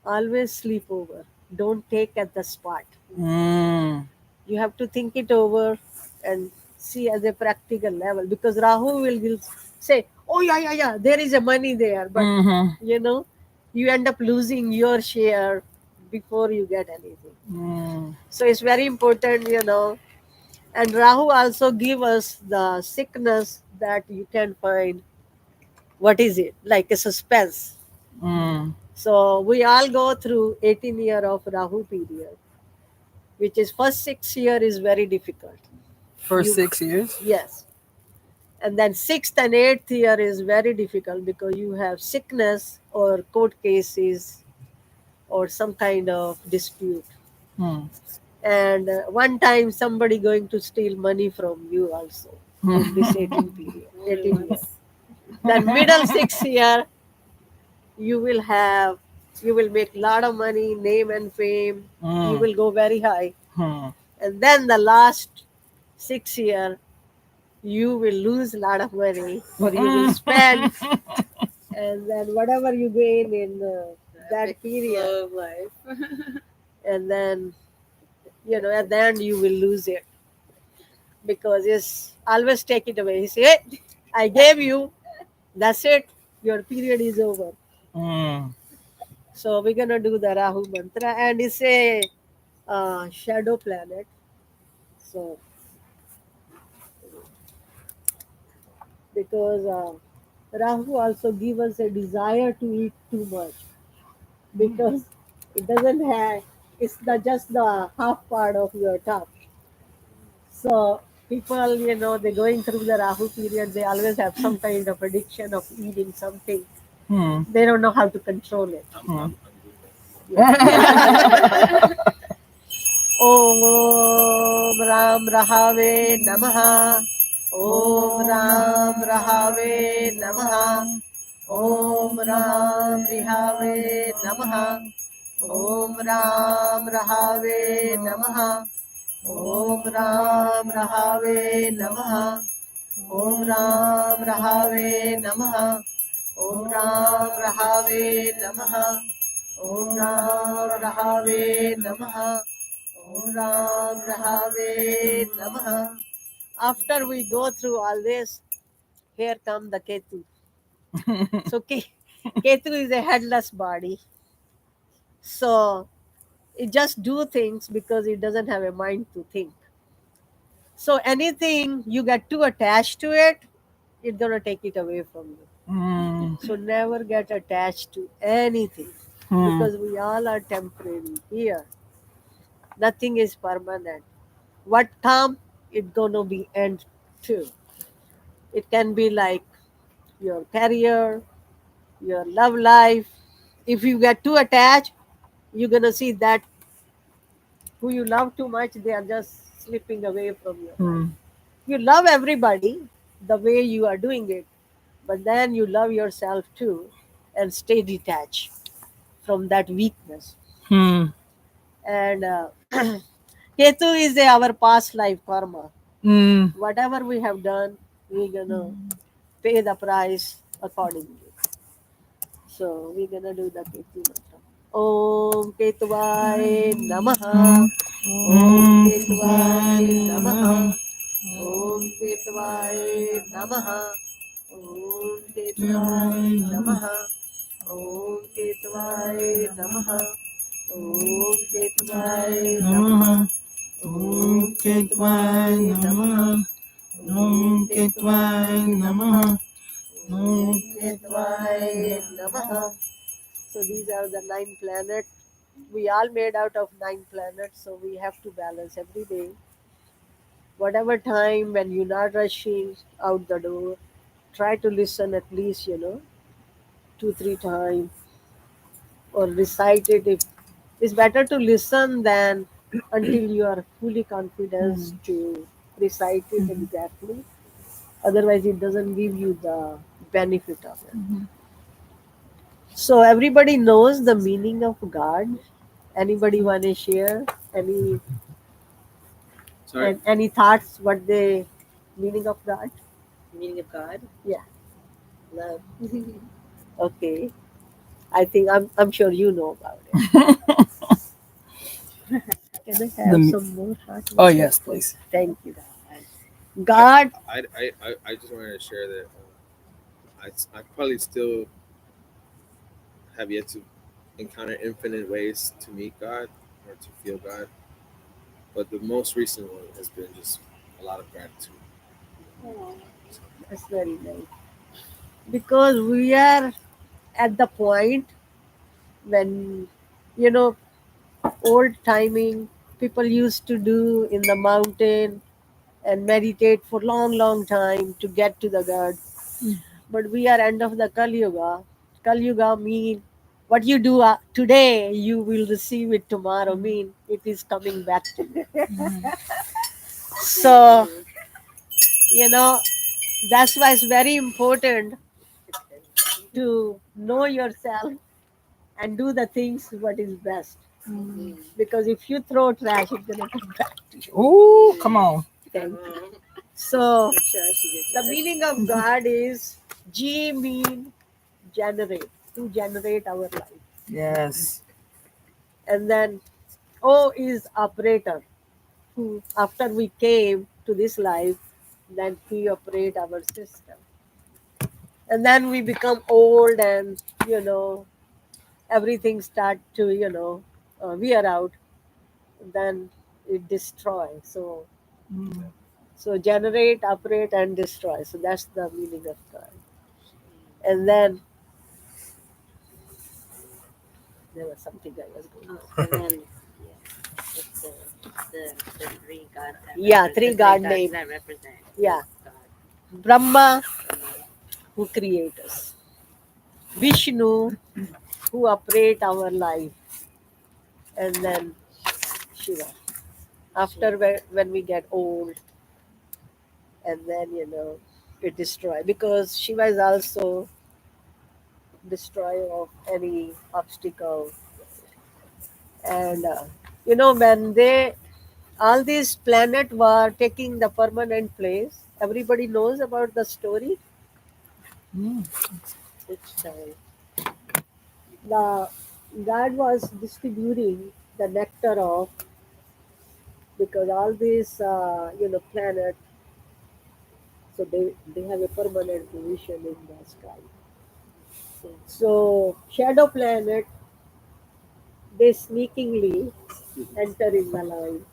Speaker 9: always sleep over. Don't take at the spot. You have to think it over and see as a practical level, because Rahu will say, oh yeah, there is a money there, but you end up losing your share before you get anything. So it's very important, and Rahu also give us the sickness that you can find. What is it? Like a suspense. So we all go through 18 year of Rahu period, which is first 6 year is very difficult.
Speaker 2: First 6 years?
Speaker 9: Yes. And then 6th and 8th year is very difficult because you have sickness or court cases or some kind of dispute. And one time somebody going to steal money from you also in this 18 period. 18 years. Then middle 6th year, you will make lot of money, name and fame. You will go very high. And then the last 6 year, you will lose a lot of money, or you will spend, and then whatever you gain in that period
Speaker 8: of life.
Speaker 9: and then at the end you will lose it, because it's always take it away. He say, hey, I gave you, that's it, your period is over. So we're gonna do the Rahu mantra, and it's a shadow planet. So because Rahu also gives us a desire to eat too much, because it doesn't have, it's just the half part of your top. So people, they're going through the Rahu period, they always have some kind of addiction of eating something. They don't know how to control it. Om Ram Rahave Namaha. Om Ram Rahave Namaha. Om Ram Rihave Namaha. Om Ram Rahave Namaha. Om Ram Rahave Namaha. Om Ram Rahave Namaha. Om Ram Rahave Namaha. Om Ram Rahave Namaha. Om Ram Rahave Namaha. After we go through all this, here come the Ketu. So Ketu is a headless body. So it just do things because it doesn't have a mind to think. So anything you get too attached to it, it's gonna take it away from you. So never get attached to anything because we all are temporary here. Nothing is permanent. What come, it's gonna be end too. It can be like your career, your love life. If you get too attached, you're gonna see that who you love too much, they are just slipping away from you. You love everybody the way you are doing it, but then you love yourself too and stay detached from that weakness. And Ketu is our past life karma. Whatever we have done, we're gonna pay the price accordingly. So we're gonna do the Ketu mantra. Om Ketuvaya Namaha. Om Ketuvaya Namaha. Om Ketuvaya Namaha. Om Ketuvaya Namaha. Om Ketuvaya Namaha. Om Ketuvaya Namaha. Om Ketuvaya Namaha. Om Ketuvaya Namaha. Om Ketuvaya Namaha. So these are the 9 planets. We all made out of 9 planets, so we have to balance every day. Whatever time when you're not rushing out the door, try to listen at least, 2-3 times or recite it. If it's better to listen than until you are fully confident to recite it exactly. Otherwise, it doesn't give you the benefit of it. So everybody knows the meaning of God. Anybody want to share
Speaker 5: Sorry.
Speaker 9: any thoughts? What the meaning of God?
Speaker 8: Meaning of God?
Speaker 9: Yeah.
Speaker 8: Love.
Speaker 9: Okay. I think I'm sure you know about it. Can I have some more hot
Speaker 2: Oh,
Speaker 9: water?
Speaker 2: yes, please.
Speaker 9: Thank you. God.
Speaker 5: I just wanted to share that I probably still have yet to encounter infinite ways to meet God or to feel God, but the most recent one has been just a lot of gratitude.
Speaker 9: That's very nice. Because we are at the point when, you know, old timing people used to do in the mountain and meditate for long time to get to the God. But we are end of the Kali Yuga. Kali Yuga mean what you do today, you will receive it tomorrow. Mean it is coming back to you. So, that's why it's very important to know yourself and do the things what is best. Because if you throw trash, it's gonna come back to you.
Speaker 2: Ooh, come on.
Speaker 9: Thank you. So the meaning of God is G mean generate, to generate our life.
Speaker 2: Yes.
Speaker 9: And then O is operator, who after we came to this life, then he operate our system. And then we become old and everything start to wear out, then it destroys. So generate, operate, and destroy. So that's the meaning of God. And then there was something I was going to.
Speaker 1: And then it's the 3 gods.
Speaker 9: Yeah, 3 God names.
Speaker 1: That represent.
Speaker 9: Yeah.
Speaker 1: God.
Speaker 9: Brahma, who create us. Vishnu, who operate our life. And then Shiva. After when we get old, and then it destroy, because Shiva is also destroyer of any obstacle. And when all these planets were taking the permanent place, everybody knows about the story. It's the God was distributing the nectar of, because all these planets, so they have a permanent position in the sky. So shadow planet, they sneakingly enter in the line,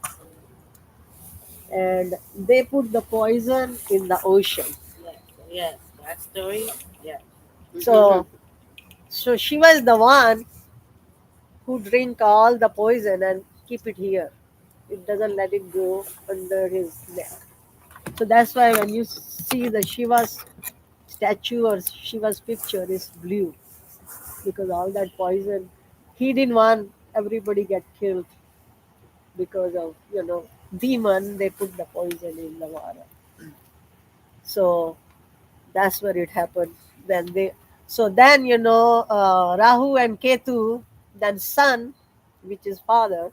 Speaker 9: and they put the poison in the ocean.
Speaker 1: Yes, that story. Yeah.
Speaker 9: So, so she was the one who drink all the poison and keep it here. It doesn't let it go under his neck. So that's why when you see the Shiva's statue or Shiva's picture is blue, because all that poison, he didn't want everybody get killed because of demon. They put the poison in the water. So that's where it happened. Then they, so then Rahu and Ketu, then Sun, which is father,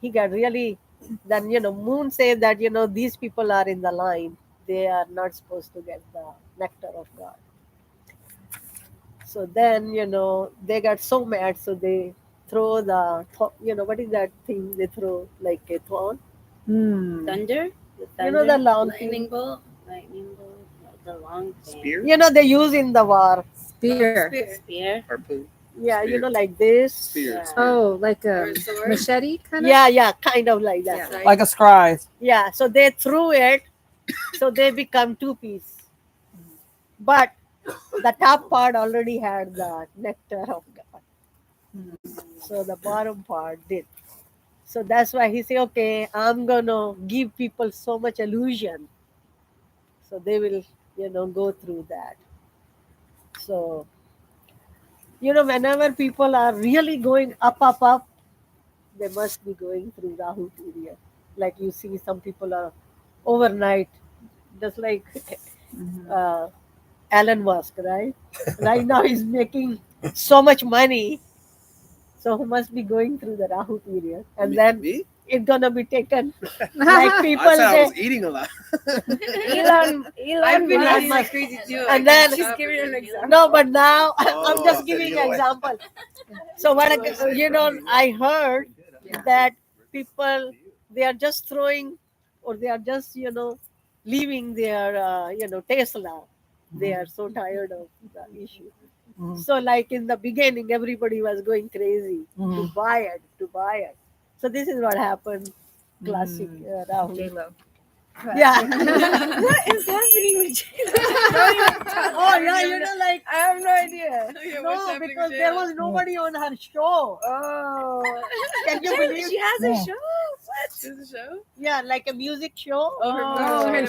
Speaker 9: he got really. Then Moon said that these people are in the line. They are not supposed to get the nectar of God. So then they got so mad, so they throw the what is that thing they throw like a thorn?
Speaker 1: Thunder.
Speaker 9: The long
Speaker 1: lightning
Speaker 9: thing.
Speaker 1: bolt. Lightning bolt. The long thing.
Speaker 3: Spear?
Speaker 9: They use in the war.
Speaker 6: Spear.
Speaker 1: Spear.
Speaker 3: Harpoon?
Speaker 9: Yeah,
Speaker 5: Spear.
Speaker 9: like this.
Speaker 5: Spear.
Speaker 1: Yeah.
Speaker 5: Spear.
Speaker 6: Oh, like
Speaker 8: Or
Speaker 6: a
Speaker 8: a sword?
Speaker 6: machete kind of?
Speaker 9: Yeah, kind of like that.
Speaker 6: Yeah.
Speaker 2: Like a scribe.
Speaker 9: Yeah, so they threw it, so they become two pieces. But the top part already had the nectar of God. So the bottom part did. So that's why he said, okay, I'm gonna give people so much illusion, so they will, go through that. So, whenever people are really going up, they must be going through Rahu period. Like you see, some people are overnight, just like uh, Elon Musk, right? Right now he's making so much money, so he must be going through the Rahu period, and then
Speaker 5: Me?
Speaker 9: it's gonna be taken. Like people
Speaker 5: I said I was
Speaker 9: say,
Speaker 5: eating a lot.
Speaker 9: Elon
Speaker 8: I've been
Speaker 9: Musk,
Speaker 8: eating like crazy too.
Speaker 9: and then
Speaker 8: she's giving an example.
Speaker 9: no, but now I'm
Speaker 5: Oh,
Speaker 9: just
Speaker 5: so
Speaker 9: giving
Speaker 5: you
Speaker 9: an
Speaker 5: know what?
Speaker 9: example. So what I heard that people, they are just throwing, or they are just leaving their Tesla. They are so tired of the issue. So like in the beginning, everybody was going crazy to buy it. So this is what happened. Classic Rahul.
Speaker 6: J-Lo.
Speaker 9: Yeah.
Speaker 8: What is happening with you?
Speaker 9: Oh yeah, like
Speaker 8: I have no idea.
Speaker 9: no, because there was nobody on her show.
Speaker 8: Oh.
Speaker 9: Can you believe?
Speaker 8: She has a
Speaker 2: Yeah.
Speaker 8: show? What? She has a show?
Speaker 9: Yeah, like a music show.
Speaker 8: Oh, her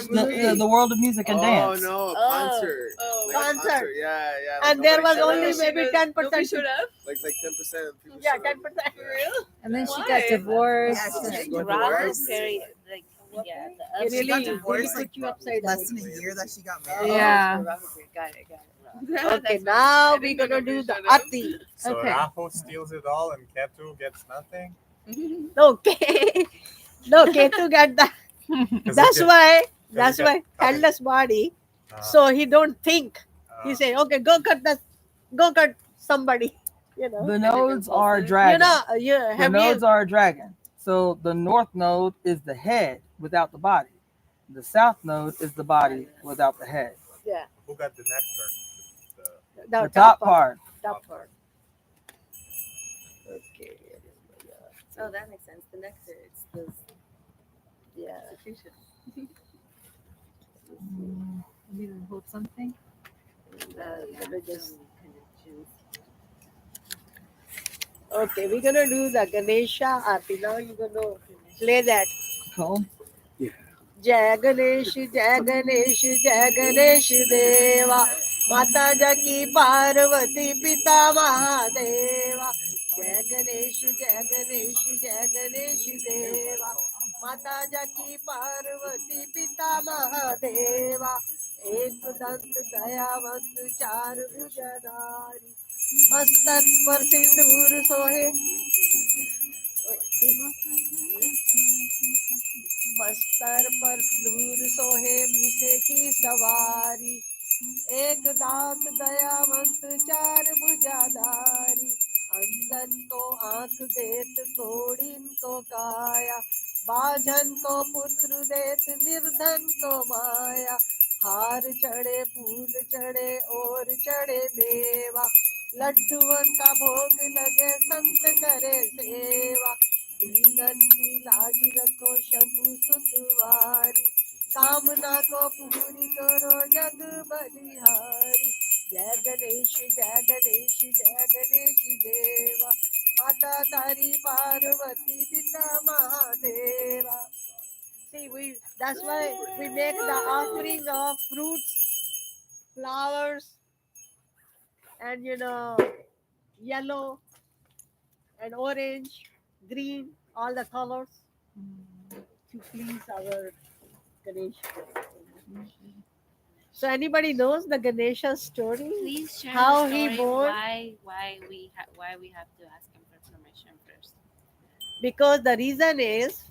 Speaker 2: The world of music and
Speaker 5: Oh
Speaker 2: dance.
Speaker 5: no, a
Speaker 1: Oh.
Speaker 5: concert.
Speaker 8: Oh.
Speaker 5: Like a
Speaker 9: Concert.
Speaker 5: Yeah.
Speaker 9: And there was
Speaker 5: nobody
Speaker 9: only
Speaker 5: showed up.
Speaker 9: maybe 10%.
Speaker 8: up?
Speaker 5: Like 10% of people.
Speaker 9: Yeah,
Speaker 5: showed up.
Speaker 9: 10%.
Speaker 8: For real?
Speaker 6: And then she
Speaker 8: Why?
Speaker 6: got divorced.
Speaker 8: Yeah,
Speaker 5: She's
Speaker 8: she
Speaker 5: going
Speaker 1: Rahu
Speaker 5: divorced.
Speaker 1: period. Like yeah. The
Speaker 9: It really,
Speaker 10: divorced,
Speaker 9: put you upside down.
Speaker 10: less than a year that she got married.
Speaker 6: Yeah.
Speaker 9: Got it. Okay, now we're gonna do the Ati.
Speaker 3: So
Speaker 6: Okay.
Speaker 3: Rahu steals it all and Ketu gets nothing?
Speaker 9: Okay. No, Ketu got that.
Speaker 3: 'Cause
Speaker 9: That's
Speaker 3: it get-
Speaker 9: why.
Speaker 3: 'cause
Speaker 9: That's
Speaker 3: it
Speaker 9: why
Speaker 3: get-
Speaker 9: headless body.
Speaker 3: Uh,
Speaker 9: So he don't think. He
Speaker 3: uh,
Speaker 9: say, okay, go cut somebody.
Speaker 2: The nodes are
Speaker 9: You
Speaker 2: dragons.
Speaker 9: know,
Speaker 2: The
Speaker 9: have
Speaker 2: nodes
Speaker 9: you?
Speaker 2: are a dragon. So the north node is the head without the body. The south node is the body without the head.
Speaker 9: Yeah,
Speaker 3: who got the nectar?
Speaker 2: The top part.
Speaker 9: Top part. Okay.
Speaker 8: Oh, that makes sense. The nectar. It's the
Speaker 9: Yeah.
Speaker 8: secretion.
Speaker 6: You gonna hold something?
Speaker 9: Let me just- Okay, we're gonna do the Ganesha Aarti. Now you're gonna play that.
Speaker 2: Cool.
Speaker 9: Jai Ganesh, Jai Ganesh, Jai Ganesh Deva. Mata Jaki Parvati Pita Mahadeva. Jai Ganesh, Jai Ganesh, Jai Ganesh Deva. Mata Jaki Parvati Pita Mahadeva. Ek dant dayavant char bhujadhari. मस्तक पर सिंदूर सोहे मस्तर पर सिंदूर सोहे मूसे की सवारी एक दांत दयावंत चार भुजाधारी अंधन को आंख देत कोड़ीन को काया बाझन को पुत्र देत निर्धन को माया हार चढ़े फूल चढ़े और चढ़े मेवा लड्डुअन का भोग लगे संत करे सेवा दीनन की लाज रखो शंभु सुतवारी, कामना को पूरी करो जग बलिहारी। जय गणेश जय गणेश जय गणेश देवा, माता तारी पार्वती पिता Mahadeva. See, that's why we make the offering of fruits, flowers, and yellow and orange, green, all the colors to please our Ganesha. So anybody knows the Ganesha story?
Speaker 1: Please share
Speaker 9: How
Speaker 1: the
Speaker 9: he
Speaker 1: story.
Speaker 9: born?
Speaker 1: Why we have to ask him for permission first.
Speaker 9: Because the reason is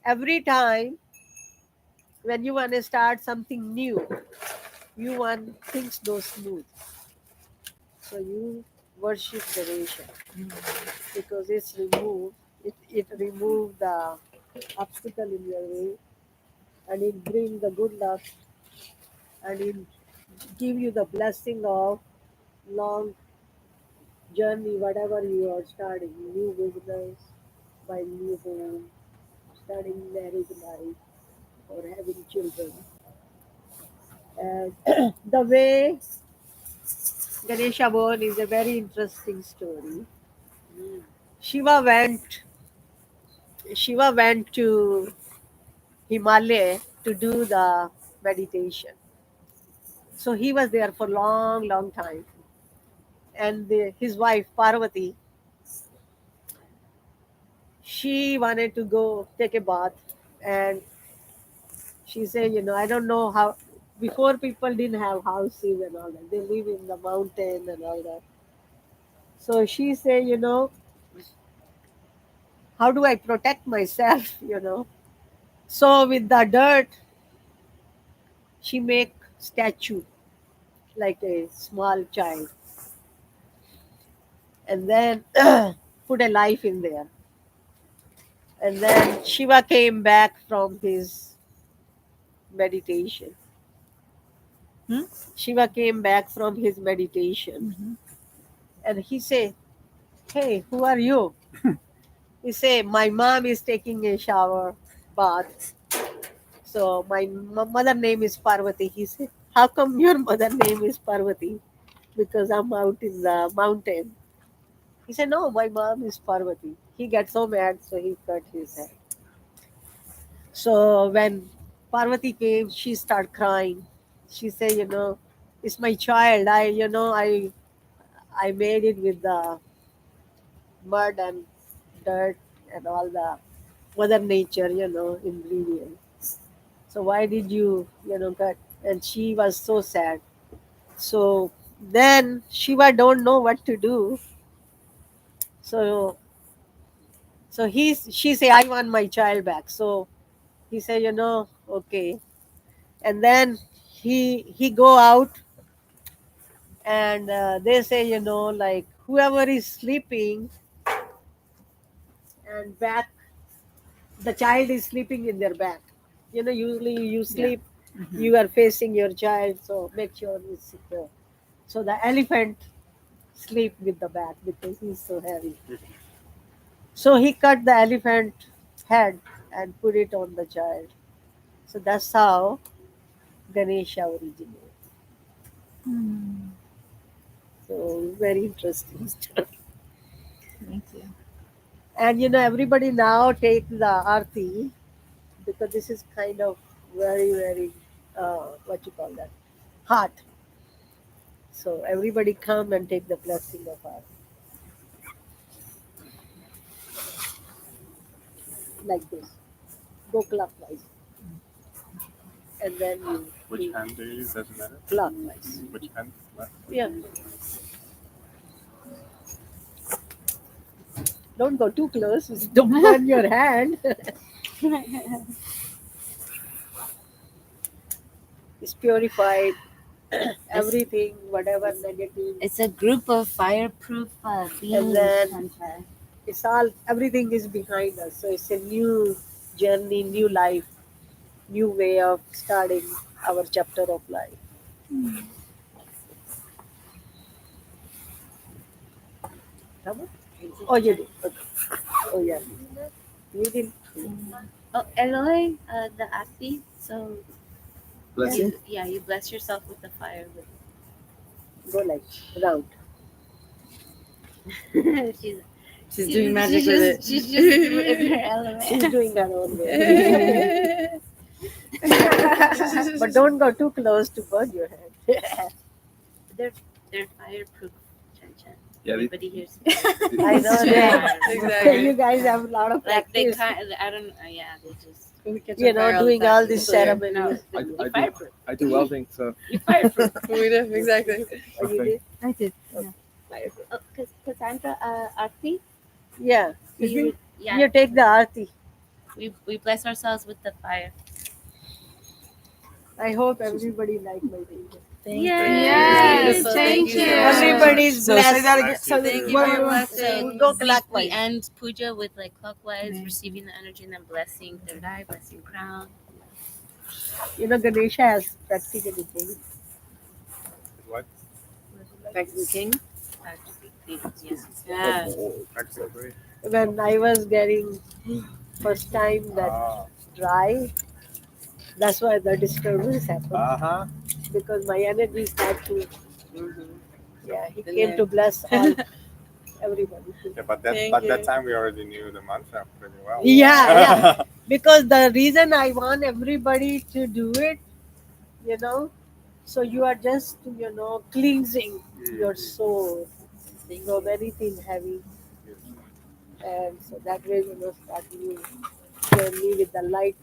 Speaker 9: every time when you want to start something new, you want things go smooth. So you worship Ganesha because it removes the obstacle in your way, and it brings the good luck, and it give you the blessing of long journey, whatever you are starting, new business, buying new home, starting marriage life, or having children. And the way Ganesha born is a very interesting story. Shiva went Shiva went to Himalaya to do the meditation. So he was there for long, long time. And his wife Parvati, she wanted to go take a bath, and she said, I don't know how. Before, people didn't have houses and all that. They live in the mountain and all that. So she said, how do I protect myself? So with the dirt, she make statue like a small child, and then put a life in there. And then Shiva came back from his meditation. Shiva came back from his meditation, and he said, "Hey, who are you?" He said, "My mom is taking a shower, bath. So my mother name is Parvati." He said, "How come your mother name is Parvati?" Because I'm out in the mountain. He said, "No, my mom is Parvati." He got so mad, so he cut his hair. So when Parvati came, she started crying. She said, "It's my child. I made it with the mud and dirt and all the mother nature, ingredients. So why did you, cut?" And she was so sad. So then Shiva don't know what to do. So she say, "I want my child back." So he said, "Okay." And then he go out, and they say, like whoever is sleeping and back, the child is sleeping in their back. Usually you sleep, you are facing your child, so make sure it's secure. So the elephant sleep with the back because he's so heavy. So he cut the elephant head and put it on the child. So that's how Ganesha originated. So very interesting story.
Speaker 2: Thank you.
Speaker 9: And everybody now take the arti because this is kind of very, very what you call that, hot. So everybody come and take the blessing of arti like this. Go clockwise, and then
Speaker 3: Which
Speaker 9: you
Speaker 3: hand do you use? Doesn't matter.
Speaker 9: clockwise.
Speaker 3: Which hand? Left.
Speaker 9: Yeah. Don't go too close. Don't burn your hand. It's purified. Everything, whatever negative.
Speaker 1: It's a group of fireproof beings.
Speaker 9: And then
Speaker 1: Hunter.
Speaker 9: it's all, everything is behind us. So it's a new journey, new life, new way of starting our chapter of life. Come on. Oh, you do. Okay. Oh, yeah. You didn't.
Speaker 1: Oh, Eloy, the Afi. So
Speaker 5: Blessing.
Speaker 1: you bless yourself with the fire.
Speaker 9: Go like round.
Speaker 1: she's
Speaker 6: doing magic with it.
Speaker 1: She's just in her element.
Speaker 9: She's doing her own way. But don't go too close to burn your head.
Speaker 1: They're fireproof. Chan.
Speaker 5: Yeah,
Speaker 1: Everybody hears.
Speaker 9: I know that.
Speaker 6: Exactly.
Speaker 9: You guys have a lot of
Speaker 1: Like they
Speaker 9: practice.
Speaker 1: I don't. Yeah, they just.
Speaker 9: Doing all these ceremonies.
Speaker 5: I do welding, so
Speaker 1: You fireproof.
Speaker 6: We do, exactly.
Speaker 9: Oh, you did?
Speaker 6: I did.
Speaker 1: Oh, Cassandra, Afi.
Speaker 9: Yeah.
Speaker 1: Yeah.
Speaker 9: You take the aarti.
Speaker 1: We bless ourselves with the fire.
Speaker 9: I hope everybody liked my video.
Speaker 1: Yes,
Speaker 6: thank you.
Speaker 9: Everybody's
Speaker 2: So say
Speaker 9: blessed.
Speaker 2: that again.
Speaker 9: So
Speaker 6: Thank you
Speaker 9: what
Speaker 6: for
Speaker 9: do you
Speaker 6: blessing.
Speaker 9: say? Go
Speaker 1: We
Speaker 9: clockwise.
Speaker 1: end puja with like clockwise, receiving the energy and then blessing third eye, blessing crown.
Speaker 9: Ganesha has practically changed.
Speaker 3: What?
Speaker 6: Back to the king.
Speaker 1: Yeah.
Speaker 3: Actually.
Speaker 9: When I was getting first time that dry, that's why the disturbance happened. Because my energy started to. Yeah, he came to bless all everybody.
Speaker 3: Yeah, but
Speaker 6: Thank
Speaker 3: that
Speaker 6: you.
Speaker 3: time we already knew the mantra pretty well.
Speaker 9: Yeah. Because the reason I want everybody to do it, so you are just, cleansing your soul from anything heavy. And so that way, start you journey with the light.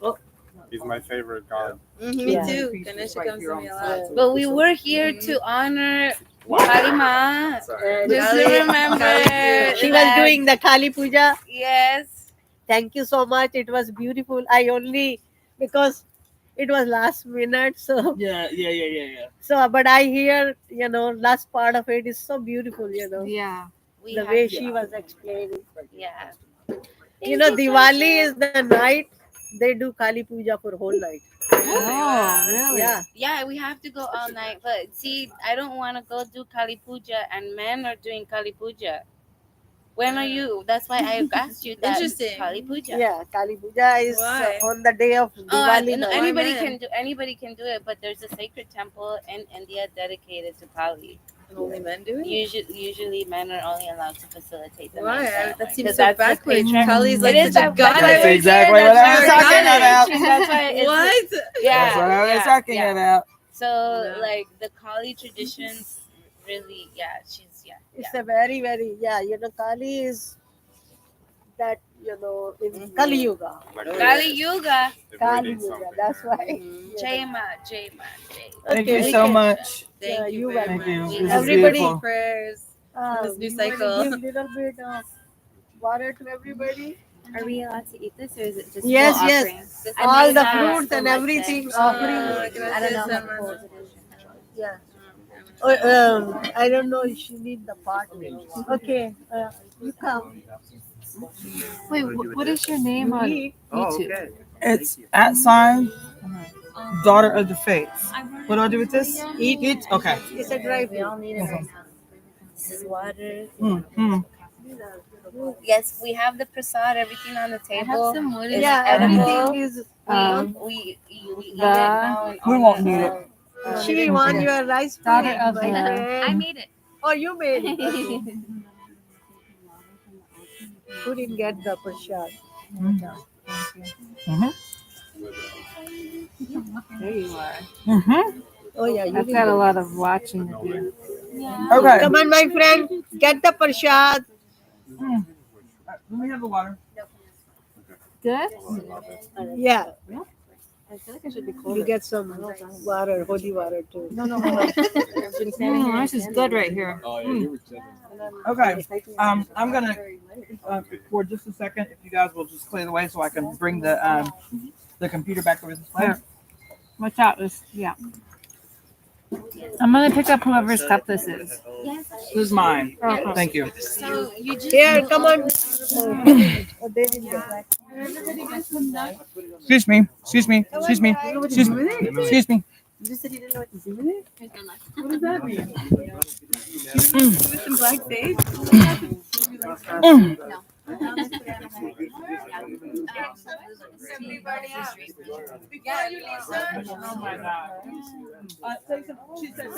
Speaker 3: He's my favorite god.
Speaker 6: Me
Speaker 9: Yeah.
Speaker 6: too. Ganesha comes to me a lot.
Speaker 1: But we were here to honor Kalima.
Speaker 3: Sorry.
Speaker 9: And
Speaker 1: Just to remember.
Speaker 9: she was doing the Kali Puja.
Speaker 1: Yes.
Speaker 9: Thank you so much. It was beautiful. Because it was last minute. So,
Speaker 2: Yeah.
Speaker 9: but I hear, last part of it is so beautiful,
Speaker 6: Yeah.
Speaker 1: We
Speaker 9: the
Speaker 1: had-
Speaker 9: way she was explaining.
Speaker 1: Yeah.
Speaker 9: Diwali is the night they do Kali Puja for whole night.
Speaker 6: Oh, really?
Speaker 9: Yeah.
Speaker 1: Yeah, we have to go all night. But see, I don't want to go do Kali Puja, and men are doing Kali Puja. When are you? That's why I asked you that.
Speaker 6: Interesting.
Speaker 1: Kali Puja.
Speaker 9: Yeah, Kali Puja is
Speaker 6: Why?
Speaker 9: on the day of Diwali.
Speaker 1: No,
Speaker 9: night.
Speaker 1: anybody can do it, but there's a sacred temple in India dedicated to Kali.
Speaker 6: And only men do it?
Speaker 1: Usually men are only allowed to facilitate the
Speaker 6: Why?
Speaker 1: night ceremony,
Speaker 6: That seems
Speaker 1: 'cause
Speaker 6: so
Speaker 1: that's the
Speaker 6: backwards.
Speaker 1: patriarch-
Speaker 6: Kali's like
Speaker 1: It is
Speaker 6: such a
Speaker 1: that-
Speaker 6: god.
Speaker 1: that's why
Speaker 2: That's
Speaker 1: we're
Speaker 2: exactly
Speaker 1: here,
Speaker 2: what I
Speaker 1: that's
Speaker 2: was
Speaker 1: why we're
Speaker 2: talking
Speaker 1: here.
Speaker 2: about.
Speaker 1: That's why it's
Speaker 6: What?
Speaker 1: yeah.
Speaker 2: That's what I was talking about.
Speaker 1: So
Speaker 6: Yeah.
Speaker 1: like the Kali traditions, really,
Speaker 9: It's a very, very, Kali is that, in Kali Yuga.
Speaker 3: Like
Speaker 1: Kali Yuga.
Speaker 9: Kali
Speaker 3: avoiding
Speaker 9: Yuga,
Speaker 3: something.
Speaker 9: that's why.
Speaker 1: Jai Ma.
Speaker 2: Thank
Speaker 9: Okay,
Speaker 2: you so much.
Speaker 6: Thank
Speaker 9: Yeah,
Speaker 6: you
Speaker 9: you
Speaker 6: very
Speaker 9: welcome.
Speaker 6: much.
Speaker 2: Thank you. This is
Speaker 9: Everybody-
Speaker 2: beautiful.
Speaker 6: Prayers. This new
Speaker 9: You wanna
Speaker 6: cycle.
Speaker 9: give little bit of water to everybody.
Speaker 1: Are we allowed to eat this, or is it just
Speaker 9: Yes,
Speaker 1: full
Speaker 9: yes.
Speaker 1: offerings?
Speaker 9: All the
Speaker 1: I made
Speaker 9: fruits
Speaker 1: so
Speaker 9: and
Speaker 1: much
Speaker 9: everything,
Speaker 1: that-
Speaker 9: offering.
Speaker 1: I don't know how to hold it.
Speaker 9: Yeah. I don't know if she need the pot. Okay, you come.
Speaker 6: Wait, what is your name on
Speaker 9: Eat.
Speaker 6: YouTube?
Speaker 2: It's @DaughterOfTheFates. What do I do with this? Eat it. Okay.
Speaker 9: It's a dry
Speaker 1: We all
Speaker 9: fruit.
Speaker 1: need it right now. This is water.
Speaker 2: Mm.
Speaker 1: Yes, we have the prasad, everything on the table.
Speaker 6: some wood.
Speaker 1: Is
Speaker 9: Yeah,
Speaker 1: edible.
Speaker 9: everything is.
Speaker 1: We eat it now. and
Speaker 2: We
Speaker 1: all
Speaker 2: won't
Speaker 1: the-
Speaker 2: need it.
Speaker 9: She want your rice
Speaker 6: Daughter
Speaker 9: pudding,
Speaker 6: of
Speaker 9: my
Speaker 6: the-
Speaker 9: friend.
Speaker 1: I made it.
Speaker 9: Oh, you made it. Okay. Who didn't get the prasad?
Speaker 6: There you are.
Speaker 9: Oh yeah, you
Speaker 6: I've
Speaker 9: didn't
Speaker 6: got a
Speaker 9: get
Speaker 6: lot of watching to do.
Speaker 2: Okay.
Speaker 9: Come on, my friend, get the prasad.
Speaker 2: Let me have the water.
Speaker 6: Good?
Speaker 9: Yeah,
Speaker 6: I feel like I should be
Speaker 9: you
Speaker 6: colder.
Speaker 9: get some water, holy water too.
Speaker 6: This is good right here.
Speaker 2: Okay. I'm gonna for just a second, if you guys will just clear the way so I can bring the computer back over this way.
Speaker 6: Here. Watch out. Yeah. I'm going to pick up whoever's cup this is.
Speaker 2: This is mine.
Speaker 6: Okay.
Speaker 2: Thank you.
Speaker 1: So you just
Speaker 9: Here, come on. Oh, they didn't get.
Speaker 2: Excuse me. Excuse me. Excuse me. Excuse me. Excuse me.
Speaker 9: You just said you didn't know what to do with it.
Speaker 6: What does that mean?
Speaker 9: With some black sage.
Speaker 8: Before you leave, sir.
Speaker 6: Oh my God.
Speaker 2: Take some. She said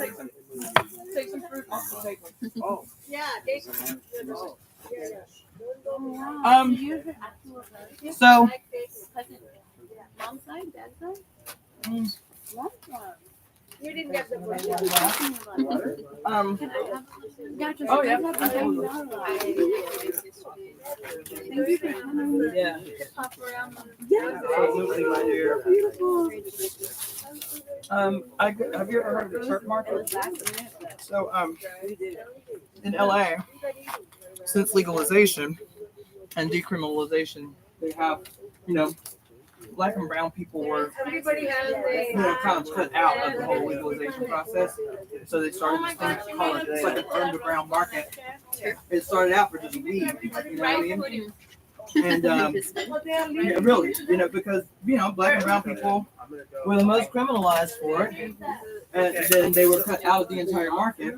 Speaker 2: take some fruit off the table. Oh.
Speaker 9: Yeah, take some.
Speaker 2: So.
Speaker 1: Mom's side, dad's side?
Speaker 9: You didn't get the book.
Speaker 2: Oh yeah. Yeah. Absolutely, my dear. Have you ever heard of the church market? So in LA, since legalization and decriminalization, they have, Black and brown people were
Speaker 9: Everybody has
Speaker 2: kind of cut out of the whole legalization process. So they started this thing called it's like an underground market. It started out for just weed, you know what I mean? And yeah, really, because Black and brown people were the most criminalized for it, and then they were cut out of the entire market.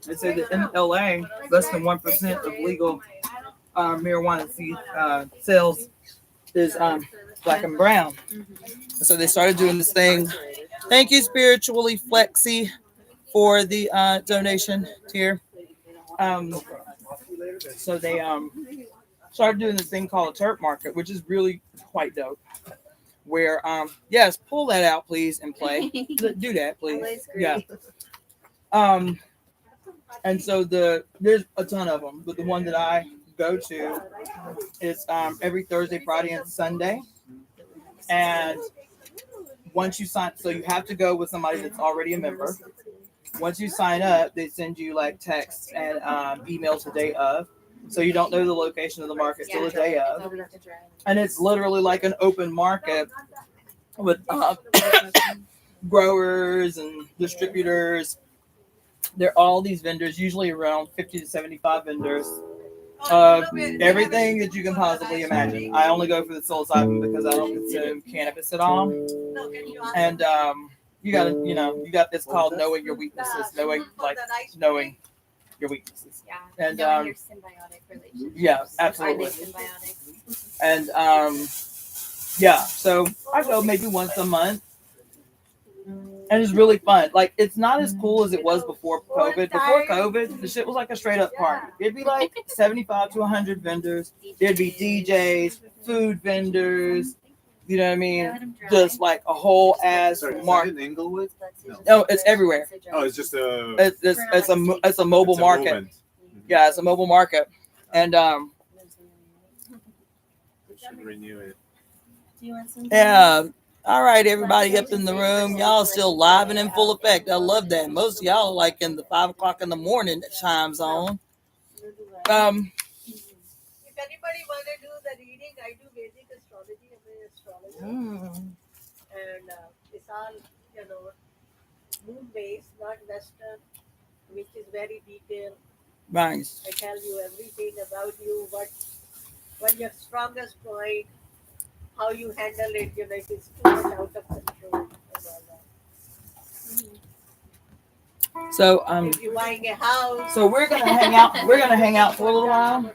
Speaker 2: They say that in LA, less than 1% of legal marijuana sales is Black and brown. So they started doing this thing. Thank you, Spiritually Flexi, for the donation here. So they started doing this thing called a turp market, which is really quite dope. Where yes, pull that out, please, and play. Do that, please. Yeah. And so there's a ton of them, but the one that I go to is every Thursday, Friday, and Sunday. And once you sign, so you have to go with somebody that's already a member. Once you sign up, they send you like texts and emails the day of. So you don't know the location of the market till the day of. And it's literally like an open market with growers and distributors. There are all these vendors, usually around 50 to 75 vendors. Everything that you can possibly imagine. I only go for the psilocybin because I don't consume cannabis at all. And you got it's called knowing your weaknesses, knowing your weaknesses.
Speaker 7: Yeah.
Speaker 2: And
Speaker 7: knowing your symbiotic relationship.
Speaker 2: yeah, absolutely.
Speaker 7: Are they symbiotic?
Speaker 2: And yeah, so I go maybe once a month. And it's really fun. Like, it's not as cool as it was before COVID. Before COVID, the shit was like a straight up party. It'd be like 75 to 100 vendors. There'd be DJs, food vendors. You know what I mean? Just like a whole ass market.
Speaker 3: In Inglewood?
Speaker 2: No, it's everywhere.
Speaker 3: Oh, it's just a.
Speaker 2: It's a mobile market.
Speaker 3: Movement.
Speaker 2: Yeah, it's a mobile market, and
Speaker 3: We should renew it.
Speaker 7: Do you want some?
Speaker 2: yeah. All right, everybody up in the room. Y'all still live and in full effect. I love that. Most of y'all are like in the 5 o'clock in the morning time zone.
Speaker 9: If anybody want to do the reading, I do Vedic astrology. I'm an astrologer. And it's all, moon based, not Western, which is very detailed.
Speaker 2: Nice.
Speaker 9: I tell you everything about you, what your strongest point, how you handle it, if it's too much out of control and all that.
Speaker 2: So
Speaker 9: If you're buying a house.
Speaker 2: so we're gonna hang out. We're gonna hang out for a little while.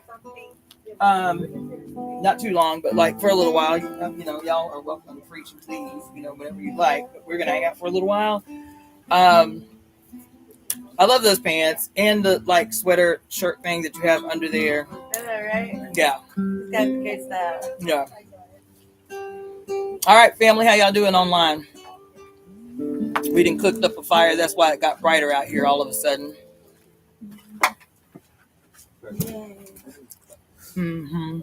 Speaker 2: Not too long, but like for a little while. Y'all are welcome to preach and please, whatever you like. But we're gonna hang out for a little while. I love those pants and the like sweater shirt thing that you have under there.
Speaker 9: Is that right?
Speaker 2: Yeah.
Speaker 9: That gets that.
Speaker 2: Yeah. All right, family, how y'all doing online? We didn't cook up a fire. That's why it got brighter out here all of a sudden. Mm-hmm.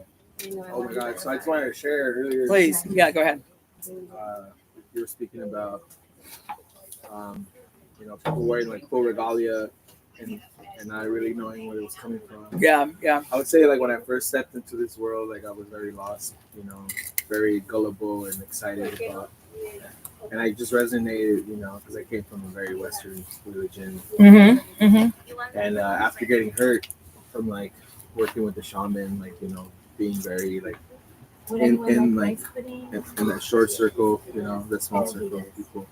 Speaker 5: Oh my God! So I just wanted to share earlier.
Speaker 2: Please, yeah, go ahead.
Speaker 5: You were speaking about, people wearing like full regalia and not really knowing where it was coming from.
Speaker 2: Yeah.
Speaker 5: I would say like when I first stepped into this world, like I was very lost, very gullible and excited about. And I just resonated, because I came from a very Western religion.
Speaker 2: Mm-hmm.
Speaker 5: And after getting hurt from like working with the shaman, like, being very like in that short circle, that small circle of people,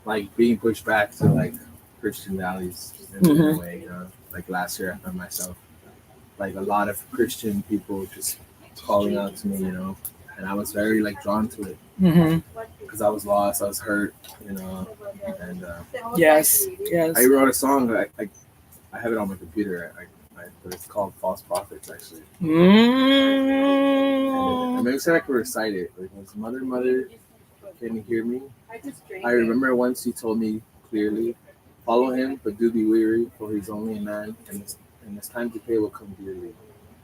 Speaker 5: like being pushed back to like Christian values in a way, like last year I found myself like a lot of Christian people just calling out to me, and I was very like drawn to it
Speaker 2: Mm-hmm.
Speaker 5: because I was lost, I was hurt, you know, and
Speaker 2: Yes.
Speaker 5: I wrote a song. I have it on my computer. But it's called "False Prophets," actually.
Speaker 2: Mm.
Speaker 5: And maybe I could recite it. Like, was mother, can you hear me? I remember once he told me clearly, "Follow him, but do be weary, for he's only a man, and his time to pay will come dearly."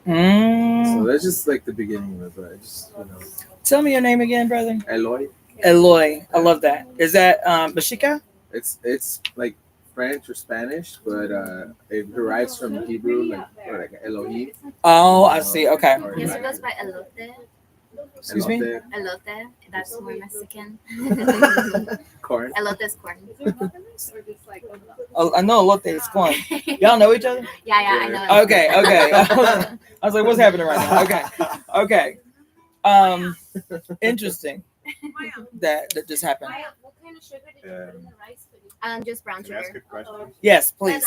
Speaker 5: So that's just like the beginning of it. Just, you know.
Speaker 2: Tell me your name again, brother.
Speaker 5: Eloy.
Speaker 2: Eloy. I love that. Is that Bashika?
Speaker 5: It's like French or Spanish, but it derives from Hebrew, like Elohim.
Speaker 2: Oh, I see. Okay.
Speaker 1: Yes, it goes by elote.
Speaker 2: Excuse me?
Speaker 1: Elote. That's more Mexican.
Speaker 5: Corn.
Speaker 1: Elote is corn.
Speaker 2: Oh, I know elote is corn. Y'all know each other?
Speaker 1: Yeah, I know.
Speaker 2: Okay. I was like, what's happening right now? Okay. Interesting. That just happened.
Speaker 1: What kind of sugar did you put in the rice pudding? Just brown
Speaker 3: Can I ask
Speaker 1: sugar.
Speaker 3: a question?
Speaker 2: Yes, please.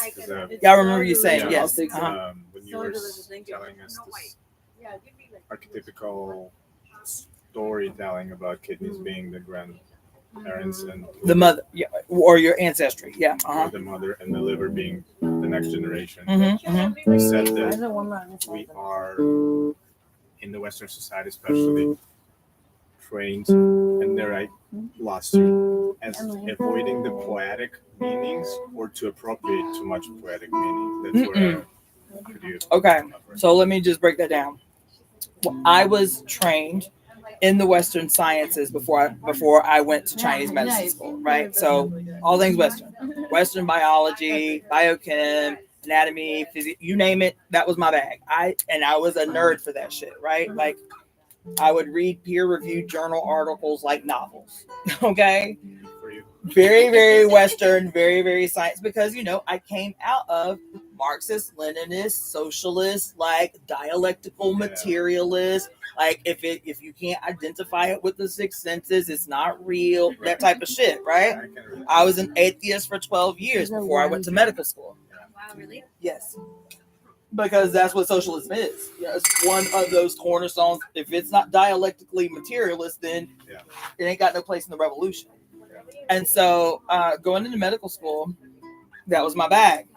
Speaker 2: Y'all remember you saying
Speaker 3: Yeah.
Speaker 2: yes. Uh-huh.
Speaker 3: When you were telling us this archetypical storytelling about kidneys being the grandparents and
Speaker 2: The mother, yeah, or your ancestry, yeah.
Speaker 3: or the mother, and the liver being the next generation.
Speaker 2: Mm-hmm.
Speaker 3: You said that we are in the Western society, especially trained, and there I lost you, as avoiding the poetic meanings or to appropriate too much poetic meaning. That's where could you
Speaker 2: Okay, so let me just break that down. Well, I was trained in the Western sciences before I went to Chinese medicine school, right? So all things Western biology, biochem, anatomy, physics, you name it, that was my bag. I was a nerd for that shit, right? Like I would read peer-reviewed journal articles like novels. Okay, very, very Western, very, very science, because I came out of Marxist, Leninist, socialist, like dialectical materialist. Like if you can't identify it with the six senses, it's not real. That type of shit, right? I was an atheist for 12 years before I went to medical school.
Speaker 1: Wow, really?
Speaker 2: Yes. Because that's what socialism is. Yeah, it's one of those cornerstones. If it's not dialectically materialist, then it ain't got no place in the revolution. And so going into medical school, that was my bag.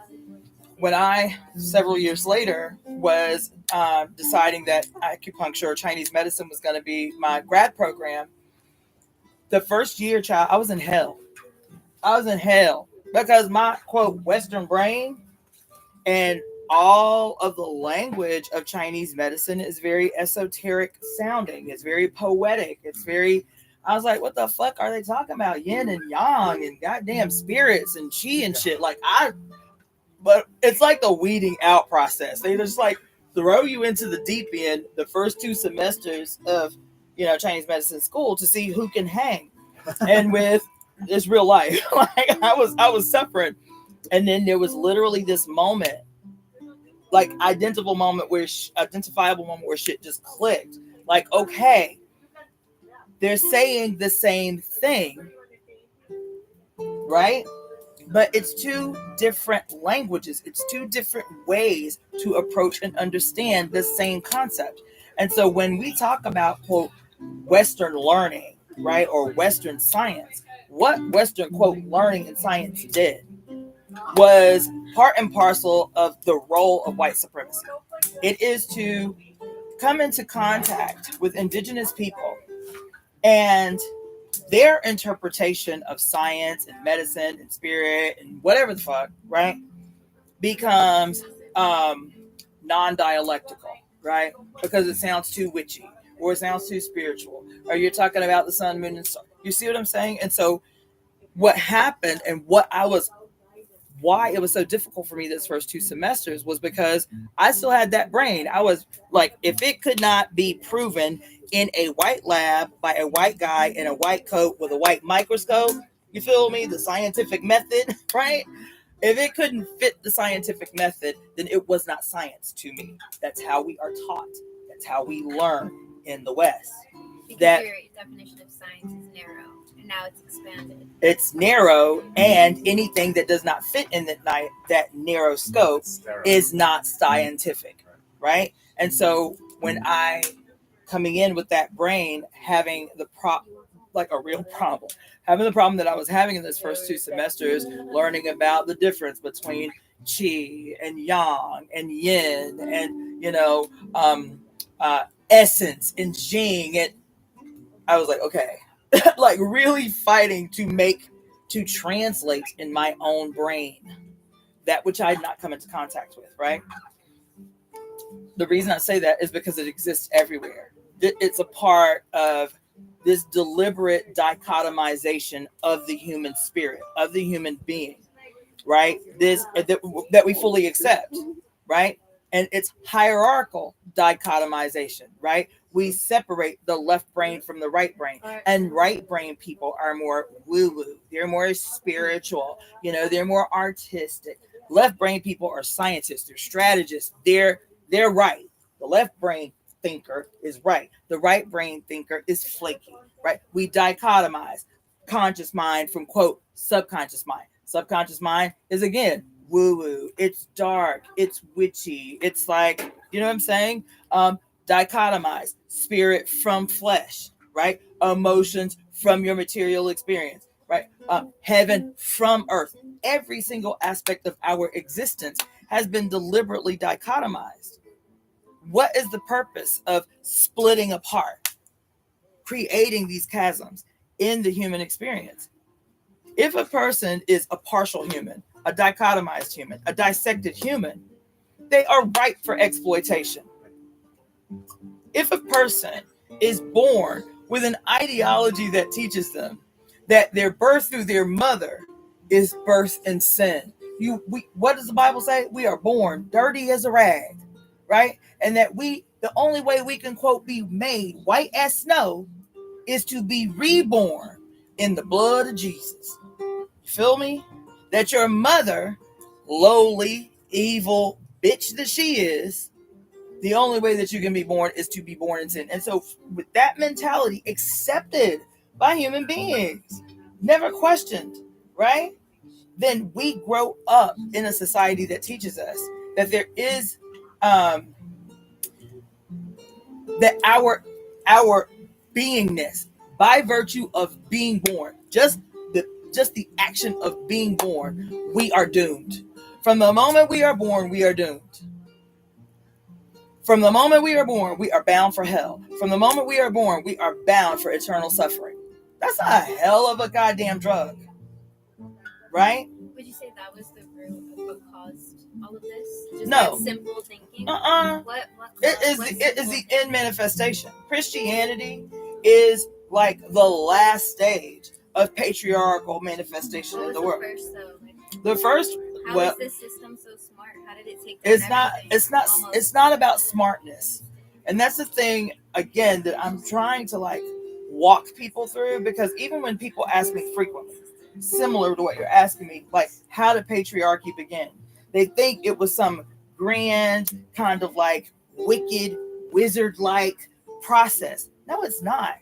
Speaker 2: When I, several years later, was deciding that acupuncture or Chinese medicine was going to be my grad program, the first year, child, I was in hell. Because my, quote, Western brain and all of the language of Chinese medicine is very esoteric sounding. It's very poetic. I was like, what the fuck are they talking about? Yin and yang and goddamn spirits and chi and shit. But it's like the weeding out process. They just like throw you into the deep end the first 2 semesters of, Chinese medicine school to see who can hang. And with this real life, like I was suffering. And then there was literally this moment, like identifiable moment where shit just clicked. Like, okay, they're saying the same thing, right? But it's 2 different languages. It's 2 different ways to approach and understand the same concept. And so when we talk about, quote, Western learning, right, or Western science, what Western, quote, learning and science did was part and parcel of the role of white supremacy. It is to come into contact with indigenous people and their interpretation of science and medicine and spirit and whatever the fuck, right, becomes non-dialectical, right? Because it sounds too witchy or it sounds too spiritual, or you're talking about the sun, moon, and star. You see what I'm saying? And so what happened and why it was so difficult for me this first 2 semesters was because I still had that brain. I was like, if it could not be proven in a white lab by a white guy in a white coat with a white microscope, you feel me? The scientific method, right? If it couldn't fit the scientific method, then it was not science to me. That's how we are taught. That's how we learn in the West.
Speaker 1: Because your definition of science is narrow. Now it's expanded.
Speaker 2: It's narrow, and anything that does not fit in that narrow scope is not scientific, right? And so when I coming in with that brain having the like a real problem, having the problem that I was having in those first 2 semesters, learning about the difference between Qi and Yang and Yin and, you know, essence and Jing. And I was like, okay, like really fighting to translate in my own brain that which I had not come into contact with, right? The reason I say that is because it exists everywhere. It's a part of this deliberate dichotomization of the human spirit, of the human being, right? That we fully accept, right? And it's hierarchical dichotomization, right? We separate the left brain from the right brain, and right brain people are more woo-woo. They're more spiritual, you know, they're more artistic. Left brain people are scientists, they're strategists, they're right. The left brain thinker is right. The right brain thinker is flaky, right? We dichotomize conscious mind from, quote, subconscious mind. Subconscious mind is, again, woo-woo. It's dark. It's witchy. It's like, you know what I'm saying? Dichotomize spirit from flesh, right? Emotions from your material experience, right? Heaven from earth. Every single aspect of our existence has been deliberately dichotomized. What is the purpose of splitting apart, creating these chasms in the human experience? If a person is a partial human, a dichotomized human, a dissected human, they are ripe for exploitation. If a person is born with an ideology that teaches them that their birth through their mother is birth in sin, what does the Bible say? We are born dirty as a rag, right? And that the only way we can, quote, be made white as snow is to be reborn in the blood of Jesus. You feel me? That your mother, lowly, evil bitch that she is, the only way that you can be born is to be born in sin. And so with that mentality accepted by human beings, never questioned, right? Then we grow up in a society that teaches us that there is that our beingness, by virtue of being born, just the action of being born, we are doomed. From the moment we are born, we are doomed. From the moment we are born, we are bound for hell. From the moment we are born, we are bound for eternal suffering. That's a hell of a goddamn drug, right?
Speaker 7: Would you say that was the root of what caused all of this? Just
Speaker 2: No.
Speaker 7: that simple thinking?
Speaker 2: It is the end manifestation. Christianity is like the last stage of patriarchal manifestation in the world. The first,
Speaker 7: how is this system so smart? How did it take?
Speaker 2: It's not about smartness, and that's the thing again that I'm trying to like walk people through, because even when people ask me frequently, similar to what you're asking me, like how did patriarchy begin? They think it was some grand kind of like wicked wizard-like process. No, it's not.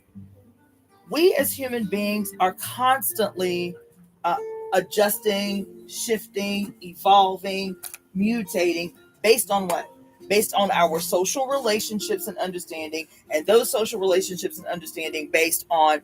Speaker 2: We as human beings are constantly adjusting, shifting, evolving, mutating based on what? Based on our social relationships and understanding, and those social relationships and understanding based on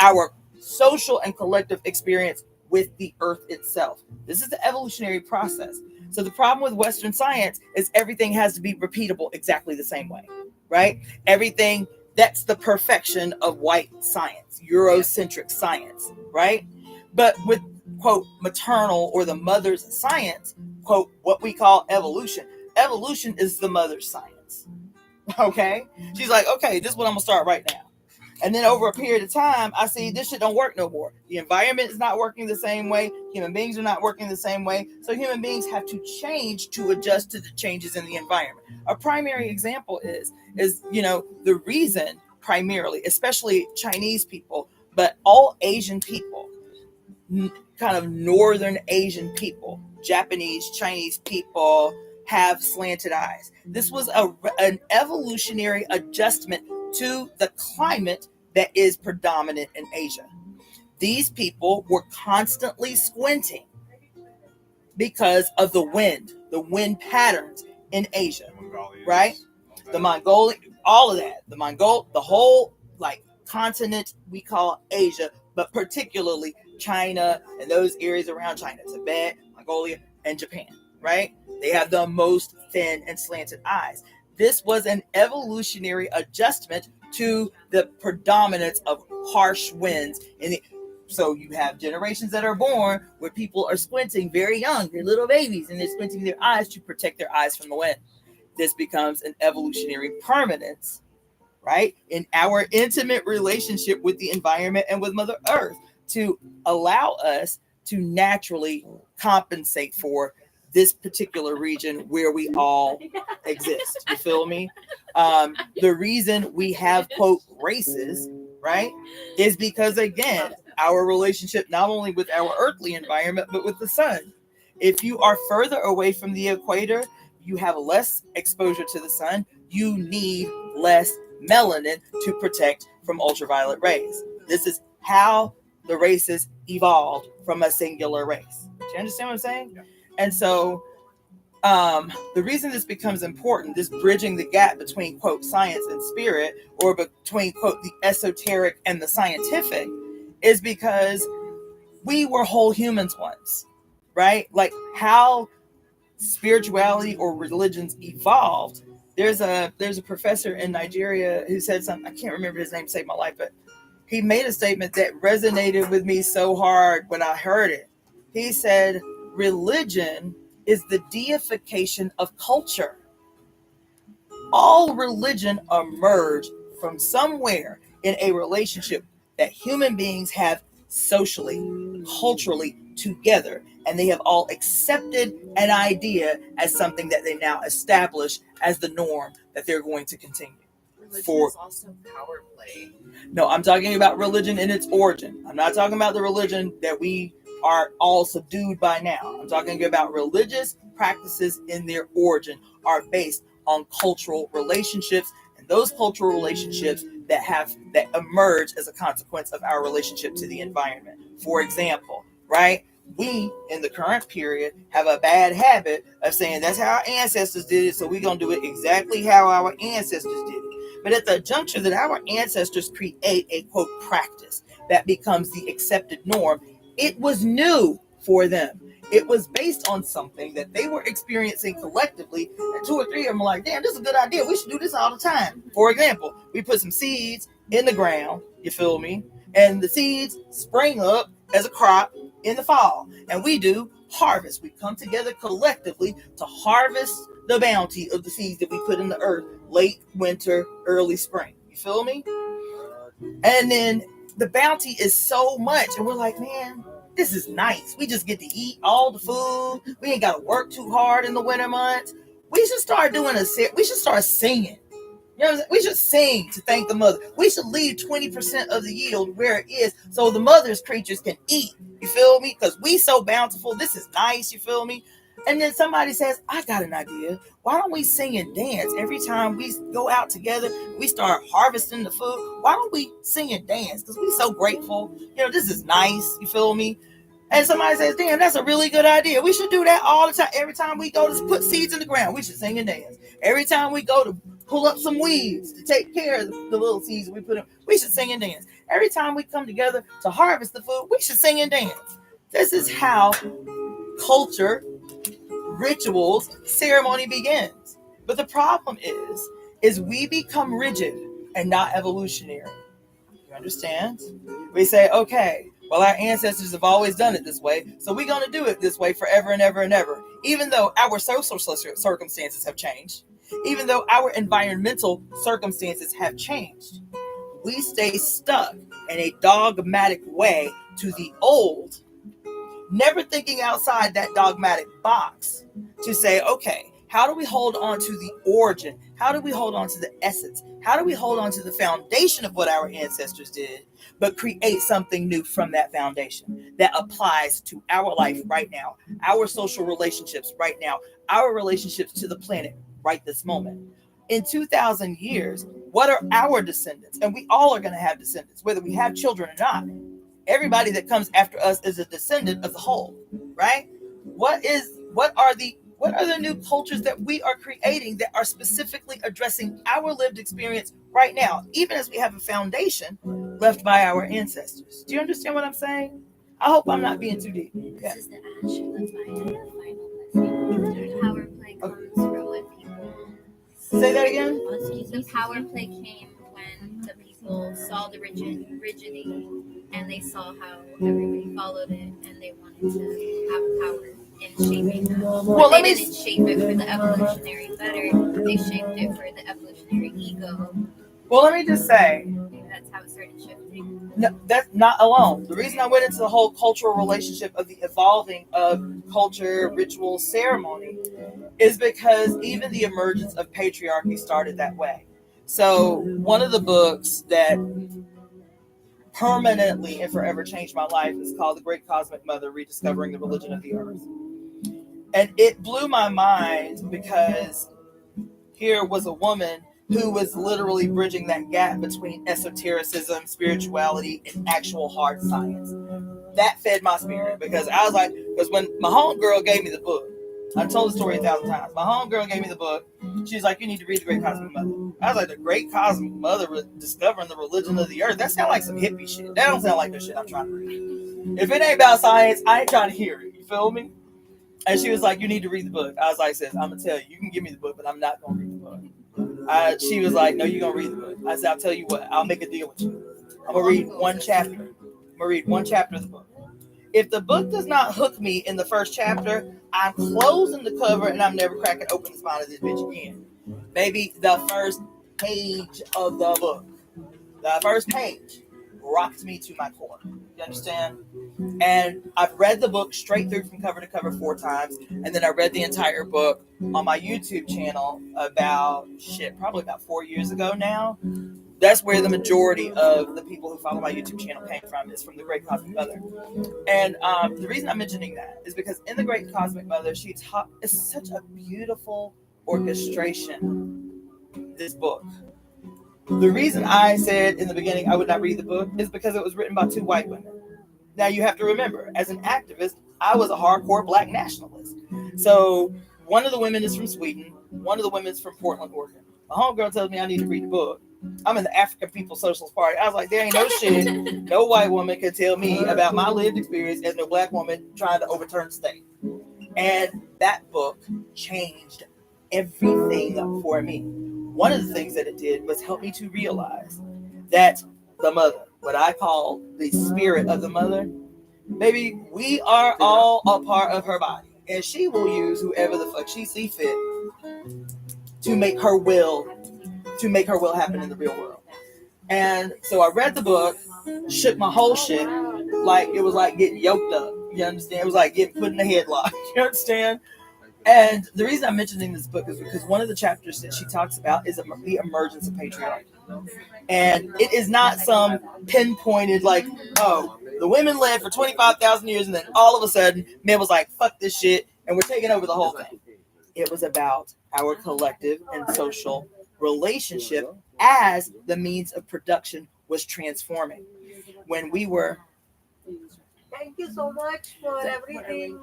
Speaker 2: our social and collective experience with the earth itself. This is the evolutionary process. So the problem with Western science is everything has to be repeatable exactly the same way, right? Everything, that's the perfection of white science, Eurocentric science, right? But with, quote, maternal or the mother's science, quote, what we call evolution. Evolution is the mother's science, okay? She's like, okay, this is what I'm gonna start right now. And then over a period of time, I see this shit don't work no more. The environment is not working the same way. Human beings are not working the same way. So human beings have to change to adjust to the changes in the environment. A primary example is, you know, the reason primarily, especially Chinese people, but all Asian people, kind of Northern Asian people, Japanese, Chinese people have slanted eyes. This was an evolutionary adjustment to the climate that is predominant in Asia. These people were constantly squinting because of the wind patterns in Asia, right? the Mongolian, all of that, the whole like continent we call Asia, but particularly China and those areas around China, Tibet, Mongolia, and Japan, right? They have the most thin and slanted eyes. This was an evolutionary adjustment to the predominance of harsh winds. So you have generations that are born where people are squinting very young, they're little babies, and they're squinting their eyes to protect their eyes from the wind. This becomes an evolutionary permanence, right? In our intimate relationship with the environment and with Mother Earth to allow us to naturally compensate for this particular region where we all exist. You feel me? The reason we have, quote, races, right, is because, again, our relationship not only with our earthly environment, but with the sun. If you are further away from the equator, you have less exposure to the sun. You need less melanin to protect from ultraviolet rays. This is how the races evolved from a singular race. Do you understand what I'm saying? Yeah. And so the reason this becomes important, this bridging the gap between, quote, science and spirit, or between, quote, the esoteric and the scientific, is because we were whole humans once, right? Like how spirituality or religions evolved. There's a professor in Nigeria who said something, I can't remember his name to save my life, but he made a statement that resonated with me so hard when I heard it. He said, religion is the deification of culture. All religion emerged from somewhere in a relationship that human beings have socially, culturally together, and they have all accepted an idea as something that they now establish as the norm that they're going to continue.
Speaker 8: Religion is also power play.
Speaker 2: No, I'm talking about religion in its origin. I'm not talking about the religion that we are all subdued by now. I'm talking about religious practices in their origin are based on cultural relationships, and those cultural relationships that emerge as a consequence of our relationship to the environment. For example, right? We, in the current period, have a bad habit of saying that's how our ancestors did it, so we're going to do it exactly how our ancestors did it. But at the juncture that our ancestors create a, quote, practice that becomes the accepted norm, it was new for them. It was based on something that they were experiencing collectively, and 2 or 3 of them were like, damn, this is a good idea. We should do this all the time. For example, we put some seeds in the ground, you feel me? And the seeds spring up as a crop in the fall. And we do harvest. We come together collectively to harvest the bounty of the seeds that we put in the earth late winter, early spring. You feel me? And then the bounty is so much, and we're like, man, this is nice. We just get to eat all the food. We ain't got to work too hard in the winter months. We should start we should start singing. You know what I'm saying? We should sing to thank the mother. We should leave 20% of the yield where it is so the mother's creatures can eat. You feel me? Because we so bountiful. This is nice. You feel me? And then somebody says, I got an idea. Why don't we sing and dance every time we go out together? We start harvesting the food. Why don't we sing and dance? Because we're so grateful. You know, this is nice. You feel me? And somebody says, damn, that's a really good idea. We should do that all the time. Every time we go to put seeds in the ground, we should sing and dance. Every time we go to pull up some weeds to take care of the little seeds we put in, we should sing and dance. Every time we come together to harvest the food, we should sing and dance. This is how culture, rituals, ceremony begins. But the problem is we become rigid and not evolutionary. You understand? We say, okay, well, our ancestors have always done it this way, so we're going to do it this way forever and ever and ever. Even though our social circumstances have changed, even though our environmental circumstances have changed, we stay stuck in a dogmatic way to the old, never thinking outside that dogmatic box to say, okay, how do we hold on to the origin? How do we hold on to the essence? How do we hold on to the foundation of what our ancestors did, but create something new from that foundation that applies to our life right now, our social relationships right now, our relationships to the planet right this moment? In 2,000 years, what are our descendants? And we all are going to have descendants, whether we have children or not. Everybody that comes after us is a descendant of the whole, right? What are the What are the new cultures that we are creating that are specifically addressing our lived experience right now, even as we have a foundation left by our ancestors? Do you understand what I'm saying? I hope I'm not being too deep.
Speaker 1: This is the ash. That's my final blessing. The power play comes from when people.
Speaker 2: Say that again?
Speaker 1: The power play came when the people saw the rigidity and they saw how everybody followed it and they wanted to have power in shaping that.
Speaker 2: Well,
Speaker 1: they didn't shape it for the evolutionary better, they shaped it for the evolutionary ego.
Speaker 2: Well, let me just say,
Speaker 1: Maybe that's how it started shifting.
Speaker 2: no, that's not alone. The reason I went into the whole cultural relationship of the evolving of culture, ritual, ceremony is because even the emergence of patriarchy started that way. So one of the books that permanently and forever changed my life is called The Great Cosmic Mother, Rediscovering the Religion of the Earth. And it blew my mind because here was a woman who was literally bridging that gap between esotericism, spirituality, and actual hard science. That fed my spirit because I was like, because when my homegirl gave me the book, I've told the story 1,000 times. My homegirl gave me the book. She was like, you need to read The Great Cosmic Mother. I was like, The Great Cosmic Mother discovering the religion of the earth? That sounds like some hippie shit. That don't sound like the shit I'm trying to read. If it ain't about science, I ain't trying to hear it. You feel me? And she was like, you need to read the book. I was like, sis, I'm going to tell you, you can give me the book, but I'm not going to read the book. She was like, no, you're going to read the book. I said, I'll tell you what, I'll make a deal with you. I'm going to read one chapter. I'm going to read one chapter of the book. If the book does not hook me in the first chapter, I'm closing the cover and I'm never cracking open the spine of this bitch again. Maybe the first page of the book. The first page rocked me to my core. You understand? And I've read the book straight through from cover to cover 4 times. And then I read the entire book on my YouTube channel probably about 4 years ago now. That's where the majority of the people who follow my YouTube channel came from, is from The Great Cosmic Mother. And the reason I'm mentioning that is because in The Great Cosmic Mother, it's such a beautiful orchestration, this book. The reason I said in the beginning I would not read the book is because it was written by 2 white women. Now you have to remember, as an activist, I was a hardcore black nationalist. So one of the women is from Sweden, one of the women is from Portland, Oregon. My homegirl tells me I need to read the book. I'm in the African People's Socialist Party. I was like, there ain't no shit. No white woman can tell me about my lived experience as no black woman trying to overturn the state. And that book changed everything for me. One of the things that it did was help me to realize that the mother, what I call the spirit of the mother, baby, we are all a part of her body. And she will use whoever the fuck she see fit to make her will happen in the real world. And so I read the book, shook my whole shit, like it was like getting yoked up. You understand? It was like getting put in a headlock. You understand? And the reason I'm mentioning this book is because one of the chapters that she talks about is the emergence of patriarchy. And it is not some pinpointed like, oh, the women led for 25,000 years and then all of a sudden men was like, fuck this shit and we're taking over the whole thing. It was about our collective and social relationship as the means of production was transforming. When we were...
Speaker 9: Thank you so much for everything,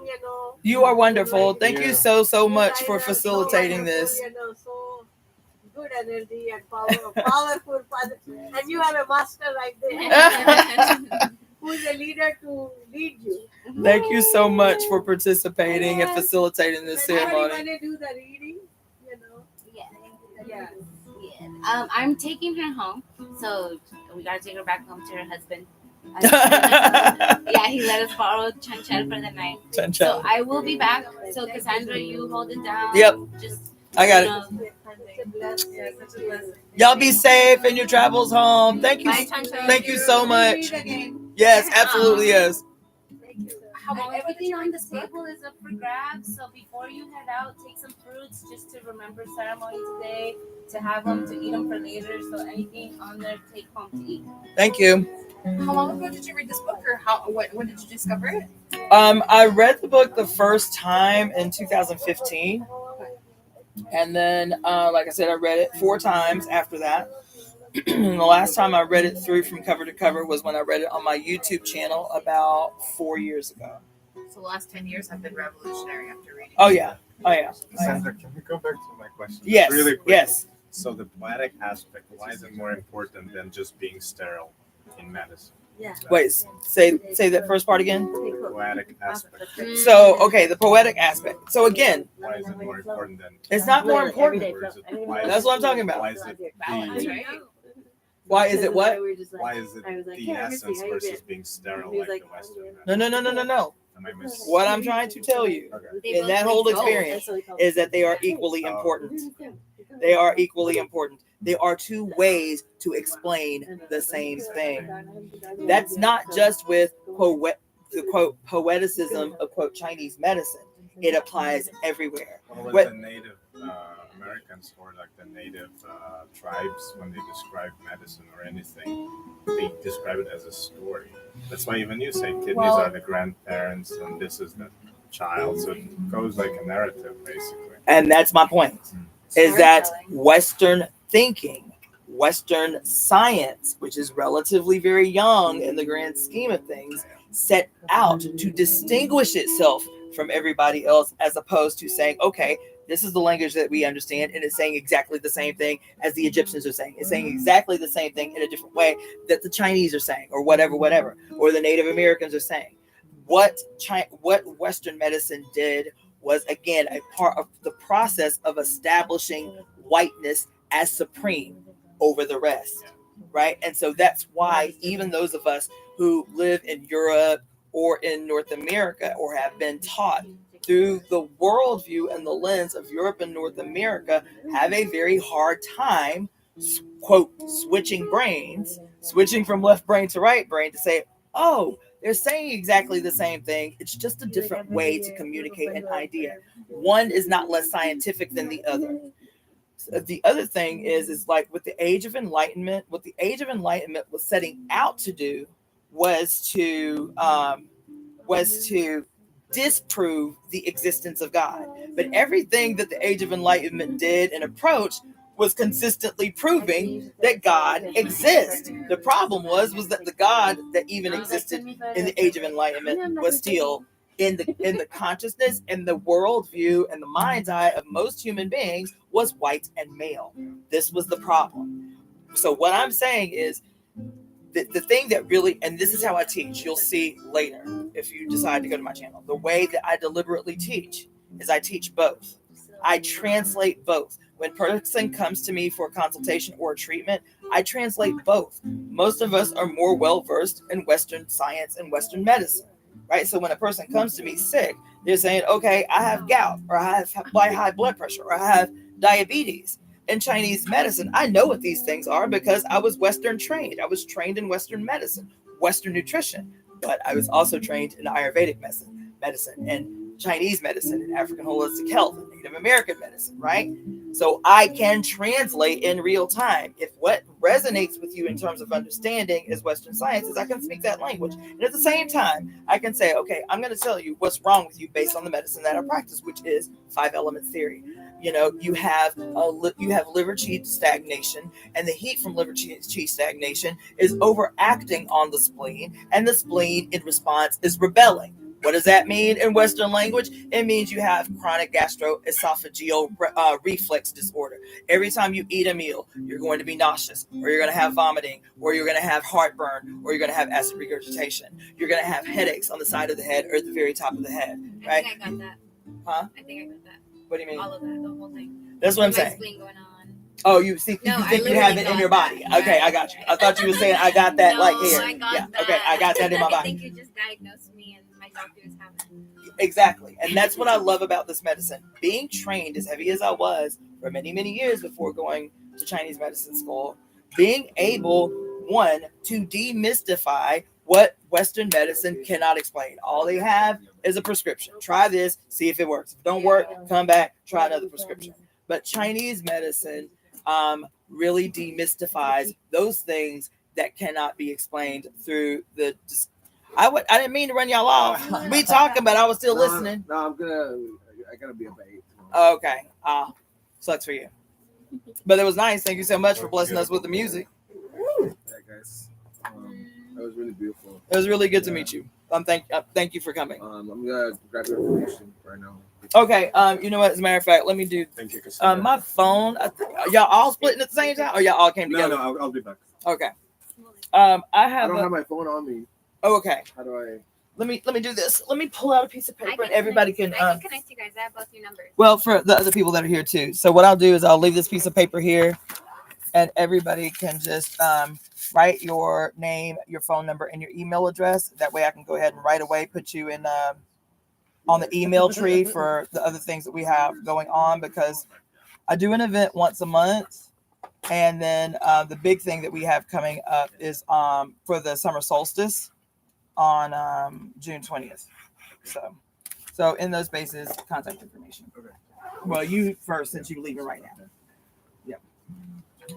Speaker 2: You are wonderful. Thank you so much for facilitating this.
Speaker 9: So good energy and powerful, and you have a master right there who is a leader to lead you.
Speaker 2: Thank you so much for participating and facilitating this ceremony.
Speaker 9: Want to do the reading,
Speaker 1: Yeah. I'm taking her home, so we gotta take her back home to her husband. Yeah, he let us borrow Chanchel for the night.
Speaker 2: Chanchel.
Speaker 1: So I will be back. So Cassandra, you hold it down.
Speaker 2: Yep. I got
Speaker 9: it.
Speaker 2: Y'all be safe in your travels home. Thank you.
Speaker 1: Bye, Chanchel.
Speaker 2: Thank you so much. Yes, absolutely, yes.
Speaker 1: Everything on the table is up for grabs. So before you head out, take some fruits just to remember ceremony today, to have them, to eat them for later. So anything on there, take home to eat.
Speaker 2: Thank you.
Speaker 8: How long ago did you read this book, or when did you discover it?
Speaker 2: I read the book the first time in 2015, and then, like I said, I read it 4 times after that. And the last time I read it through from cover to cover was when I read it on my YouTube channel about 4 years ago.
Speaker 8: So the last 10 years have been revolutionary after reading.
Speaker 2: Oh yeah, Oh yeah.
Speaker 3: Cassandra, can we go back to my question?
Speaker 2: Yes.
Speaker 3: Really quick.
Speaker 2: Yes.
Speaker 3: So the poetic aspect, why is it more important than just being sterile in medicine?
Speaker 1: Yeah.
Speaker 2: Wait. Say that first part again.
Speaker 3: Poetic aspect.
Speaker 2: So okay, the poetic aspect. So again,
Speaker 3: Why is it more important than?
Speaker 2: it's not more important.
Speaker 3: Or is it, why is
Speaker 2: That's what I'm talking about.
Speaker 3: Why is it the?
Speaker 2: Why is it what?
Speaker 3: Why is it the essence versus being sterile like the Western?
Speaker 2: No.
Speaker 3: Am I missing?
Speaker 2: What I'm trying to tell you
Speaker 3: Okay.
Speaker 2: in that whole experience is that they are equally important. They are equally important. There are two ways to explain the same thing. That's not just with the quote poeticism of quote Chinese medicine. It applies everywhere.
Speaker 3: What was the Native Americans or like the native tribes when they describe medicine or anything? They describe it as a story. That's why even you say kidneys are the grandparents and this is the child. So it goes like a narrative basically.
Speaker 2: And that's my point. Is that Western thinking, Western science, which is relatively very young in the grand scheme of things, set out to distinguish itself from everybody else as opposed to saying, okay, this is the language that we understand and it's saying exactly the same thing as the Egyptians are saying. It's saying exactly the same thing in a different way that the Chinese are saying or whatever, or the Native Americans are saying. What Western medicine did was, again, a part of the process of establishing whiteness as supreme over the rest, right? And so that's why even those of us who live in Europe or in North America or have been taught through the worldview and the lens of Europe and North America have a very hard time, quote, switching from left brain to right brain to say, oh, they're saying exactly the same thing. It's just a different way to communicate an idea. One is not less scientific than the other. The other thing is like with the Age of Enlightenment, what the Age of Enlightenment was setting out to do was to disprove the existence of God. But everything that the Age of Enlightenment did and approached was consistently proving that God exists. The problem was that the God that even existed in the Age of Enlightenment was still in the consciousness and the worldview and the mind's eye of most human beings was white and male. This was the problem. So what I'm saying is the thing that really, and this is how I teach, you'll see later if you decide to go to my channel, the way that I deliberately teach is I teach both. I translate both. When a person comes to me for a consultation or a treatment, I translate both. Most of us are more well-versed in Western science and Western medicine, right? So when a person comes to me sick, they're saying, okay, I have gout, or I have high blood pressure, or I have diabetes. In Chinese medicine, I know what these things are because I was Western trained. I was trained in Western medicine, Western nutrition, but I was also trained in Ayurvedic medicine and Chinese medicine and African holistic health and Native American medicine, right? So I can translate in real time. If what resonates with you in terms of understanding is Western sciences, I can speak that language. And at the same time, I can say, okay, I'm going to tell you what's wrong with you based on the medicine that I practice, which is 5 elements theory. You know, you have liver qi stagnation, and the heat from liver qi stagnation is overacting on the spleen, and the spleen in response is rebelling. What does that mean in Western language? It means you have chronic gastroesophageal reflux disorder. Every time you eat a meal, you're going to be nauseous, or you're going to have vomiting, or you're going to have heartburn, or you're going to have acid regurgitation. You're going to have headaches on the side of the head or at the very top of the head, right?
Speaker 1: I think I got that.
Speaker 2: Huh?
Speaker 1: I think I got that.
Speaker 2: What do you mean?
Speaker 1: All of that, the whole thing.
Speaker 2: That's what I'm saying.
Speaker 1: Going on.
Speaker 2: Oh, you think you have it in your body?
Speaker 1: That.
Speaker 2: Okay, I got you. I thought you were saying I got that like here.
Speaker 1: I got
Speaker 2: Yeah,
Speaker 1: that.
Speaker 2: okay, I got that in my
Speaker 1: I
Speaker 2: body.
Speaker 1: think you just diagnosed me and my doctors haven't.
Speaker 2: Exactly. And that's what I love about this medicine. Being trained as heavy as I was for many, many years before going to Chinese medicine school, being able, one, to demystify what Western medicine cannot explain. All they have is a prescription. Try this, see if it works. If it don't work, come back, try another prescription. But Chinese medicine really demystifies those things that cannot be explained through the. I didn't mean to run y'all off. We talking, but I was still listening.
Speaker 5: No, I gotta be a bait.
Speaker 2: Okay. Sucks for you. But it was nice. Thank you so much for blessing us with the music.
Speaker 5: Yeah, guys. That was really beautiful.
Speaker 2: It was really good to meet you. Thank you for coming.
Speaker 5: I'm gonna grab your information right now.
Speaker 2: Okay. You know what? As a matter of fact, let me do.
Speaker 3: Thank you, Cassandra.
Speaker 2: My phone. Y'all all splitting at the same time, or y'all all came together?
Speaker 3: No, I'll be back.
Speaker 2: Okay. I
Speaker 5: I
Speaker 2: have.
Speaker 5: don't have my phone on me.
Speaker 2: Oh, okay.
Speaker 5: How do I?
Speaker 2: Let me do this. Let me pull out a piece of paper, and everybody can.
Speaker 7: I can connect you guys. I have both your numbers.
Speaker 2: Well, for the other people that are here too. So what I'll do is I'll leave this piece of paper here, and everybody can just write your name, your phone number, and your email address. That way, I can go ahead and right away put you in on the email tree for the other things that we have going on, because I do an event once a month, and then the big thing that we have coming up is for the summer solstice on June 20th. So in those bases, contact information.
Speaker 3: Okay.
Speaker 2: Well, you first, since you're leaving right now. Yep.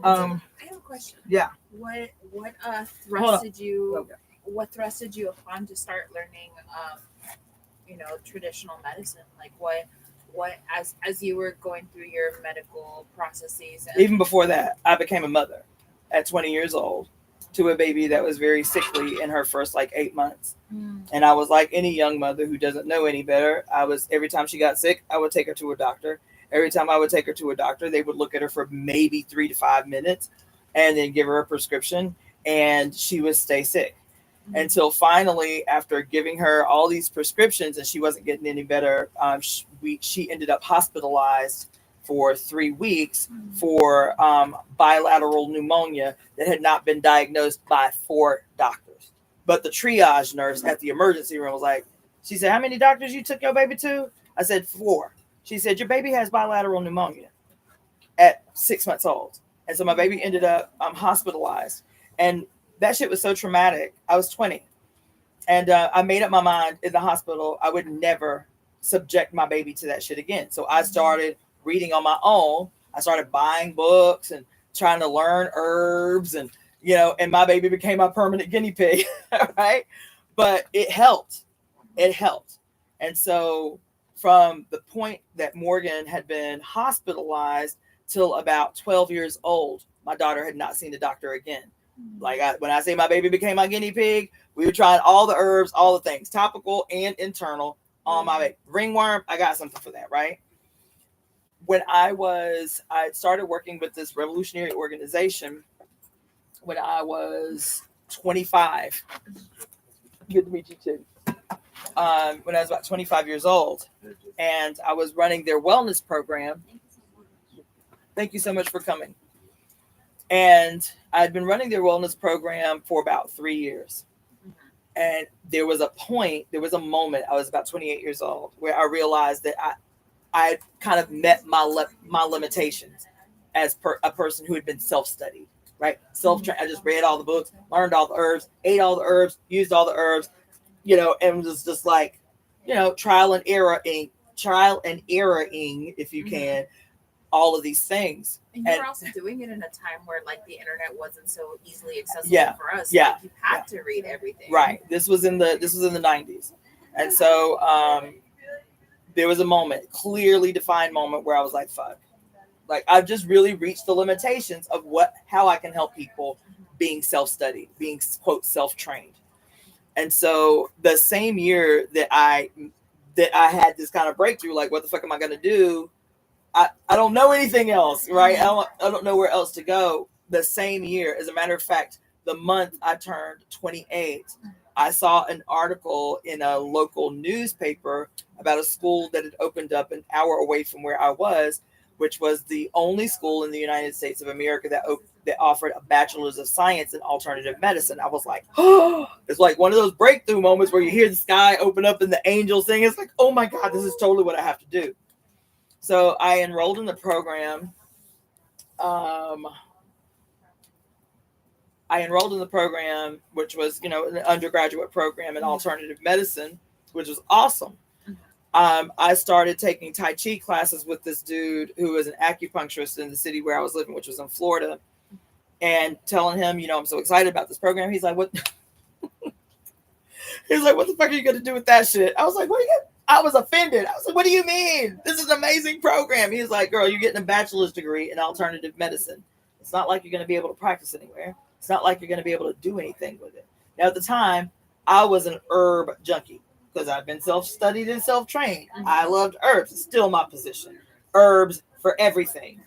Speaker 8: I have a question.
Speaker 2: Yeah.
Speaker 8: What
Speaker 2: Hold
Speaker 8: thrusted you?
Speaker 2: Okay.
Speaker 8: What thrusted you upon to start learning, traditional medicine? Like what as you were going through your medical processes? And
Speaker 2: Even before that, I became a mother at 20 years old to a baby that was very sickly in her first 8 months. And I was like any young mother who doesn't know any better. Every time she got sick, I would take her to a doctor. Every time I would take her to a doctor, they would look at her for maybe 3 to 5 minutes and then give her a prescription, and she would stay sick. Until finally, after giving her all these prescriptions and she wasn't getting any better, she ended up hospitalized for 3 weeks for bilateral pneumonia that had not been diagnosed by 4 doctors. But the triage nurse at the emergency room was like, she said, "How many doctors you took your baby to?" I said, 4. She said, "Your baby has bilateral pneumonia at 6 months old." And so my baby ended up hospitalized. And that shit was so traumatic. I was 20. And I made up my mind in the hospital, I would never subject my baby to that shit again. So I started reading on my own. I started buying books and trying to learn herbs, and and my baby became my permanent guinea pig. Right? But it helped. And so from the point that Morgan had been hospitalized till about 12 years old, my daughter had not seen the doctor again. When I say my baby became my guinea pig, we were trying all the herbs, all the things, topical and internal, on my baby. Ringworm, I got something for that, right? When I started working with this revolutionary organization when I was 25. Good to meet you too. When I was about 25 years old, and I was running their wellness program. Thank you so much for coming. And I'd been running their wellness program for about 3 years. And there was a moment, I was about 28 years old, where I realized that I kind of met my limitations as a person who had been self-studied, right? I just read all the books, learned all the herbs, ate all the herbs, used all the herbs, and was just trial and erroring, if you can, all of these things.
Speaker 8: And you were also doing it in a time where the internet wasn't so easily accessible for us.
Speaker 2: Yeah.
Speaker 8: You had to read everything.
Speaker 2: Right. This was in the 90s. And so there was a moment, clearly defined moment, where I was like, fuck. I've just really reached the limitations of how I can help people being self-studied, being, quote, self-trained. And so the same year that I had this kind of breakthrough, what the fuck am I going to do? I don't know anything else, right? I don't know where else to go. The same year, as a matter of fact, the month I turned 28, I saw an article in a local newspaper about a school that had opened up an hour away from where I was, which was the only school in the United States of America that offered a bachelor's of science in alternative medicine. I was like, oh, it's like one of those breakthrough moments where you hear the sky open up and the angels sing. It's like, oh my God, this is totally what I have to do. So I enrolled in the program. Which was, an undergraduate program in alternative medicine, which was awesome. I started taking Tai Chi classes with this dude who was an acupuncturist in the city where I was living, which was in Florida, and telling him, I'm so excited about this program. He's like, what? He's like, what the fuck are you going to do with that shit? I was like, what are you I was offended. I was like, what do you mean? This is an amazing program. He's like, girl, you're getting a bachelor's degree in alternative medicine. It's not like you're going to be able to practice anywhere. It's not like you're going to be able to do anything with it. Now, at the time, I was an herb junkie. because I've been self-studied and self-trained. I loved herbs. It's still my position. Herbs for everything.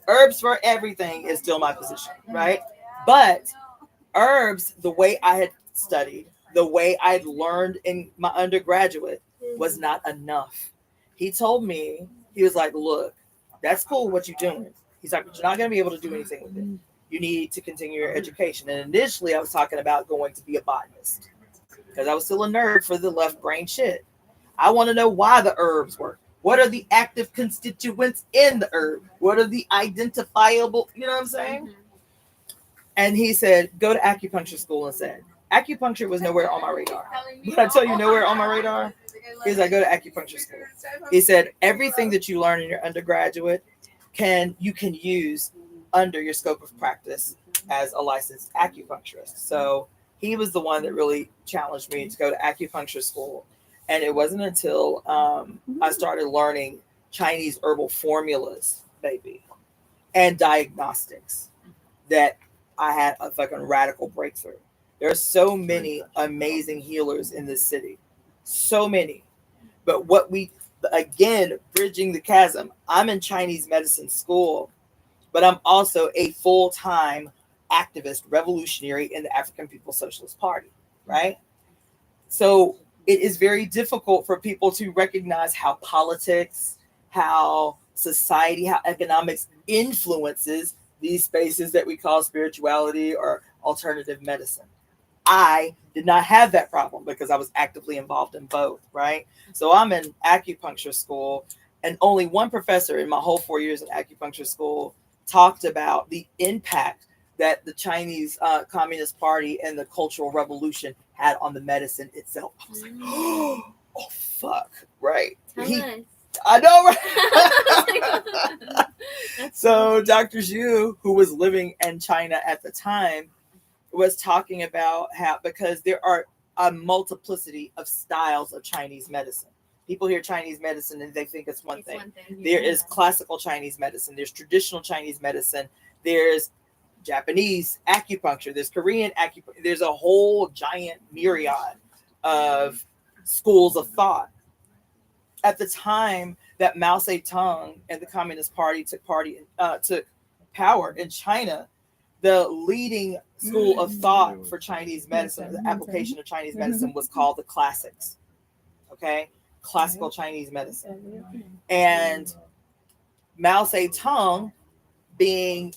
Speaker 2: Herbs for everything is still my position, right? But herbs, the way I had studied, the way I'd learned in my undergraduate was not enough. He told me, he was like, look, that's cool what you're doing. He's like, but you're not going to be able to do anything with it. You need to continue your education. And initially I was talking about going to be a botanist because I was still a nerd for the left brain shit. I want to know why the herbs work. What are the active constituents in the herb? What are the identifiable, you know what I'm saying? And he said, go to acupuncture school instead. Acupuncture was nowhere on my radar. But I tell you, nowhere on my radar is I go to acupuncture school. He said, everything that you learn in your undergraduate you can use under your scope of practice as a licensed acupuncturist. So he was the one that really challenged me to go to acupuncture school. And it wasn't until I started learning Chinese herbal formulas, baby, and diagnostics that I had a fucking radical breakthrough. There are so many amazing healers in this city. So many. But again, bridging the chasm, I'm in Chinese medicine school, but I'm also a full-time activist, revolutionary in the African People's Socialist Party, right? So it is very difficult for people to recognize how politics, how society, how economics influences these spaces that we call spirituality or alternative medicine. I did not have that problem because I was actively involved in both, right? So I'm in acupuncture school, and only one professor in my whole 4 years in acupuncture school talked about the impact that the Chinese Communist Party and the Cultural Revolution had on the medicine itself. I was like, oh fuck, right? I know, right? So Dr. Zhu, who was living in China at the time, was talking about how, because there are a multiplicity of styles of Chinese medicine. People hear Chinese medicine and they think it's one thing. There is classical Chinese medicine. There's traditional Chinese medicine. There's Japanese acupuncture. There's Korean acupuncture. There's a whole giant myriad of schools of thought. At the time that Mao Zedong and the Communist Party took power in China, the leading school of thought for Chinese medicine, the application of Chinese medicine, was called the classics. Okay? Classical Chinese medicine. And Mao Zedong, being,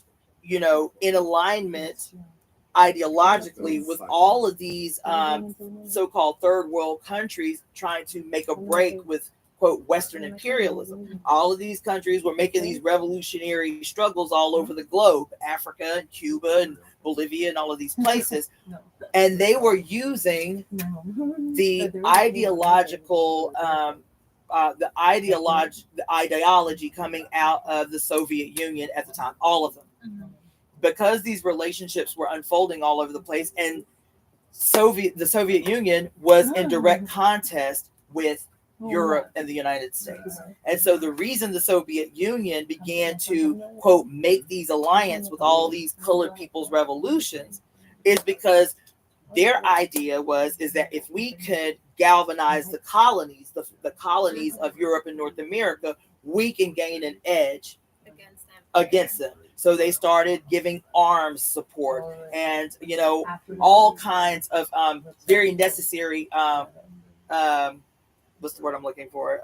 Speaker 2: in alignment ideologically with all of these so-called third world countries trying to make a break with, quote, Western imperialism. All of these countries were making these revolutionary struggles all over the globe, Africa and Cuba and Bolivia and all of these places. And they were using the ideological, the ideology coming out of the Soviet Union at the time, all of them. Because these relationships were unfolding all over the place, and the Soviet Union was in direct contest with Europe and the United States. And so the reason the Soviet Union began to, quote, make these alliances with all these colored people's revolutions is because their idea is that if we could galvanize the colonies, the colonies of Europe and North America, we can gain an edge against them. So they started giving arms support and, all kinds of very necessary, what's the word I'm looking for?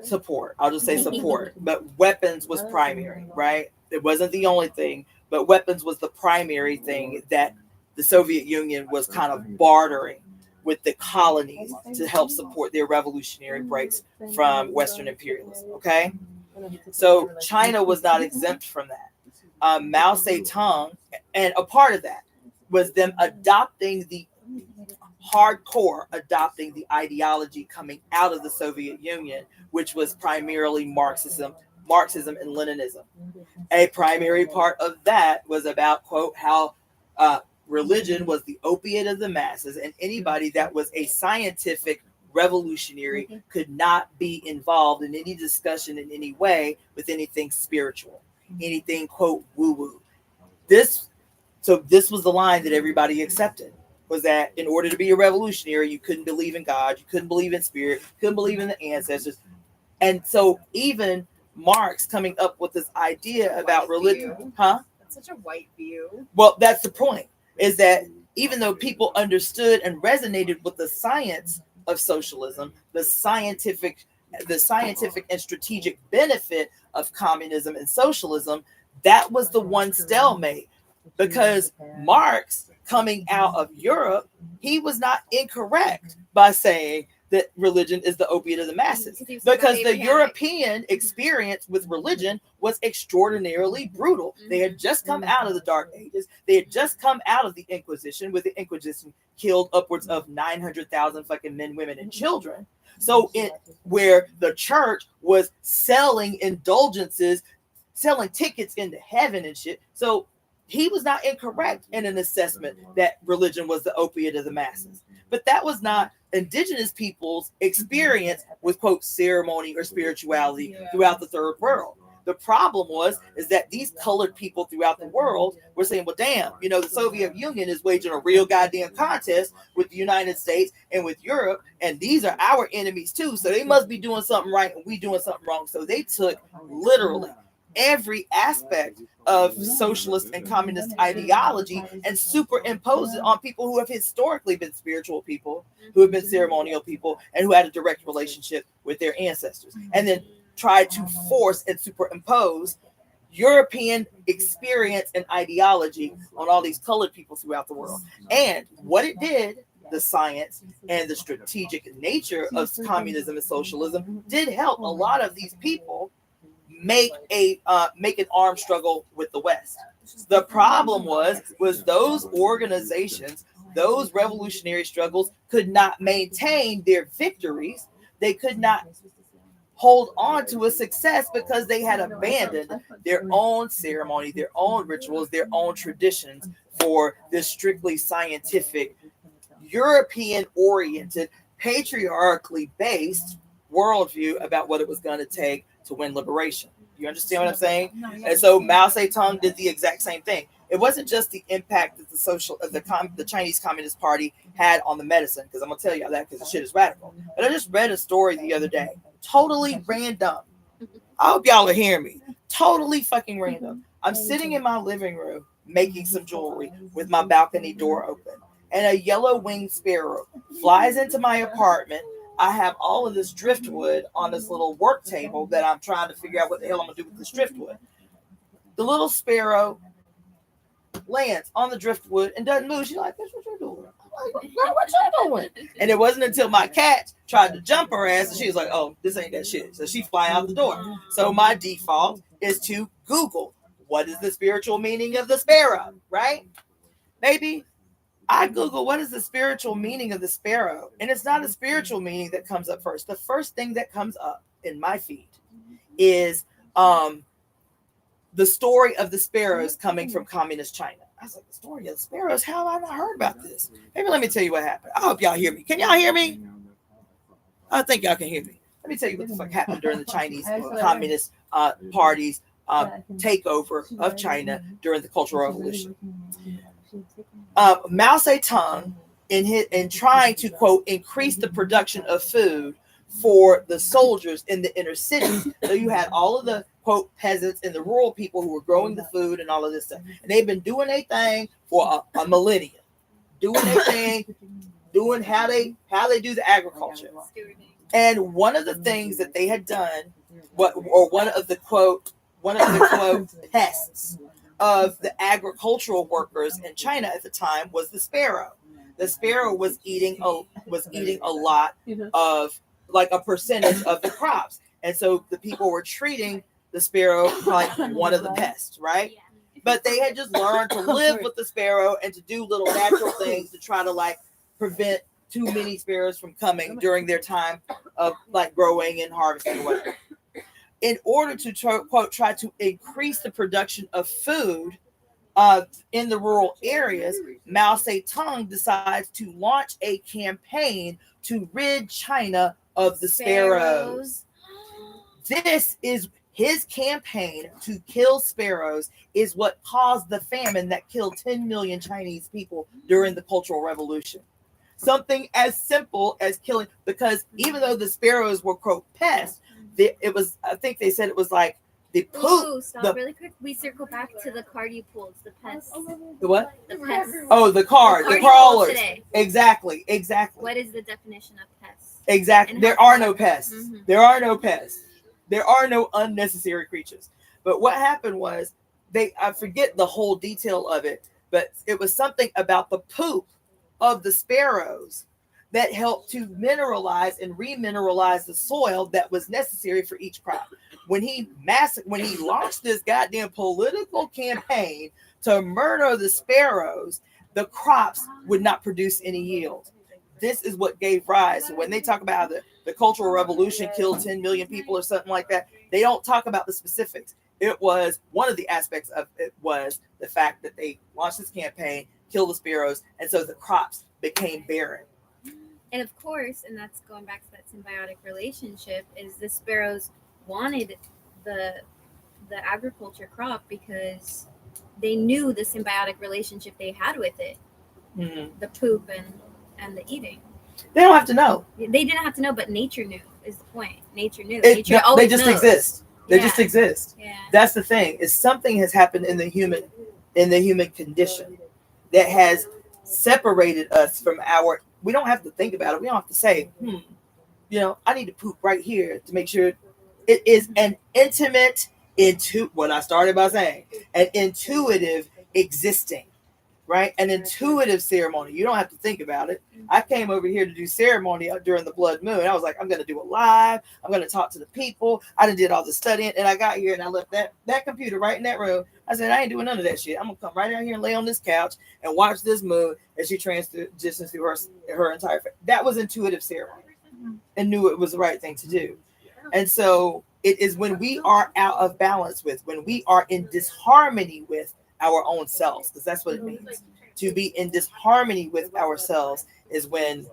Speaker 2: Support. I'll just say support. But weapons was primary, right? It wasn't the only thing, but weapons was the primary thing that the Soviet Union was kind of bartering with the colonies to help support their revolutionary breaks from Western imperialism, okay? So China was not exempt from that. Mao Zedong, and a part of that was them adopting the ideology coming out of the Soviet Union, which was primarily Marxism and Leninism. A primary part of that was about, quote, how religion was the opiate of the masses, and anybody that was a scientific revolutionary could not be involved in any discussion in any way with anything spiritual, anything, quote, woo-woo. This So this was the line that everybody accepted, was that in order to be a revolutionary, you couldn't believe in God, you couldn't believe in spirit, you couldn't believe in the ancestors. And so even Marx coming up with this idea about religion,
Speaker 8: That's such a white view.
Speaker 2: Well, that's the point, is that even though people understood and resonated with the science of socialism, the scientific and strategic benefit of communism and socialism, that was the one stalemate. Because Marx, coming out of Europe, he was not incorrect by saying that religion is the opiate of the masses, because the European experience with religion was extraordinarily brutal. They had just come out of the Dark Ages. They had just come out of the Inquisition, where the Inquisition killed upwards of 900,000 fucking men, women, and children. So where the church was selling indulgences, selling tickets into heaven and shit. So he was not incorrect in an assessment that religion was the opiate of the masses. But that was not indigenous people's experience with, quote, ceremony or spirituality throughout the third world. The problem is that these colored people throughout the world were saying, well, damn, the Soviet Union is waging a real goddamn contest with the United States and with Europe, and these are our enemies too, so they must be doing something right and we doing something wrong. So they took literally every aspect of socialist and communist ideology and superimpose it on people who have historically been spiritual people, who have been ceremonial people, and who had a direct relationship with their ancestors, and then try to force and superimpose European experience and ideology on all these colored people throughout the world. And what it did, the science and the strategic nature of communism and socialism did help a lot of these people make an armed struggle with the West. The problem was those organizations, those revolutionary struggles could not maintain their victories. They could not hold on to a success because they had abandoned their own ceremony, their own rituals, their own traditions for this strictly scientific, European-oriented, patriarchally based worldview about what it was going to take to win liberation. You understand what I'm saying? And so Mao Zedong did the exact same thing. It wasn't just the impact that the Chinese Communist Party had on the medicine, because I'm gonna tell you that because the shit is radical. But I just read a story the other day, totally random. I hope y'all are hearing me. Totally fucking random. I'm sitting in my living room making some jewelry with my balcony door open, and a yellow-winged sparrow flies into my apartment. I have all of this driftwood on this little work table that I'm trying to figure out what the hell I'm gonna do with this driftwood. The little sparrow lands on the driftwood and doesn't move. She's like, "That's what you're doing." I'm like, "Girl, what you doing?" And it wasn't until my cat tried to jump her ass and she was like, "Oh, this ain't that shit." So she fly out the door. So my default is to Google, what is the spiritual meaning of the sparrow, right? Maybe I Google, what is the spiritual meaning of the sparrow? And it's not a spiritual meaning that comes up first. The first thing that comes up in my feed is the story of the sparrows coming from communist China. I was like, the story of the sparrows? How have I not heard about this? Maybe let me tell you what happened. I hope y'all hear me. Can y'all hear me? I think y'all can hear me. Let me tell you what the fuck happened during the Chinese Communist Party's takeover of China during the Cultural Revolution. Mao Zedong, in trying to, quote, increase the production of food for the soldiers in the inner cities. So you had all of the, quote, peasants and the rural people who were growing the food and all of this stuff. And they've been doing their thing for a millennia. Doing their thing, doing how they do the agriculture. And one of the things that they had done, one of the quote pests of the agricultural workers in China at the time was the sparrow. The sparrow was eating a lot of, like, a percentage of the crops. And so the people were treating the sparrow like one of the pests, right? But they had just learned to live with the sparrow and to do little natural things to try to, like, prevent too many sparrows from coming during their time of, like, growing and harvesting or whatever. In order to, quote, try to increase the production of food in the rural areas, Mao Zedong decides to launch a campaign to rid China of the sparrows. This is His campaign to kill sparrows is what caused the famine that killed 10 million Chinese people during the Cultural Revolution. Something as simple as killing, because even though the sparrows were quote pests, it was, I think they said it was like the poop.
Speaker 7: Ooh, stop really quick. We circle back to the card you pulled, the pests.
Speaker 2: The what?
Speaker 7: The pests.
Speaker 2: Oh, the card, the
Speaker 7: you pulled
Speaker 2: crawlers.
Speaker 7: today.
Speaker 2: Exactly.
Speaker 7: What is the definition of pests?
Speaker 2: Exactly.
Speaker 7: And
Speaker 2: There
Speaker 7: how
Speaker 2: are
Speaker 7: far?
Speaker 2: no pests.
Speaker 7: Mhm.
Speaker 2: There are no pests. There are no unnecessary creatures. But what happened was I forget the whole detail of it, but it was something about the poop of the sparrows that helped to mineralize and remineralize the soil that was necessary for each crop. When he launched this goddamn political campaign to murder the sparrows, the crops would not produce any yield. This is what gave rise. So when they talk about the Cultural Revolution killed 10 million people or something like that, they don't talk about the specifics. It was one of the aspects of it was the fact that they launched this campaign, killed the sparrows, and so the crops became barren.
Speaker 7: And of course, and that's going back to that symbiotic relationship, is the sparrows wanted the agriculture crop because they knew the symbiotic relationship they had with it, the poop and the eating.
Speaker 2: They don't have to know.
Speaker 7: They didn't have to know, but nature knew is the point. Nature knew.
Speaker 2: They just
Speaker 7: knows.
Speaker 2: exist. They just exist.
Speaker 7: Yeah.
Speaker 2: That's the thing. Is something has happened in the human condition that has separated us from our. We don't have to think about it. We don't have to say, I need to poop right here to make sure. It is an intimate, what I started by saying, an intuitive existing, right? An intuitive ceremony. You don't have to think about it. I came over here to do ceremony during the blood moon. I was like, I'm going to do it live. I'm going to talk to the people. I did all the studying, and I got here and I left that computer right in that room. I said, I ain't doing none of that shit. I'm going to come right out here and lay on this couch and watch this moon as she transitions through her entire face. That was intuitive ceremony and knew it was the right thing to do. And so it is when we are out of balance when we are in disharmony with our own selves, because that's what it means. To be in disharmony with ourselves is when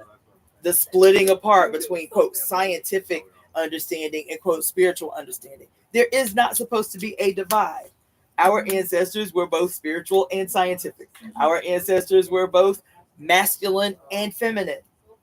Speaker 2: the splitting apart between, quote, scientific understanding and, quote, spiritual understanding. There is not supposed to be a divide. Our ancestors were both spiritual and scientific. Our ancestors were both masculine and feminine.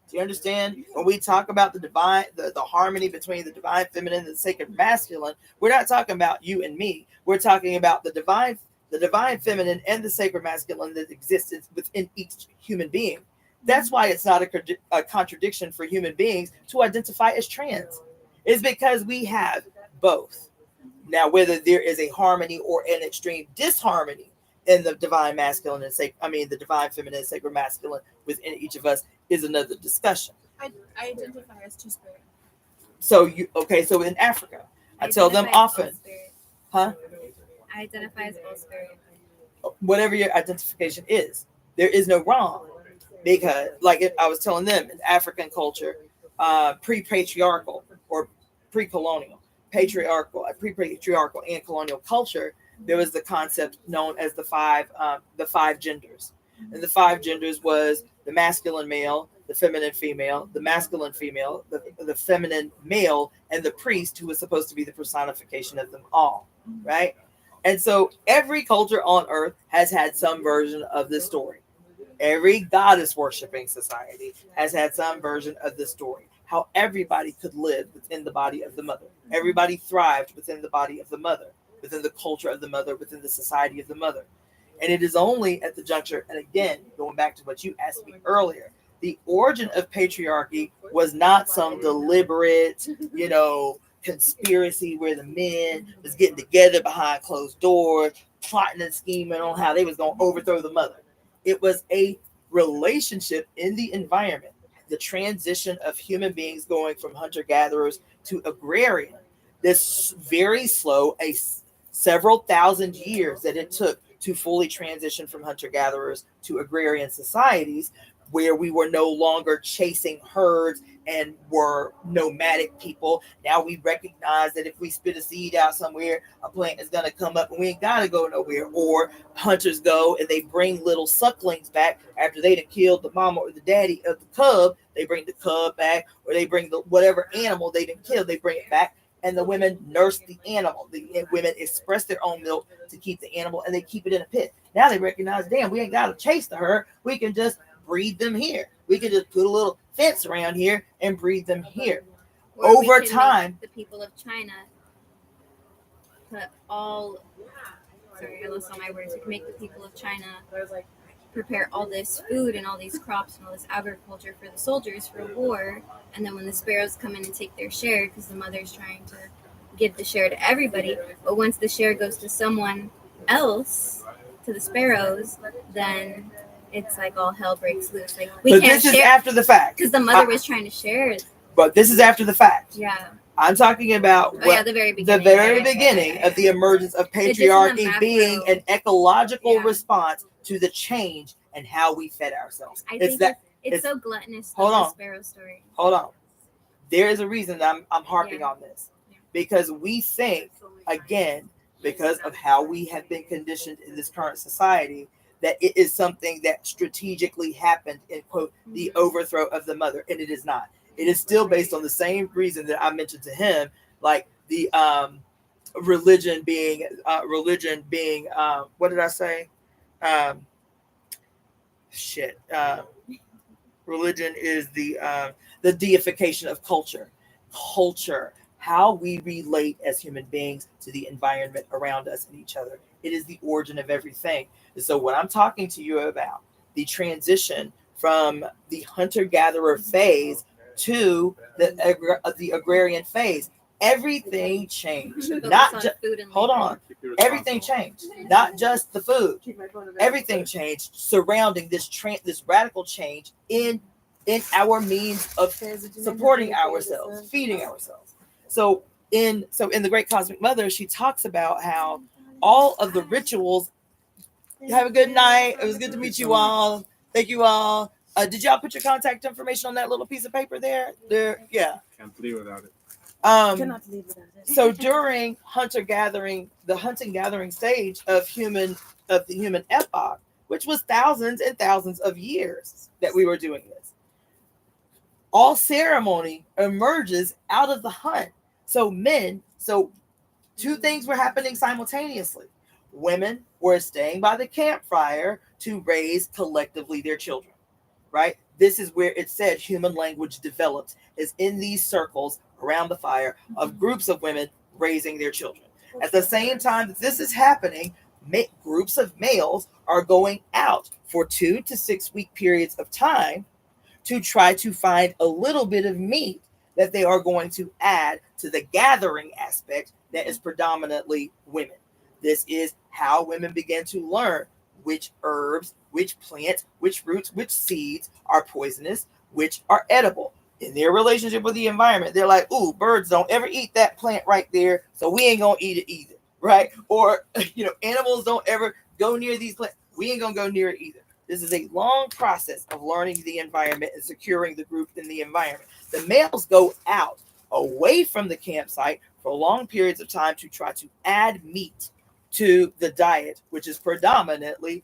Speaker 2: Do you understand? When we talk about the divine, the harmony between the divine feminine and the sacred masculine, we're not talking about you and me. We're talking about the divine feminine and the sacred masculine that exists within each human being. That's why it's not a contradiction for human beings to identify as trans. It's because we have both. Now, whether there is a harmony or an extreme disharmony in the divine masculine and the divine feminine and sacred masculine within each of us is another discussion.
Speaker 8: I identify as two-spirit.
Speaker 2: So in Africa, I tell them often,
Speaker 7: I identify as both spirit.
Speaker 2: Whatever your identification is, there is no wrong, because I was telling them, in African culture, pre-patriarchal or pre-colonial, pre-patriarchal and colonial culture, there was the concept known as the five genders. And the five genders was the masculine male, the feminine female, the masculine female, the feminine male, and the priest, who was supposed to be the personification of them all, right? And so every culture on earth has had some version of this story. Every goddess worshiping society has had some version of this story. How everybody could live within the body of the mother. Everybody thrived within the body of the mother, within the culture of the mother, within the society of the mother. And it is only at the juncture, and again, going back to what you asked me earlier, the origin of patriarchy was not some deliberate, conspiracy where the men was getting together behind closed doors, plotting and scheming on how they was going to overthrow the mother. It was a relationship in the environment, the transition of human beings going from hunter-gatherers to agrarian. This very slow, several thousand years that it took to fully transition from hunter-gatherers to agrarian societies, where we were no longer chasing herds and were nomadic people. Now we recognize that if we spit a seed out somewhere, a plant is going to come up and we ain't got to go nowhere. Or hunters go and they bring little sucklings back after they'd have killed the mama or the daddy of the cub. They bring the cub back, or they bring the whatever animal they didn't kill, they bring it back. and the women nurse the animal. The women express their own milk to keep the animal, and they keep it in a pit. Now they recognize, damn, we ain't got to chase the herd. We can just breed them here. We can just put a little fence around here and breed them here.
Speaker 7: Or we
Speaker 2: Over
Speaker 7: can
Speaker 2: time,
Speaker 7: make the people of China put all. Sorry, I lost all my words. We can make the people of China prepare all this food and all these crops and all this agriculture for the soldiers for war, and then when the sparrows come in and take their share, because the mother's trying to give the share to everybody, but once the share goes to someone else, to the sparrows, then it's like all hell breaks loose. Like we
Speaker 2: but
Speaker 7: can't
Speaker 2: this is
Speaker 7: share
Speaker 2: after the fact.
Speaker 7: because the mother was trying to share.
Speaker 2: But this is after the fact.
Speaker 7: Yeah.
Speaker 2: I'm talking about
Speaker 7: The very beginning.
Speaker 2: The very beginning of the emergence of patriarchy being an ecological response to the change and how we fed ourselves.
Speaker 7: I think it's so gluttonous.
Speaker 2: Hold on.
Speaker 7: The sparrow story.
Speaker 2: Hold on. There is a reason that I'm harping on this. Because we think, again, because of how we have been conditioned in this current society, that it is something that strategically happened in, quote, the overthrow of the mother. And it is not. It is still based on the same reason that I mentioned to him, like the religion being what did I say? Religion is the deification of culture. Culture, how we relate as human beings to the environment around us and each other. It is the origin of everything. And so what I'm talking to you about, the transition from the hunter-gatherer phase to the agrarian phase, everything changed. Not just hold on. Everything changed. Not just the food. Everything changed surrounding this radical change in our means of supporting ourselves, feeding ourselves. So in the Great Cosmic Mother, she talks about how all of the rituals. Have a good night. It was good to meet you all. Thank you all. Did y'all put your contact information on that little piece of paper there? Yeah.
Speaker 3: Can't leave without it.
Speaker 9: Cannot leave without it.
Speaker 2: So during the hunting gathering stage of the human epoch, which was thousands and thousands of years that we were doing this, all ceremony emerges out of the hunt. So two things were happening simultaneously. Women were staying by the campfire to raise collectively their children. Right? This is where it said human language develops, is in these circles around the fire of groups of women raising their children. At the same time that this is happening, groups of males are going out for 2 to 6 week periods of time to try to find a little bit of meat that they are going to add to the gathering aspect that is predominantly women. This is how women begin to learn which herbs, which plants, which roots, which seeds are poisonous, which are edible. In their relationship with the environment, they're like, ooh, birds don't ever eat that plant right there, so we ain't gonna eat it either, right? Or, animals don't ever go near these plants. We ain't gonna go near it either. This is a long process of learning the environment and securing the group in the environment. The males go out away from the campsite for long periods of time to try to add meat to the diet, which is predominantly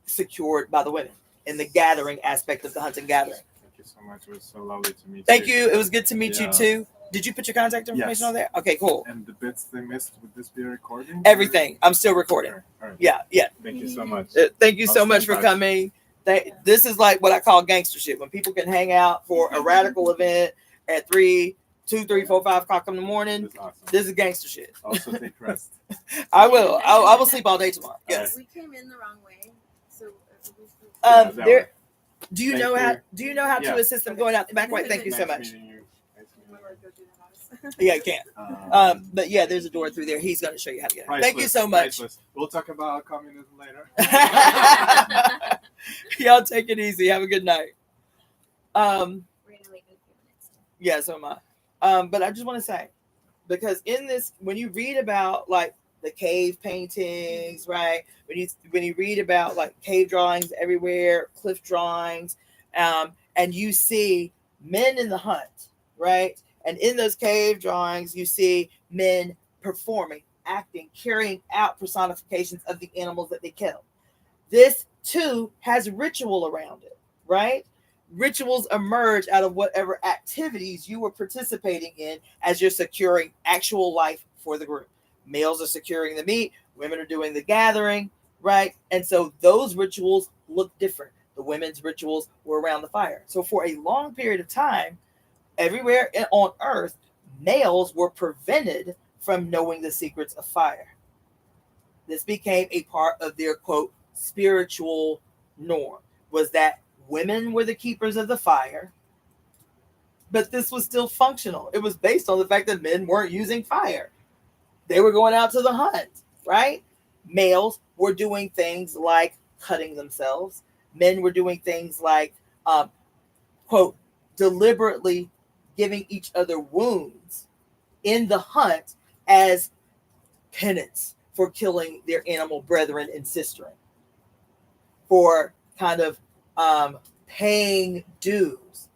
Speaker 2: secured by the women in the gathering aspect of the hunting gathering.
Speaker 3: Thank you so much. It was so lovely to meet you.
Speaker 2: Thank you. It was good to meet you too. Did you put your contact information on there? Okay, cool.
Speaker 3: And the bits they missed, would this be recording?
Speaker 2: Everything. I'm still recording.
Speaker 3: All right.
Speaker 2: Yeah.
Speaker 3: Thank you so much.
Speaker 2: Thank you so much for coming. This is like what I call gangster shit. When people can hang out for a radical event at 2, 3, 4, 5 o'clock in the morning. Awesome. This is gangster shit.
Speaker 3: Also take rest.
Speaker 2: I will. I will sleep all day tomorrow. Yes.
Speaker 8: We came in the wrong way. So
Speaker 2: do you know how to assist them going out the back way? Thank you so much. Yeah, you can. But yeah, there's a door through there. He's going to show you how to get it. Thank you so much.
Speaker 3: We'll talk about communism later.
Speaker 2: Y'all take it easy. Have a good night. Yeah, so am I. But I just want to say, because in this, when you read about like the cave paintings, right? When you read about like cave drawings everywhere, cliff drawings, and you see men in the hunt, right? And in those cave drawings, you see men performing, acting, carrying out personifications of the animals that they kill. This too has ritual around it, right? rituals emerge out of whatever activities you were participating in as you're securing actual life for the group. Males are securing the meat, women are doing the gathering, right? And so those rituals look different. The women's rituals were around the fire. So for a long period of time, everywhere on earth, males were prevented from knowing the secrets of fire. This became a part of their, quote, spiritual norm, was that women were the keepers of the fire, but this was still functional. It was based on the fact that men weren't using fire. They were going out to the hunt, right? Males were doing things like cutting themselves. Men were doing things like, quote, deliberately giving each other wounds in the hunt as penance for killing their animal brethren and sisterin, for kind of paying dues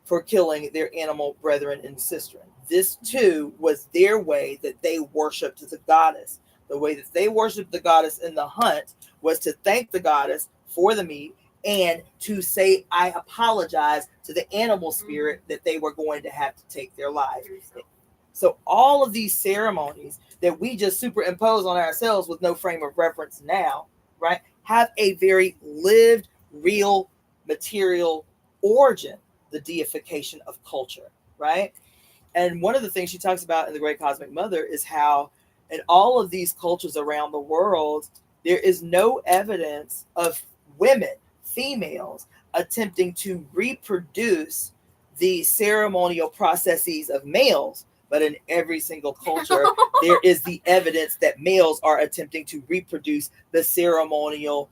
Speaker 2: for killing their animal brethren and sisterin. This too was their way that they worshipped the goddess. The way that they worshipped the goddess in the hunt was to thank the goddess for the meat and to say, I apologize to the animal spirit that they were going to have to take their life. So all of these ceremonies that we just superimpose on ourselves with no frame of reference now, right, have a very lived, real, material origin, the deification of culture, right? And one of the things she talks about in The Great Cosmic Mother is how in all of these cultures around the world, there is no evidence of women, females, attempting to reproduce the ceremonial processes of males. But in every single culture, there is the evidence that males are attempting to reproduce the ceremonial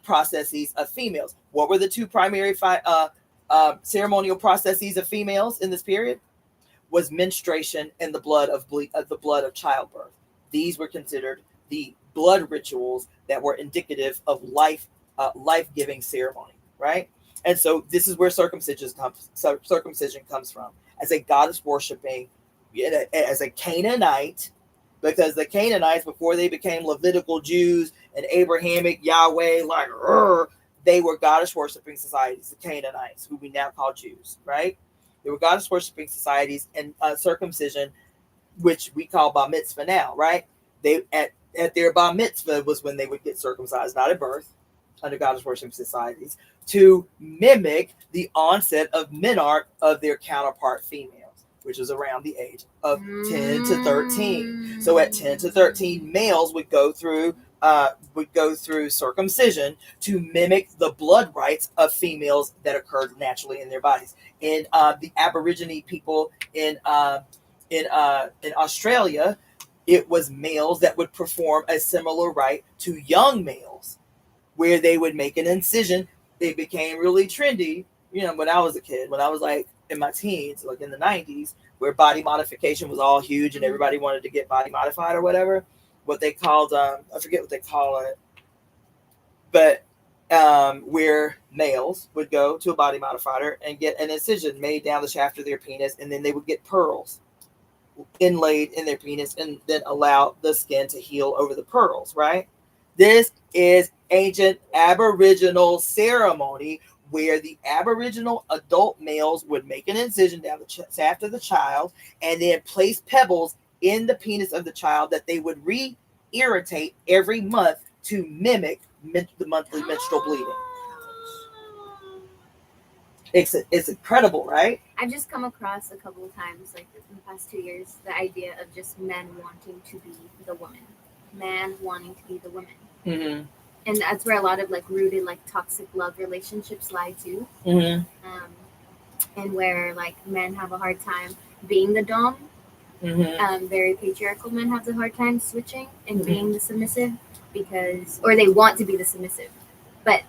Speaker 2: processes of females. What were the two primary ceremonial processes of females in this period? Was menstruation and the blood of childbirth. These were considered the blood rituals that were indicative of life-giving ceremony, right? And so this is where circumcision comes from, as a goddess worshiping, as a Canaanite, because the Canaanites, before they became Levitical Jews and Abrahamic Yahweh, they were goddess worshiping societies, the Canaanites, who we now call Jews, right? They were goddess worshiping societies, and circumcision, which we call bar mitzvah now, right? They at their bar mitzvah was when they would get circumcised, not at birth, under goddess worshiping societies, to mimic the onset of menarche of their counterpart females, which was around the age of 10 to 13. So at 10 to 13, males would go through circumcision to mimic the blood rites of females that occurred naturally in their bodies. In the Aborigine people in Australia, it was males that would perform a similar rite to young males, where they would make an incision. It became really trendy, when I was a kid, when I was like in my teens, like in the 90s, where body modification was all huge and everybody wanted to get body modified or whatever. What they called, I forget what they call it, but where males would go to a body modifier and get an incision made down the shaft of their penis, and then they would get pearls inlaid in their penis and then allow the skin to heal over the pearls, right? This is ancient Aboriginal ceremony where the Aboriginal adult males would make an incision down the shaft of the child and then place pebbles in the penis of the child that they would re-irritate every month to mimic the monthly menstrual bleeding. It's incredible, right?
Speaker 7: I've just come across a couple of times, like in the past 2 years, the idea of just men wanting to be the woman. Man wanting to be the woman.
Speaker 2: Mm-hmm.
Speaker 7: And that's where a lot of rooted toxic love relationships lie too.
Speaker 2: Mm-hmm.
Speaker 7: And where men have a hard time being the dom.
Speaker 2: Mm-hmm.
Speaker 7: Very patriarchal men have a hard time switching and being the submissive or they want to be the submissive, but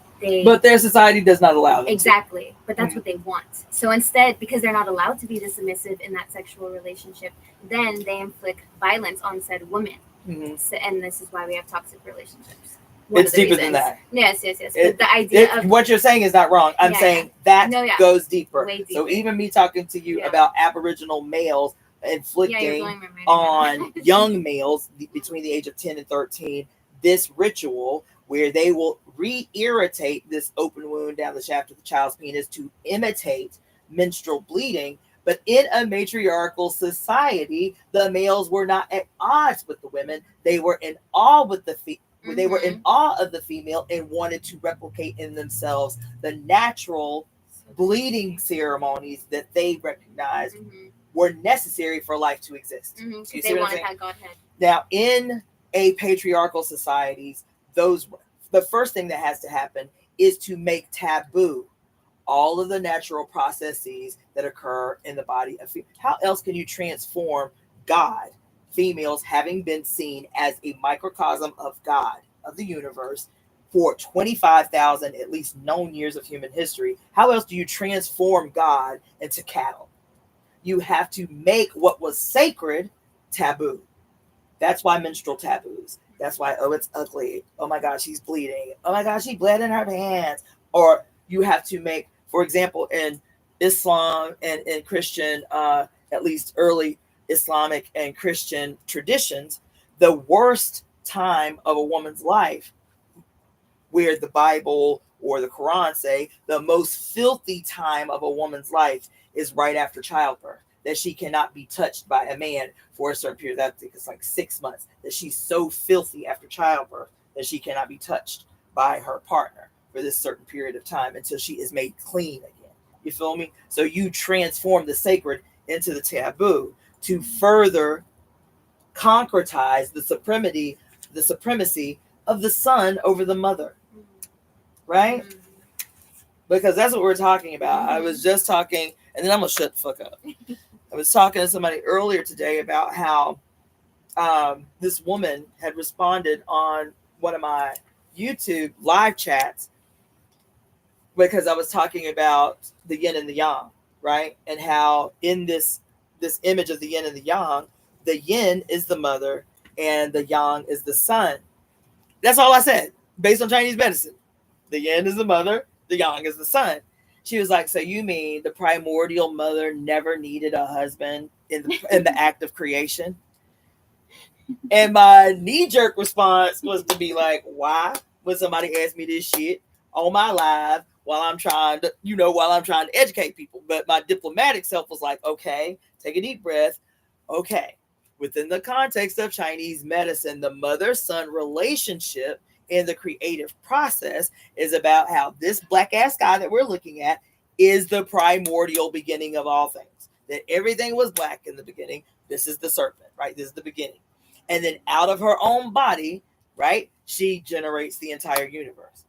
Speaker 7: their society does not allow them. Exactly, but that's what they want. So instead, because they're not allowed to be the submissive in that sexual relationship, then they inflict violence on said woman.
Speaker 2: Mm-hmm.
Speaker 7: So, and this is why we have toxic relationships.
Speaker 2: It's deeper than that.
Speaker 7: Yes. But the idea of
Speaker 2: what you're saying is not wrong. I'm saying that goes deeper.
Speaker 7: Way deeper.
Speaker 2: So even me talking to you about Aboriginal males inflicting on young males between the age of 10 and 13, this ritual where they will re-irritate this open wound down the shaft of the child's penis to imitate menstrual bleeding. But in a matriarchal society, the males were not at odds with the women. They were in awe with they were in awe of the female and wanted to replicate in themselves the natural bleeding ceremonies that they recognized were necessary for life to exist. You see
Speaker 7: They
Speaker 2: what I'm
Speaker 7: wanted
Speaker 2: saying?
Speaker 7: that Godhead.
Speaker 2: Now, in a patriarchal societies, the first thing that has to happen is to make taboo all of the natural processes that occur in the body of female. How else can you transform God, females having been seen as a microcosm of God, of the universe, for 25,000 at least known years of human history? How else do you transform God into cattle? You have to make what was sacred taboo. That's why menstrual taboos. That's why, oh, it's ugly. Oh my gosh, she's bleeding. Oh my gosh, she bled in her pants. Or you have to make, for example, in Islam and in Christian, at least early Islamic and Christian traditions, the worst time of a woman's life, where the Bible or the Quran say the most filthy time of a woman's life is right after childbirth, that she cannot be touched by a man for a certain period. I think it's like 6 months, that she's so filthy after childbirth that she cannot be touched by her partner for this certain period of time until she is made clean again. You feel me? So you transform the sacred into the taboo to further concretize the supremacy of the son over the mother. Right? Because that's what we're talking about. I was just talking, and then I'm going to shut the fuck up. I was talking to somebody earlier today about how this woman had responded on one of my YouTube live chats because I was talking about the yin and the yang, right? And how in this image of the yin and the yin is the mother and the yang is the son. That's all I said, based on Chinese medicine. The yin is the mother, the yang is the son. She was like, so you mean the primordial mother never needed a husband in the act of creation? And my knee-jerk response was to be like, why would somebody ask me this shit on my live while I'm trying to educate people? But my diplomatic self was like, okay, take a deep breath. Okay, within the context of Chinese medicine, the mother-son relationship in the creative process is about how this black ass sky that we're looking at is the primordial beginning of all things. That everything was black in the beginning. This is the serpent, right? This is the beginning. And then out of her own body, right, she generates the entire universe.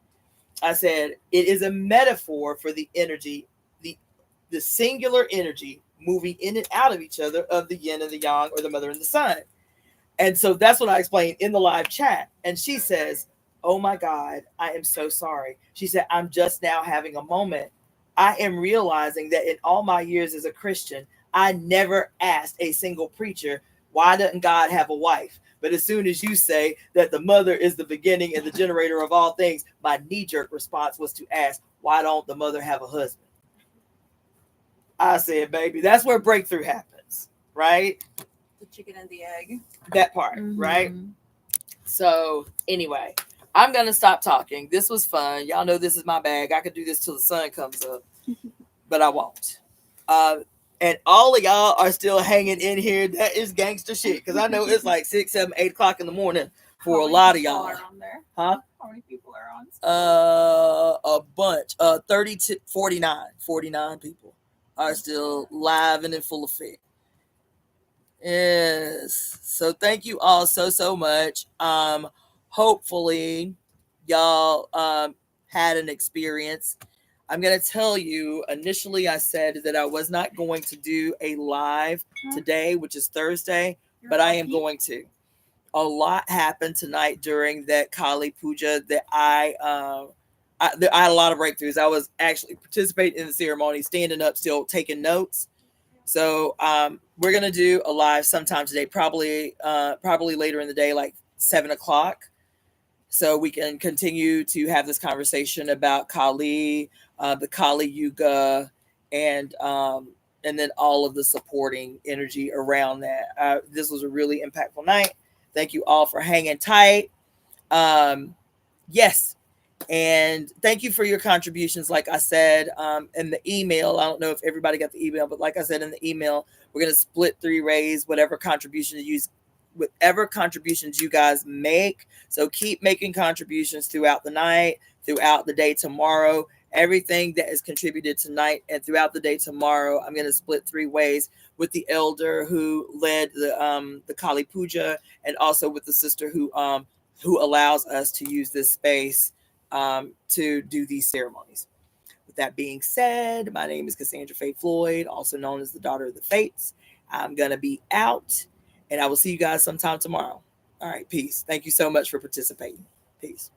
Speaker 2: I said, it is a metaphor for the energy, the singular energy moving in and out of each other of the yin and the yang, or the mother and the son. And so that's what I explained in the live chat. And she says, oh my God, I am so sorry. She said, I'm just now having a moment. I am realizing that in all my years as a Christian, I never asked a single preacher, why doesn't God have a wife? But as soon as you say that the mother is the beginning and the generator of all things, my knee-jerk response was to ask, why don't the mother have a husband? I said, baby, that's where breakthrough happens, right?
Speaker 8: The chicken and the egg.
Speaker 2: That part, right? So anyway, I'm going to stop talking. This was fun. Y'all know this is my bag. I could do this till the sun comes up, but I won't. And all of y'all are still hanging in here. That is gangster shit. Because I know it's like 6, 7, 8 o'clock in the morning for a lot of y'all.
Speaker 8: Are on there?
Speaker 2: Huh?
Speaker 8: How many people are on?
Speaker 2: A bunch. 30 to 49 people are still live and in full effect. Yes. So thank you all so much. Hopefully y'all had an experience. I'm going to tell you, initially I said that I was not going to do a live today, which is Thursday, but I am going to. A lot happened tonight during that Kali Puja that I had a lot of breakthroughs. I was actually participating in the ceremony, standing up, still taking notes. So we're going to do a live sometime today, probably later in the day, like 7 o'clock. So we can continue to have this conversation about Kali, the Kali Yuga, and then all of the supporting energy around that. This was a really impactful night. Thank you all for hanging tight. yes. And thank you for your contributions. Like I said, in the email, I don't know if everybody got the email, but like I said in the email, we're going to split 3 ways, whatever contributions you guys make. So keep making contributions throughout the night, throughout the day tomorrow. Everything that is contributed tonight and throughout the day tomorrow, I'm going to split 3 ways with the elder who led the Kali Puja, and also with the sister who allows us to use this space to do these ceremonies. With that being said, my name is Cassandra-Floyd, also known as the Daughter of the Fates. I'm going to be out, and I will see you guys sometime tomorrow. All right, peace. Thank you so much for participating. Peace.